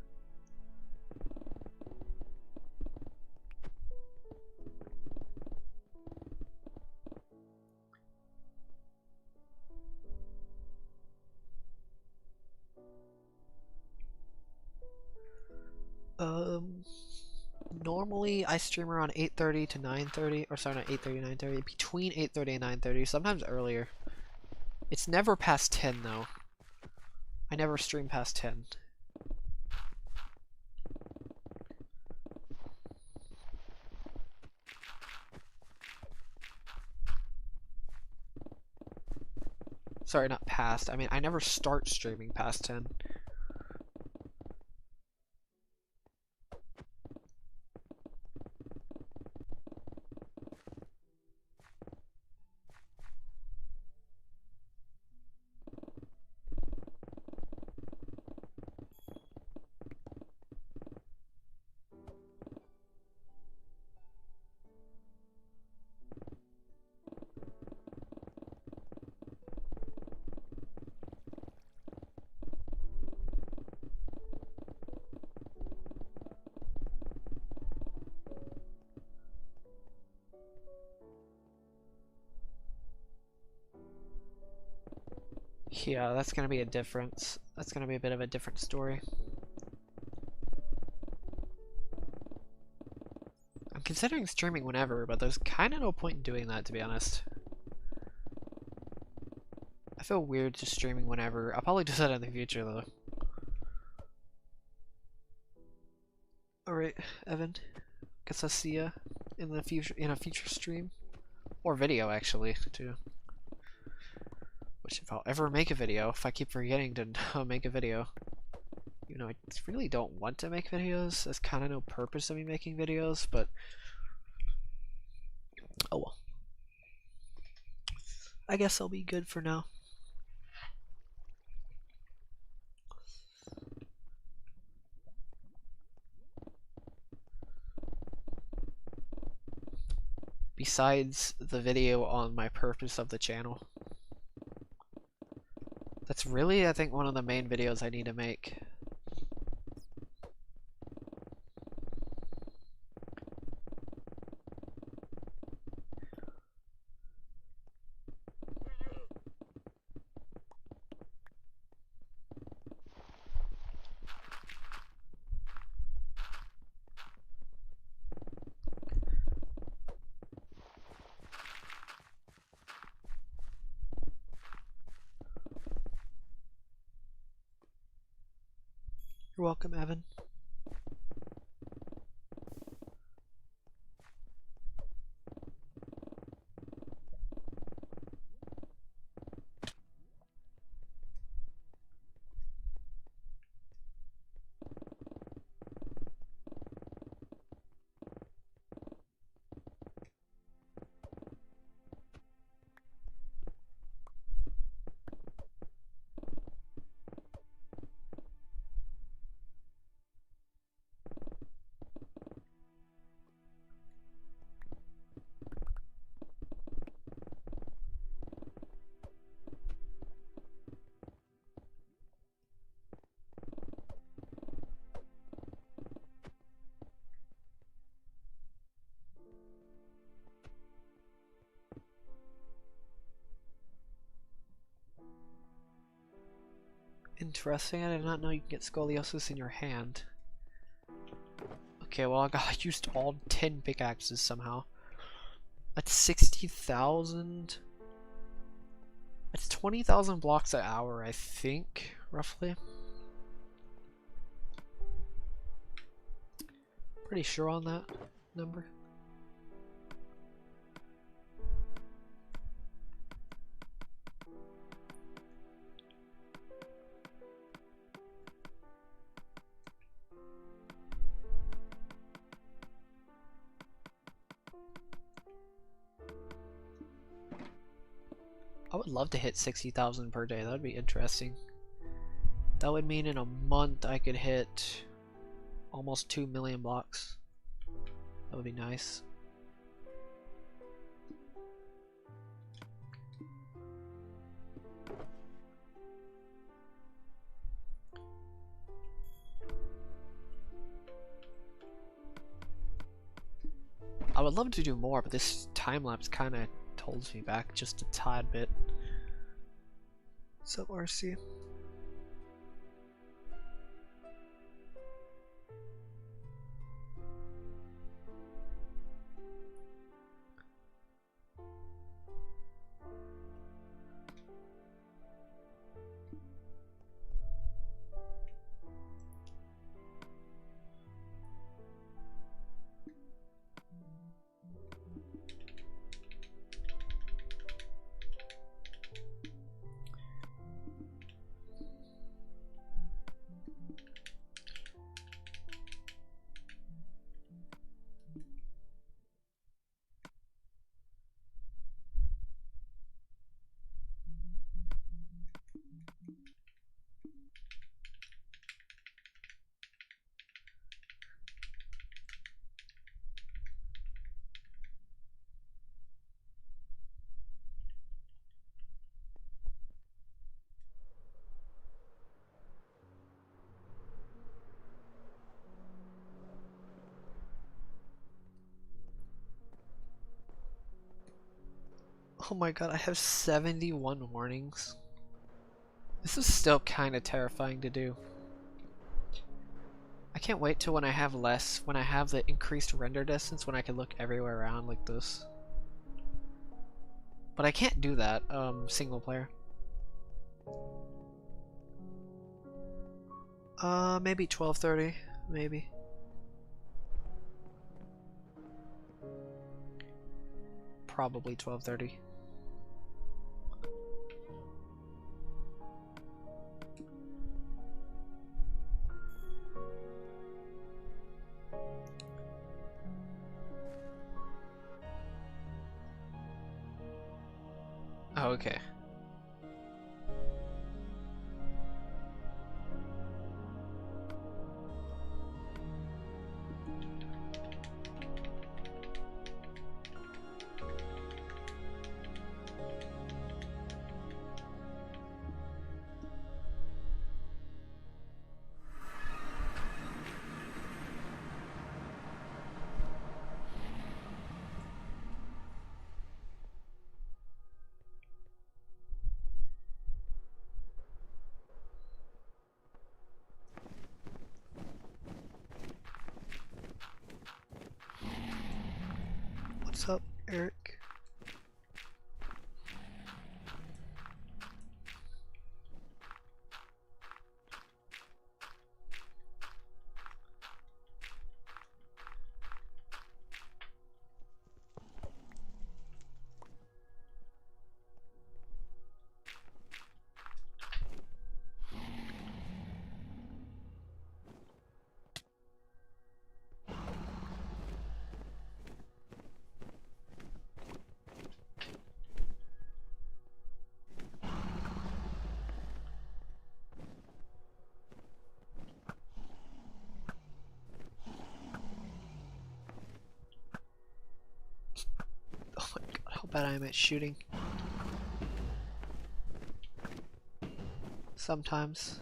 Normally I stream around 8:30 to 9:30, or sorry, not 8:30 to 9:30, between 8:30 and 9:30, sometimes earlier. It's never past 10 though. I never stream past 10. Sorry, not past. I mean, I never start streaming past 10. Yeah, that's gonna be a difference. That's gonna be a bit of a different story. I'm considering streaming whenever, but there's kinda no point in doing that, to be honest. I feel weird just streaming whenever. I'll probably do that in the future, though. Alright, Evan. Guess I'll see ya in the future, in a future stream. Or video, actually, too. Which, if I'll ever make a video, if I keep forgetting to make a video. You know, I really don't want to make videos. There's kind of no purpose of me making videos, but oh well. I guess I'll be good for now. Besides the video on my purpose of the channel. That's really, I think, one of the main videos I need to make. welcome, Evan. Interesting, I did not know you can get scoliosis in your hand. Okay, well I used all 10 pickaxes somehow. That's 60,000. That's 20,000 blocks an hour, I think, roughly. Pretty sure on that number. I would love to hit 60,000 per day. That would be interesting. That would mean in a month I could hit almost 2 million blocks. That would be nice. I would love to do more, but this time lapse kind of holds me back just a tad bit. What's up, RC? Oh my god, I have 71 warnings. This is still kind of terrifying to do. I can't wait till when I have less, when I have the increased render distance, when I can look everywhere around like this. But I can't do that, single player. Maybe 12:30, maybe. Probably 12:30. Oh, okay. What's up, Eric? bad I am at shooting. Sometimes.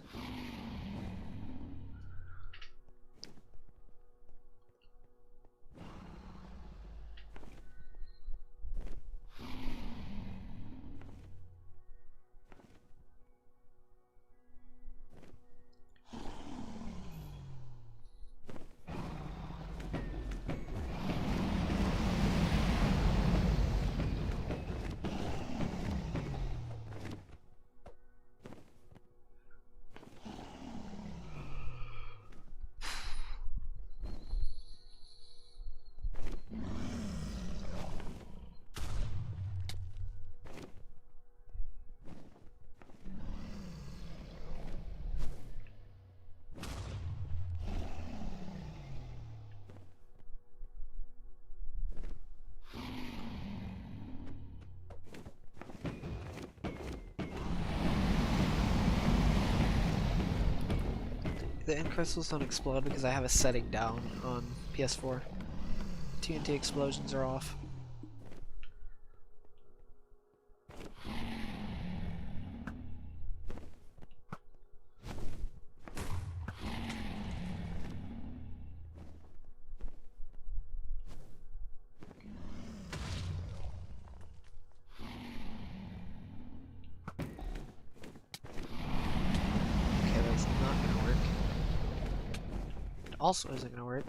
The end crystals don't explode because I have a setting down on PS4. TNT explosions are off. Okay, that's not gonna work. It also isn't gonna work.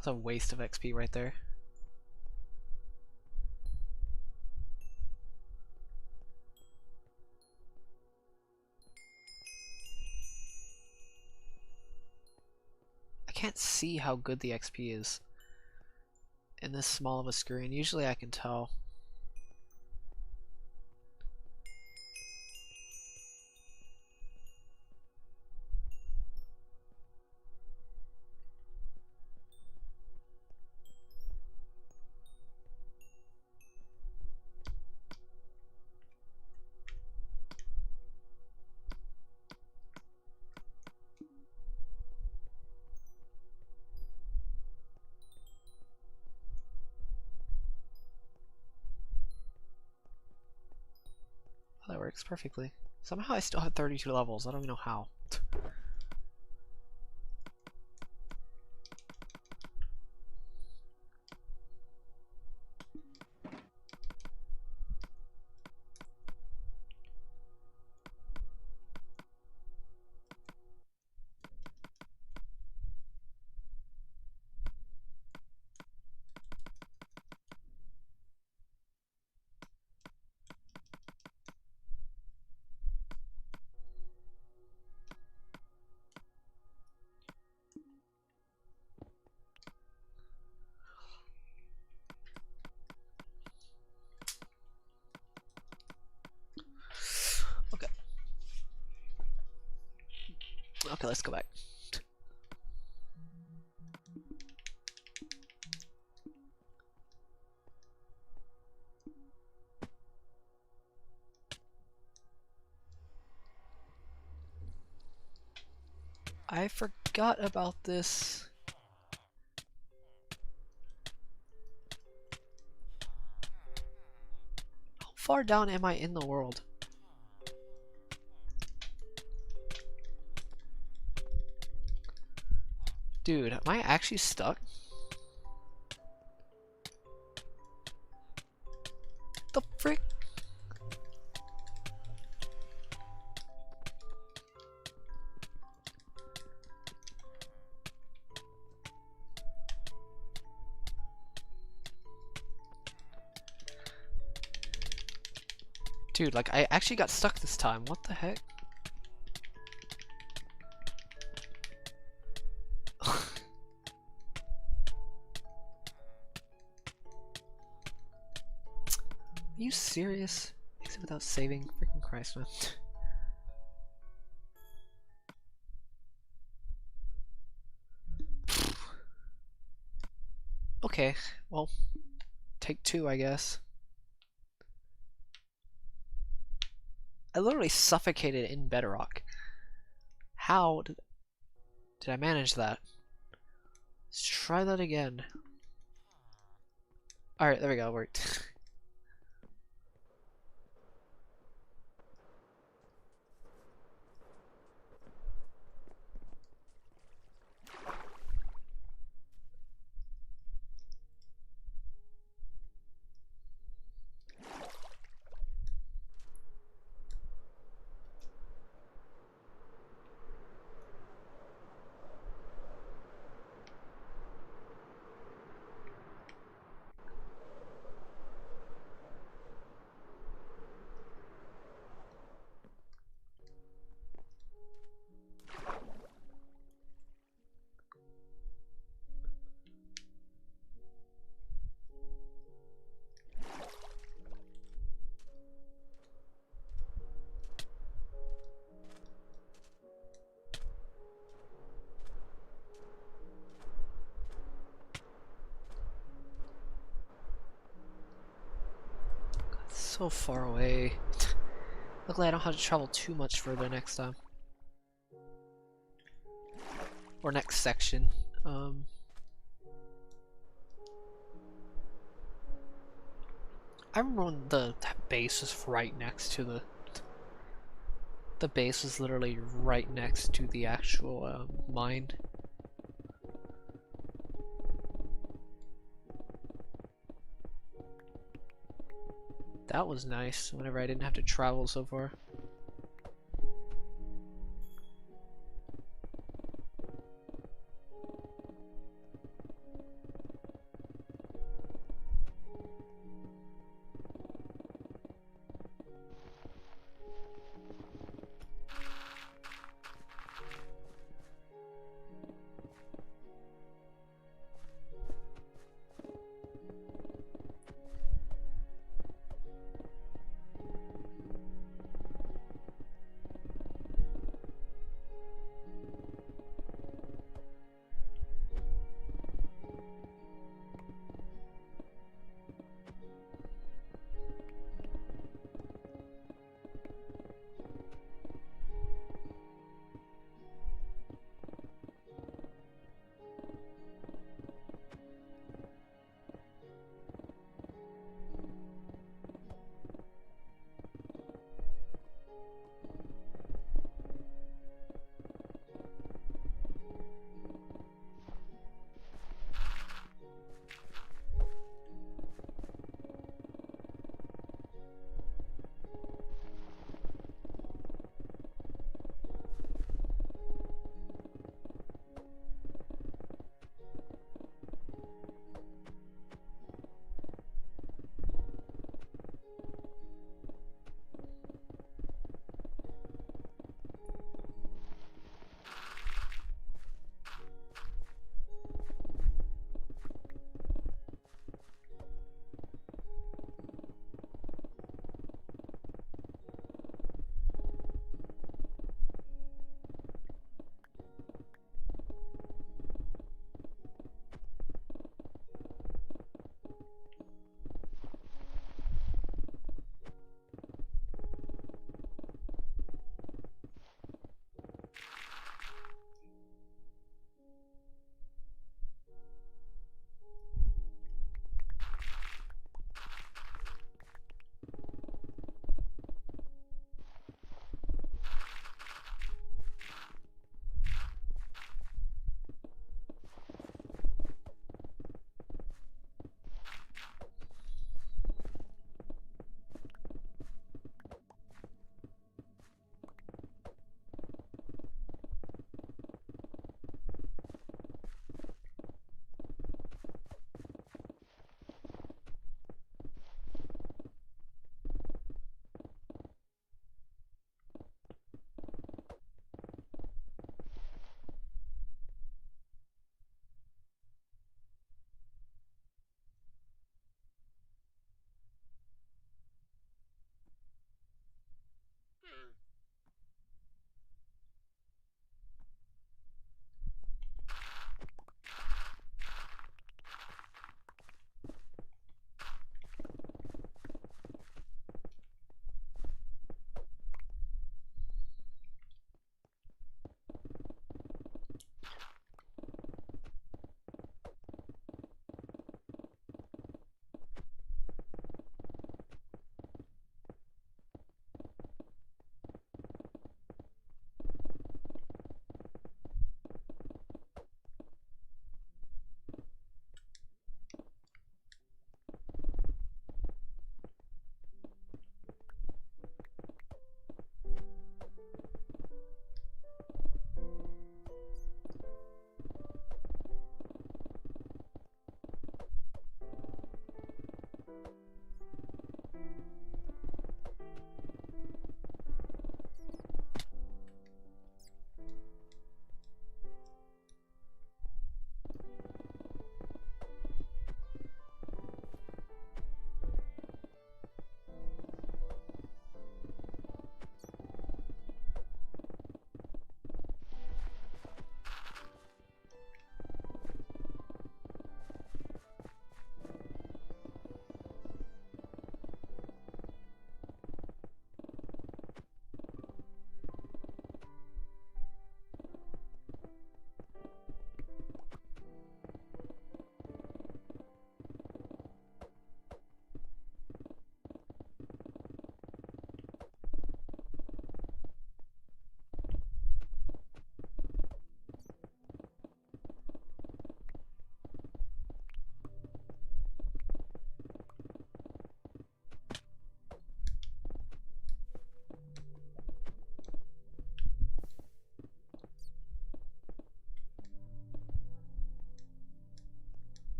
That's a waste of XP right there. I can't see how good the XP is in this small of a screen. Usually I can tell. That works perfectly. Somehow I still had 32 levels. I don't even know how. Okay, let's go back. I forgot about this. How far down am I in the world? Dude, am I actually stuck? The frick? Dude, like, I actually got stuck this time. What the heck? Are you serious? Exit without saving? Freaking Christ, man. Okay, well, take two, I guess. I literally suffocated in Bedrock. How did I manage that? Let's try that again. Alright, there we go, it worked. So far away. Luckily I don't have to travel too much further next time. Or next section. I remember when the base was right next to the base was literally right next to the actual mine. That was nice, whenever I didn't have to travel so far.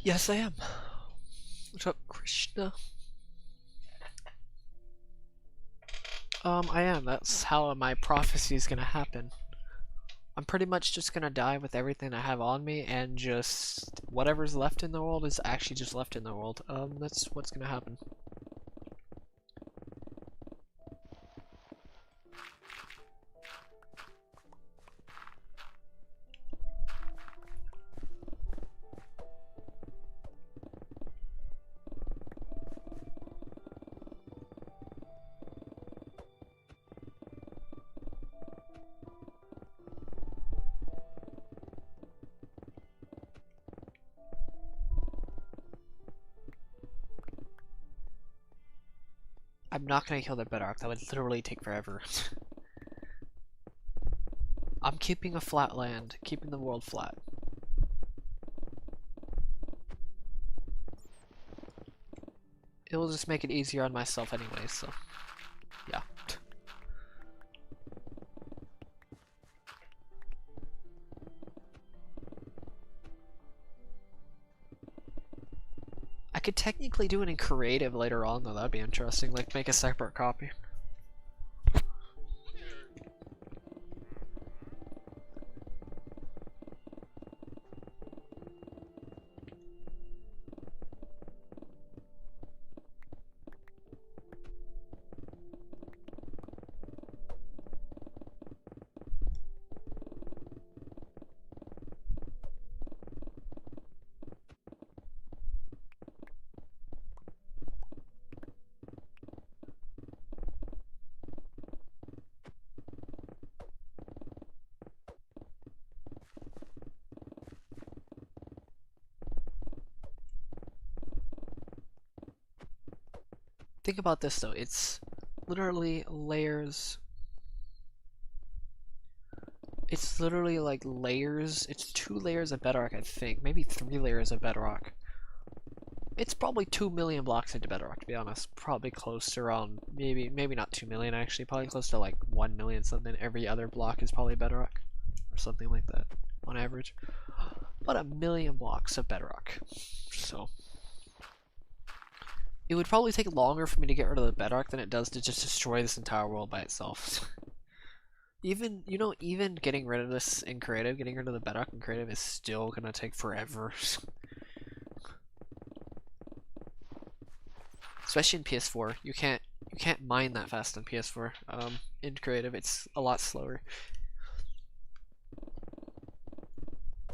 Yes, I am. What's up, Krishna? I am. That's how my prophecy is gonna happen. I'm pretty much just gonna die with everything I have on me, and just whatever's left in the world is actually just left in the world. That's what's gonna happen. I'm not gonna kill the Bedrock. That would literally take forever. I'm keeping a flat land, keeping the world flat. It will just make it easier on myself anyway, so yeah. I could technically do it in creative later on though, that'd be interesting, like make a separate copy. Think about this though, it's literally layers. It's literally like layers. It's 2 layers of bedrock, I think. Maybe 3 layers of bedrock. It's probably 2 million blocks into bedrock, to be honest. Probably close to around, maybe not 2 million actually. Probably close to like 1 million something. Every other block is probably bedrock. Or something like that, on average. About 1 million blocks of bedrock. So it would probably take longer for me to get rid of the bedrock than it does to just destroy this entire world by itself. Even, you know, even getting rid of this in creative, getting rid of the bedrock in creative is still gonna take forever. Especially in PS4, you can't mine that fast on PS4. In creative, it's a lot slower.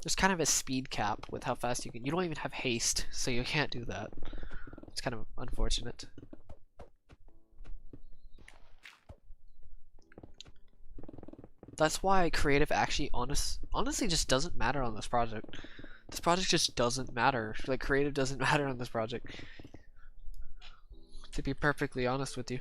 There's kind of a speed cap with how fast you can. You don't even have haste, so you can't do that. It's kind of unfortunate. That's why creative actually honestly just doesn't matter on this project. This project just doesn't matter. Like, creative doesn't matter on this project. To be perfectly honest with you.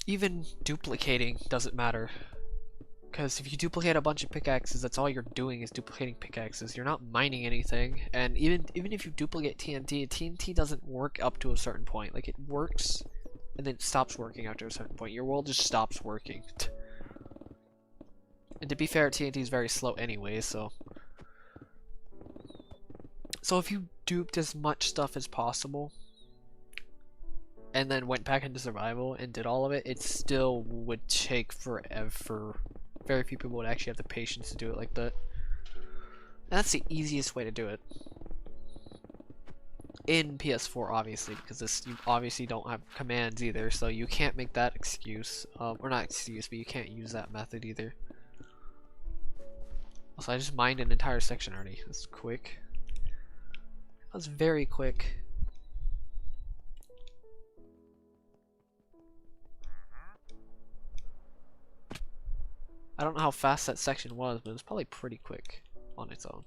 Even duplicating doesn't matter. Because if you duplicate a bunch of pickaxes, that's all you're doing is duplicating pickaxes. You're not mining anything. And even if you duplicate TNT doesn't work up to a certain point. Like, it works, and then it stops working after a certain point. Your world just stops working. And to be fair, TNT is very slow anyway, so... So if you duped as much stuff as possible, and then went back into survival and did all of it, it still would take forever. Very few people would actually have the patience to do it like that. And that's the easiest way to do it. In PS4, obviously, because you obviously don't have commands either, so you can't make that excuse. Or not excuse, but you can't use that method either. Also, I just mined an entire section already. That's quick. That was very quick. I don't know how fast that section was, but it was probably pretty quick on its own.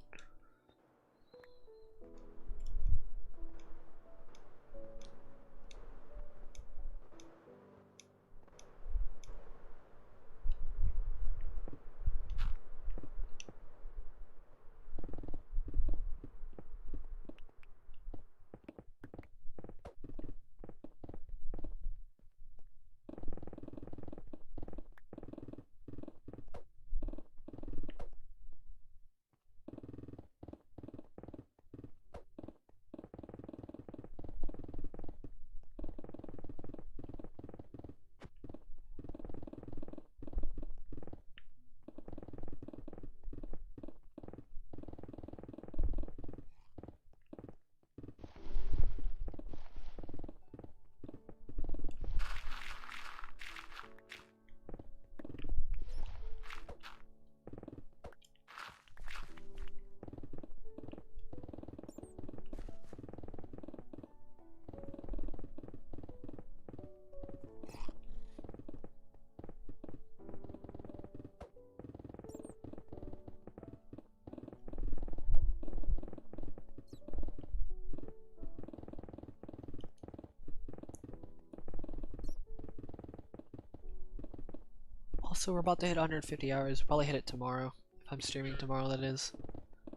Also, we're about to hit 150 hours. Probably hit it tomorrow. If I'm streaming tomorrow, that is.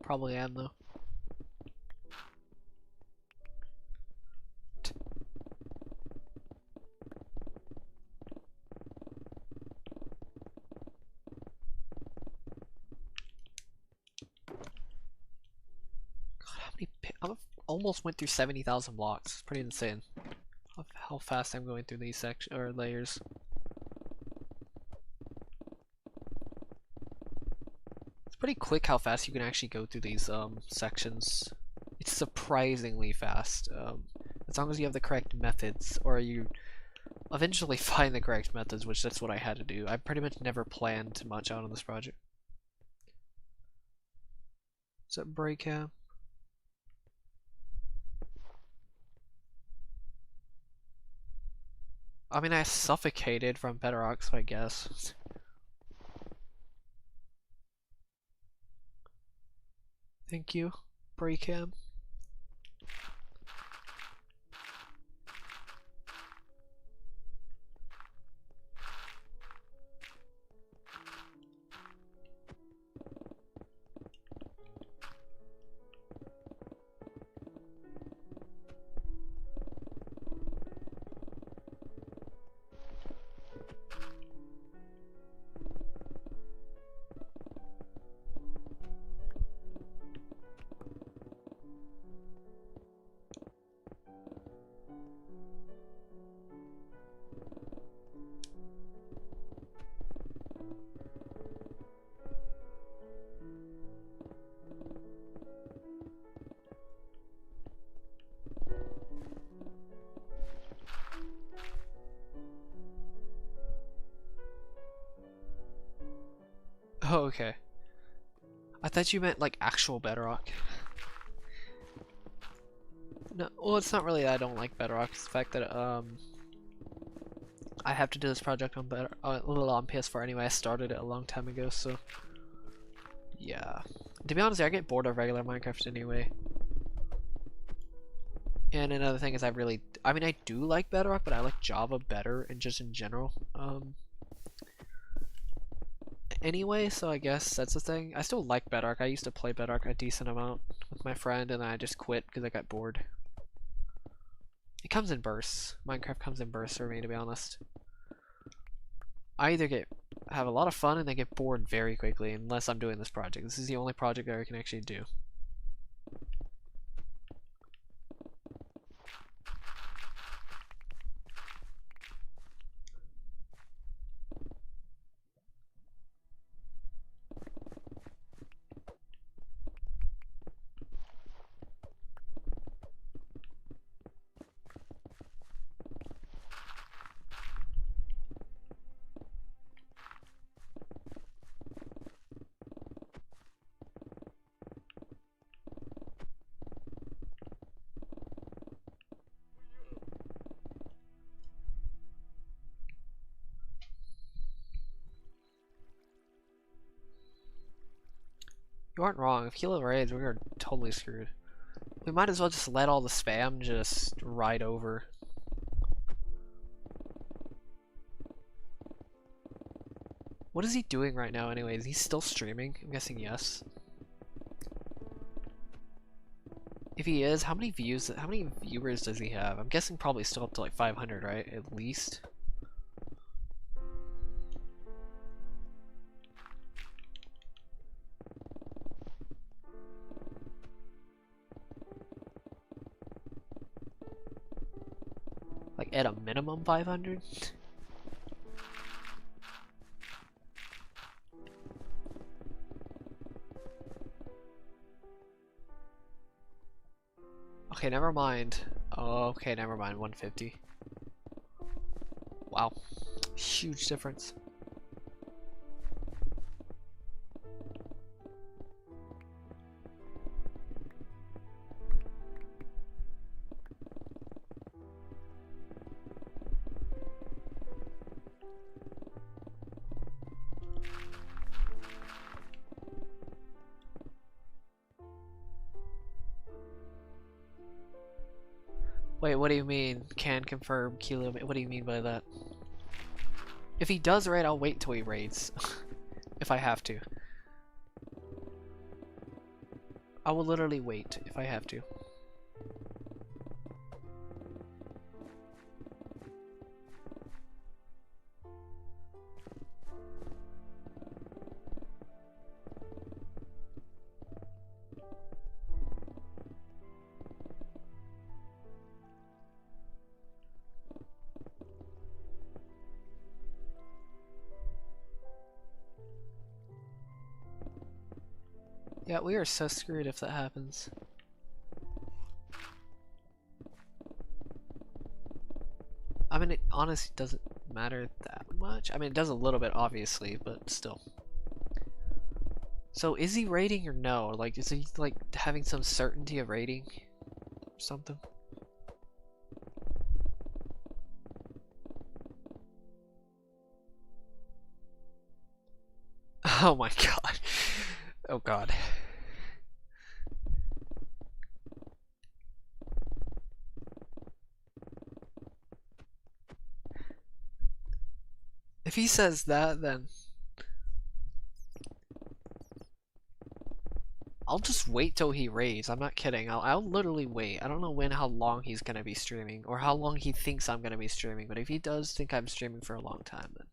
Probably am, though. God, I almost went through 70,000 blocks. It's pretty insane. How fast I'm going through these sections or layers. It's pretty quick how fast you can actually go through these sections. It's surprisingly fast. As long as you have the correct methods, or you eventually find the correct methods, which that's what I had to do. I pretty much never planned much out on this project. Is that brake cam? I mean, I suffocated from Bedrock, so I guess. Thank you, brake cam. Oh, okay. I thought you meant like actual Bedrock. No, well, it's not really that I don't like Bedrock. It's the fact that I have to do this project on on PS4 anyway. I started it a long time ago, so yeah. To be honest, I get bored of regular Minecraft anyway. And another thing is I mean, I do like Bedrock, but I like Java better and just in general. Anyway, so I guess that's the thing. I still like Bedrock. I used to play Bedrock a decent amount with my friend, and then I just quit because I got bored. It comes in bursts. Minecraft comes in bursts for me, to be honest. I either have a lot of fun and then get bored very quickly unless I'm doing this project. This is the only project that I can actually do. You aren't wrong. If Killo raids, we are totally screwed. We might as well just let all the spam just ride over. What is he doing right now anyways? Is he still streaming? I'm guessing yes. If he is, how many viewers does he have? I'm guessing probably still up to like 500, right? At least. Like at a minimum 500? Okay, never mind. Oh, okay, never mind. 150. Wow. Huge difference. Wait, what do you mean? Can confirm Killo? What do you mean by that? If he does raid, I'll wait till he raids. If I have to. I will literally wait if I have to. Yeah, we are so screwed if that happens. I mean, it honestly doesn't matter that much. I mean, it does a little bit, obviously, but still. So, is he raiding or no? Like, is he, like, having some certainty of raiding? Or something? Oh my god. Oh god. If he says that, then I'll just wait till he raids. I'm not kidding. I'll literally wait. I don't know how long he's gonna be streaming or how long he thinks I'm gonna be streaming. But if he does think I'm streaming for a long time, then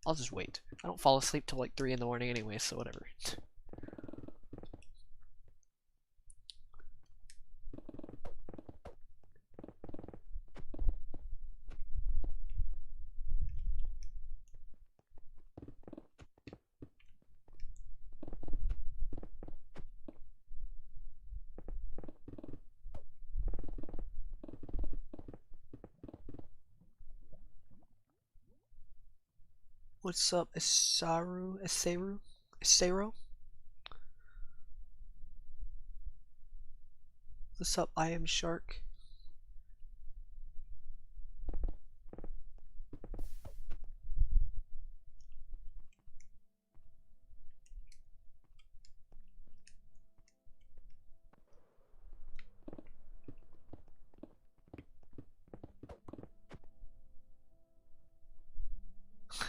I'll just wait. I don't fall asleep till like 3 in the morning anyway, so whatever. What's up, Isero? What's up, I am Shark?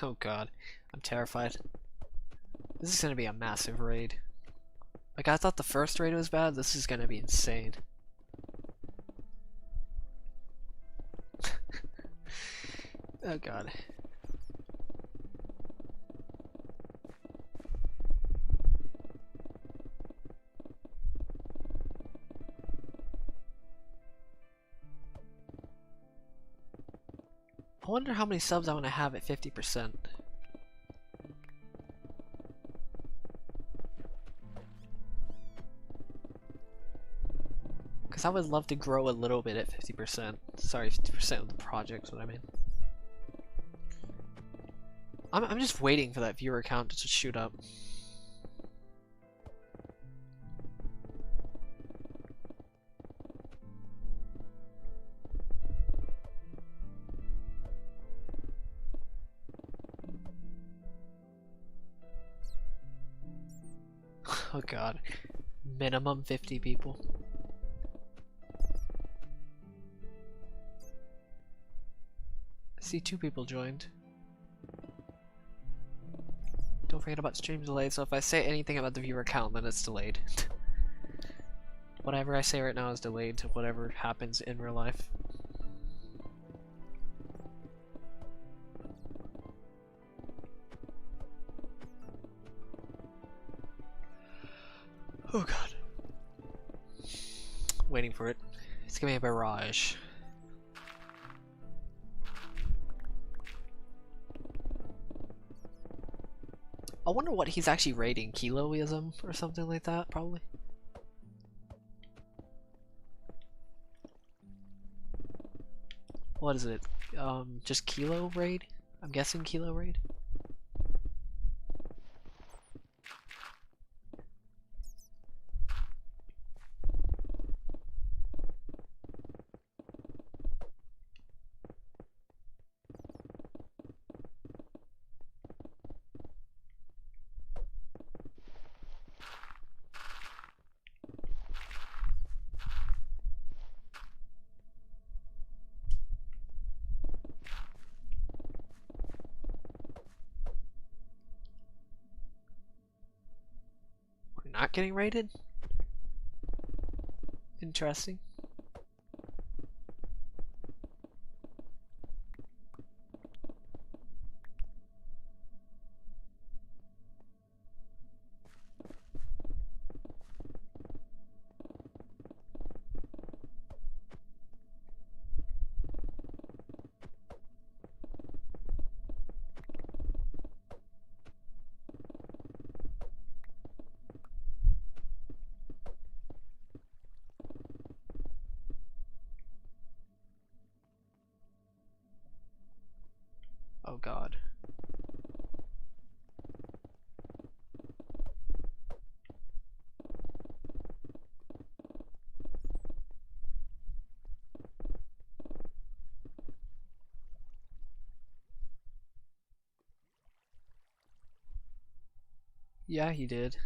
Oh god, I'm terrified. This is gonna be a massive raid. Like, I thought the first raid was bad, this is gonna be insane. Oh god. I wonder how many subs I'm gonna have at 50%. Because I would love to grow a little bit at 50%. Sorry, 50% of the project's what I mean. I'm just waiting for that viewer count to just shoot up. Oh god. Minimum 50 people. I see 2 people joined. Don't forget about stream delay, so if I say anything about the viewer count, then it's delayed. Whatever I say right now is delayed to whatever happens in real life. Oh god. Waiting for it. It's gonna be a barrage. I wonder what he's actually rating, Killoism or something like that, probably. What is it? Just Killo raid? I'm guessing Killo raid? not getting rated? Interesting. Oh god. Yeah, he did.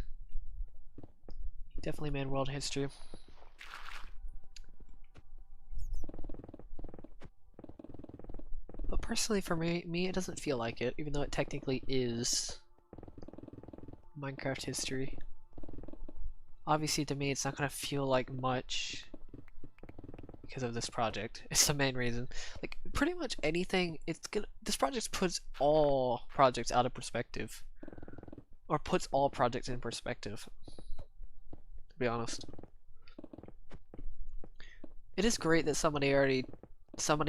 He definitely made world history. But personally, for me, it doesn't feel like it, even though it technically is Minecraft history. Obviously, to me, it's not gonna feel like much because of this project. It's the main reason. Like, pretty much anything, this project puts all projects out of perspective. Or puts all projects in perspective, to be honest. It is great that somebody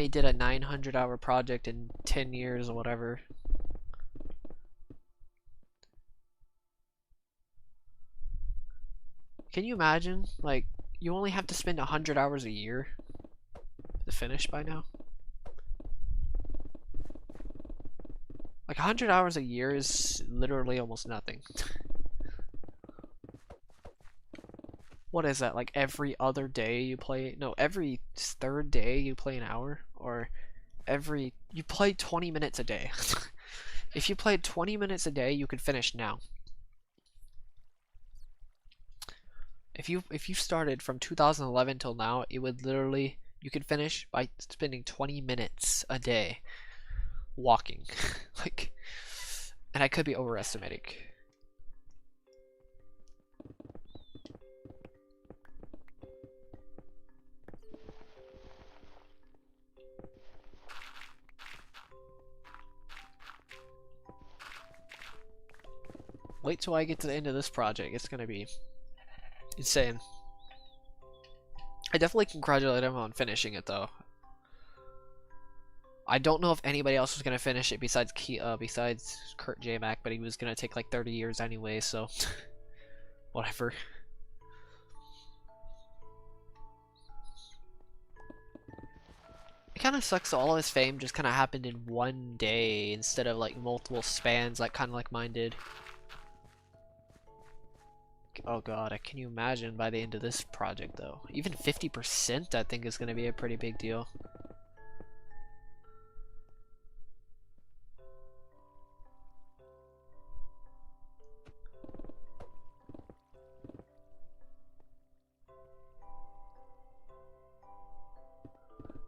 did a 900-hour project in 10 years or whatever. Can you imagine, like, you only have to spend 100 hours a year to finish by now? Like, 100 hours a year is literally almost nothing. What is that, like every other day you play? No, every third day you play an hour? Or you play 20 minutes a day. If you played 20 minutes a day, you could finish now. If you started from 2011 till now, it would literally, you could finish by spending 20 minutes a day walking. Like, and I could be overestimating. Wait till I get to the end of this project. It's gonna be insane. I definitely congratulate him on finishing it, though. I don't know if anybody else was gonna finish it besides Kurt J. Mac, but he was gonna take like 30 years anyway, so whatever. It kind of sucks that all of his fame just kind of happened in one day instead of like multiple spans, like kind of like mine did. Oh god, can you imagine by the end of this project though? Even 50% I think is gonna be a pretty big deal.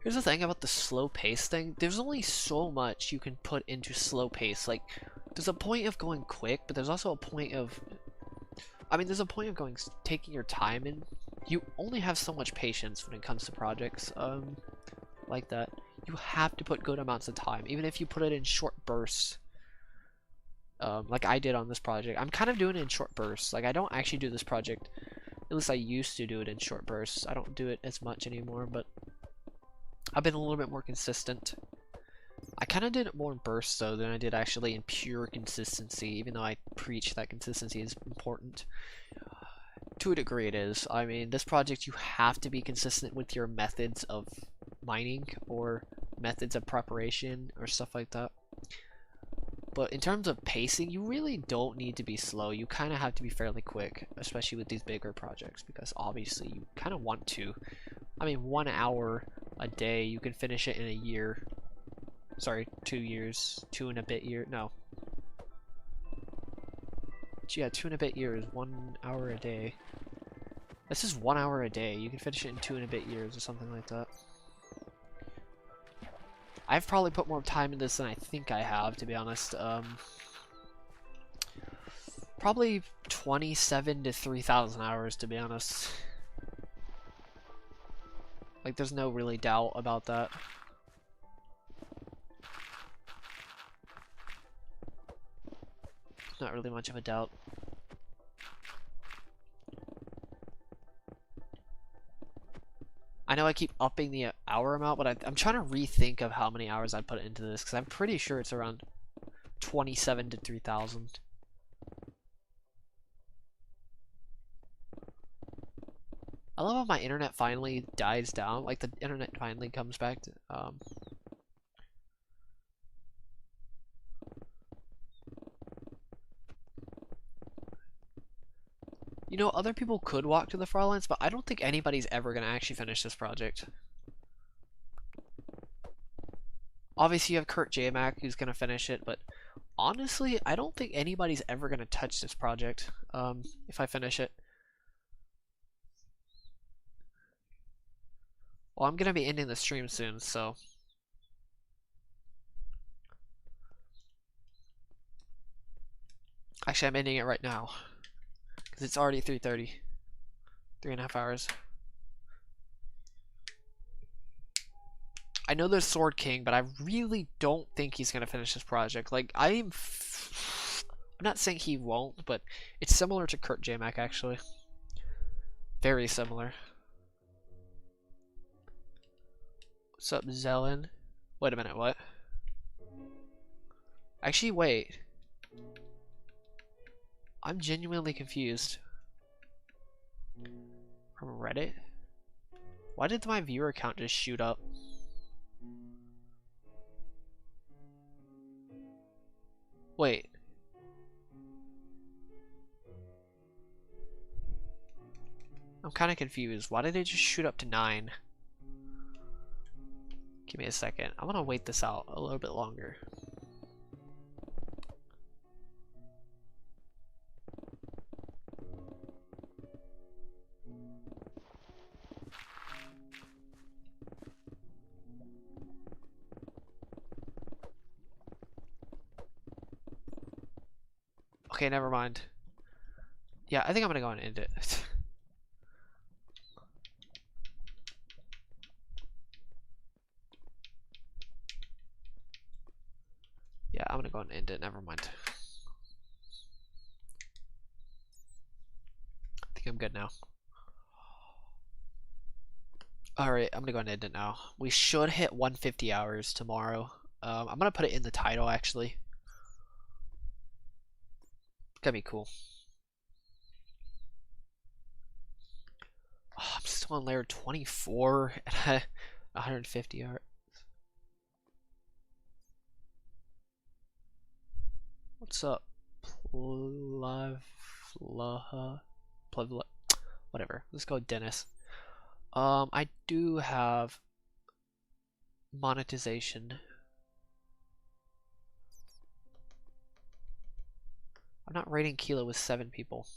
Here's the thing about the slow pace thing. There's only so much you can put into slow pace. Like, there's a point of going quick, but there's also a point of... there's a point of taking your time, and you only have so much patience when it comes to projects like that. You have to put good amounts of time, even if you put it in short bursts. Like I did on this project. I'm kind of doing it in short bursts. Like, I don't actually do this project. At least I used to do it in short bursts. I don't do it as much anymore, but... I've been a little bit more consistent. I kind of did it more in bursts though than I did actually in pure consistency, even though I preach that consistency is important. To a degree it is. I mean, this project you have to be consistent with your methods of mining or methods of preparation or stuff like that. But in terms of pacing, you really don't need to be slow. You kind of have to be fairly quick, especially with these bigger projects, because obviously you kind of want to. 1 hour a day, you can finish it in a year. Sorry, 2 years. 2 and a bit years. No. Yeah, 2 and a bit years. 1 hour a day. This is 1 hour a day. You can finish it in 2 and a bit years or something like that. I've probably put more time in this than I think I have, to be honest. Probably 27 to 3,000 hours, to be honest. Like, there's no really doubt about that. Not really much of a doubt. I know I keep upping the hour amount, but I'm trying to rethink of how many hours I put into this, because I'm pretty sure it's around 27 to 3,000. I love how my internet finally dies down, like the internet finally comes back to, you know, other people could walk to the far lines, but I don't think anybody's ever going to actually finish this project. Obviously, you have Kurt J-Mac who's going to finish it, but honestly, I don't think anybody's ever going to touch this project if I finish it. Well, I'm going to be ending the stream soon, so... Actually, I'm ending it right now. Because it's already 3:30. 3.5 hours. I know there's Sword King, but I really don't think he's going to finish this project. Like, I'm not saying he won't, but it's similar to Kurt J-Mac, actually. Very similar. What's up, Zelen? Wait a minute, what? Actually, wait. I'm genuinely confused. From Reddit? Why did my viewer count just shoot up? Wait. I'm kind of confused. Why did it just shoot up to 9? Give me a second. I'm gonna wait this out a little bit longer. Okay, never mind. Yeah, I think I'm gonna go and end it. Yeah, I'm gonna go and end it, never mind. I think I'm good now. Alright, I'm gonna go and end it now. We should hit 150 hours tomorrow. I'm gonna put it in the title, actually. It's gonna be cool. Oh, I'm still on layer 24 at 150 hours. What's up? Whatever. Let's go Dennis. I do have monetization. I'm not rating Killo with 7 people.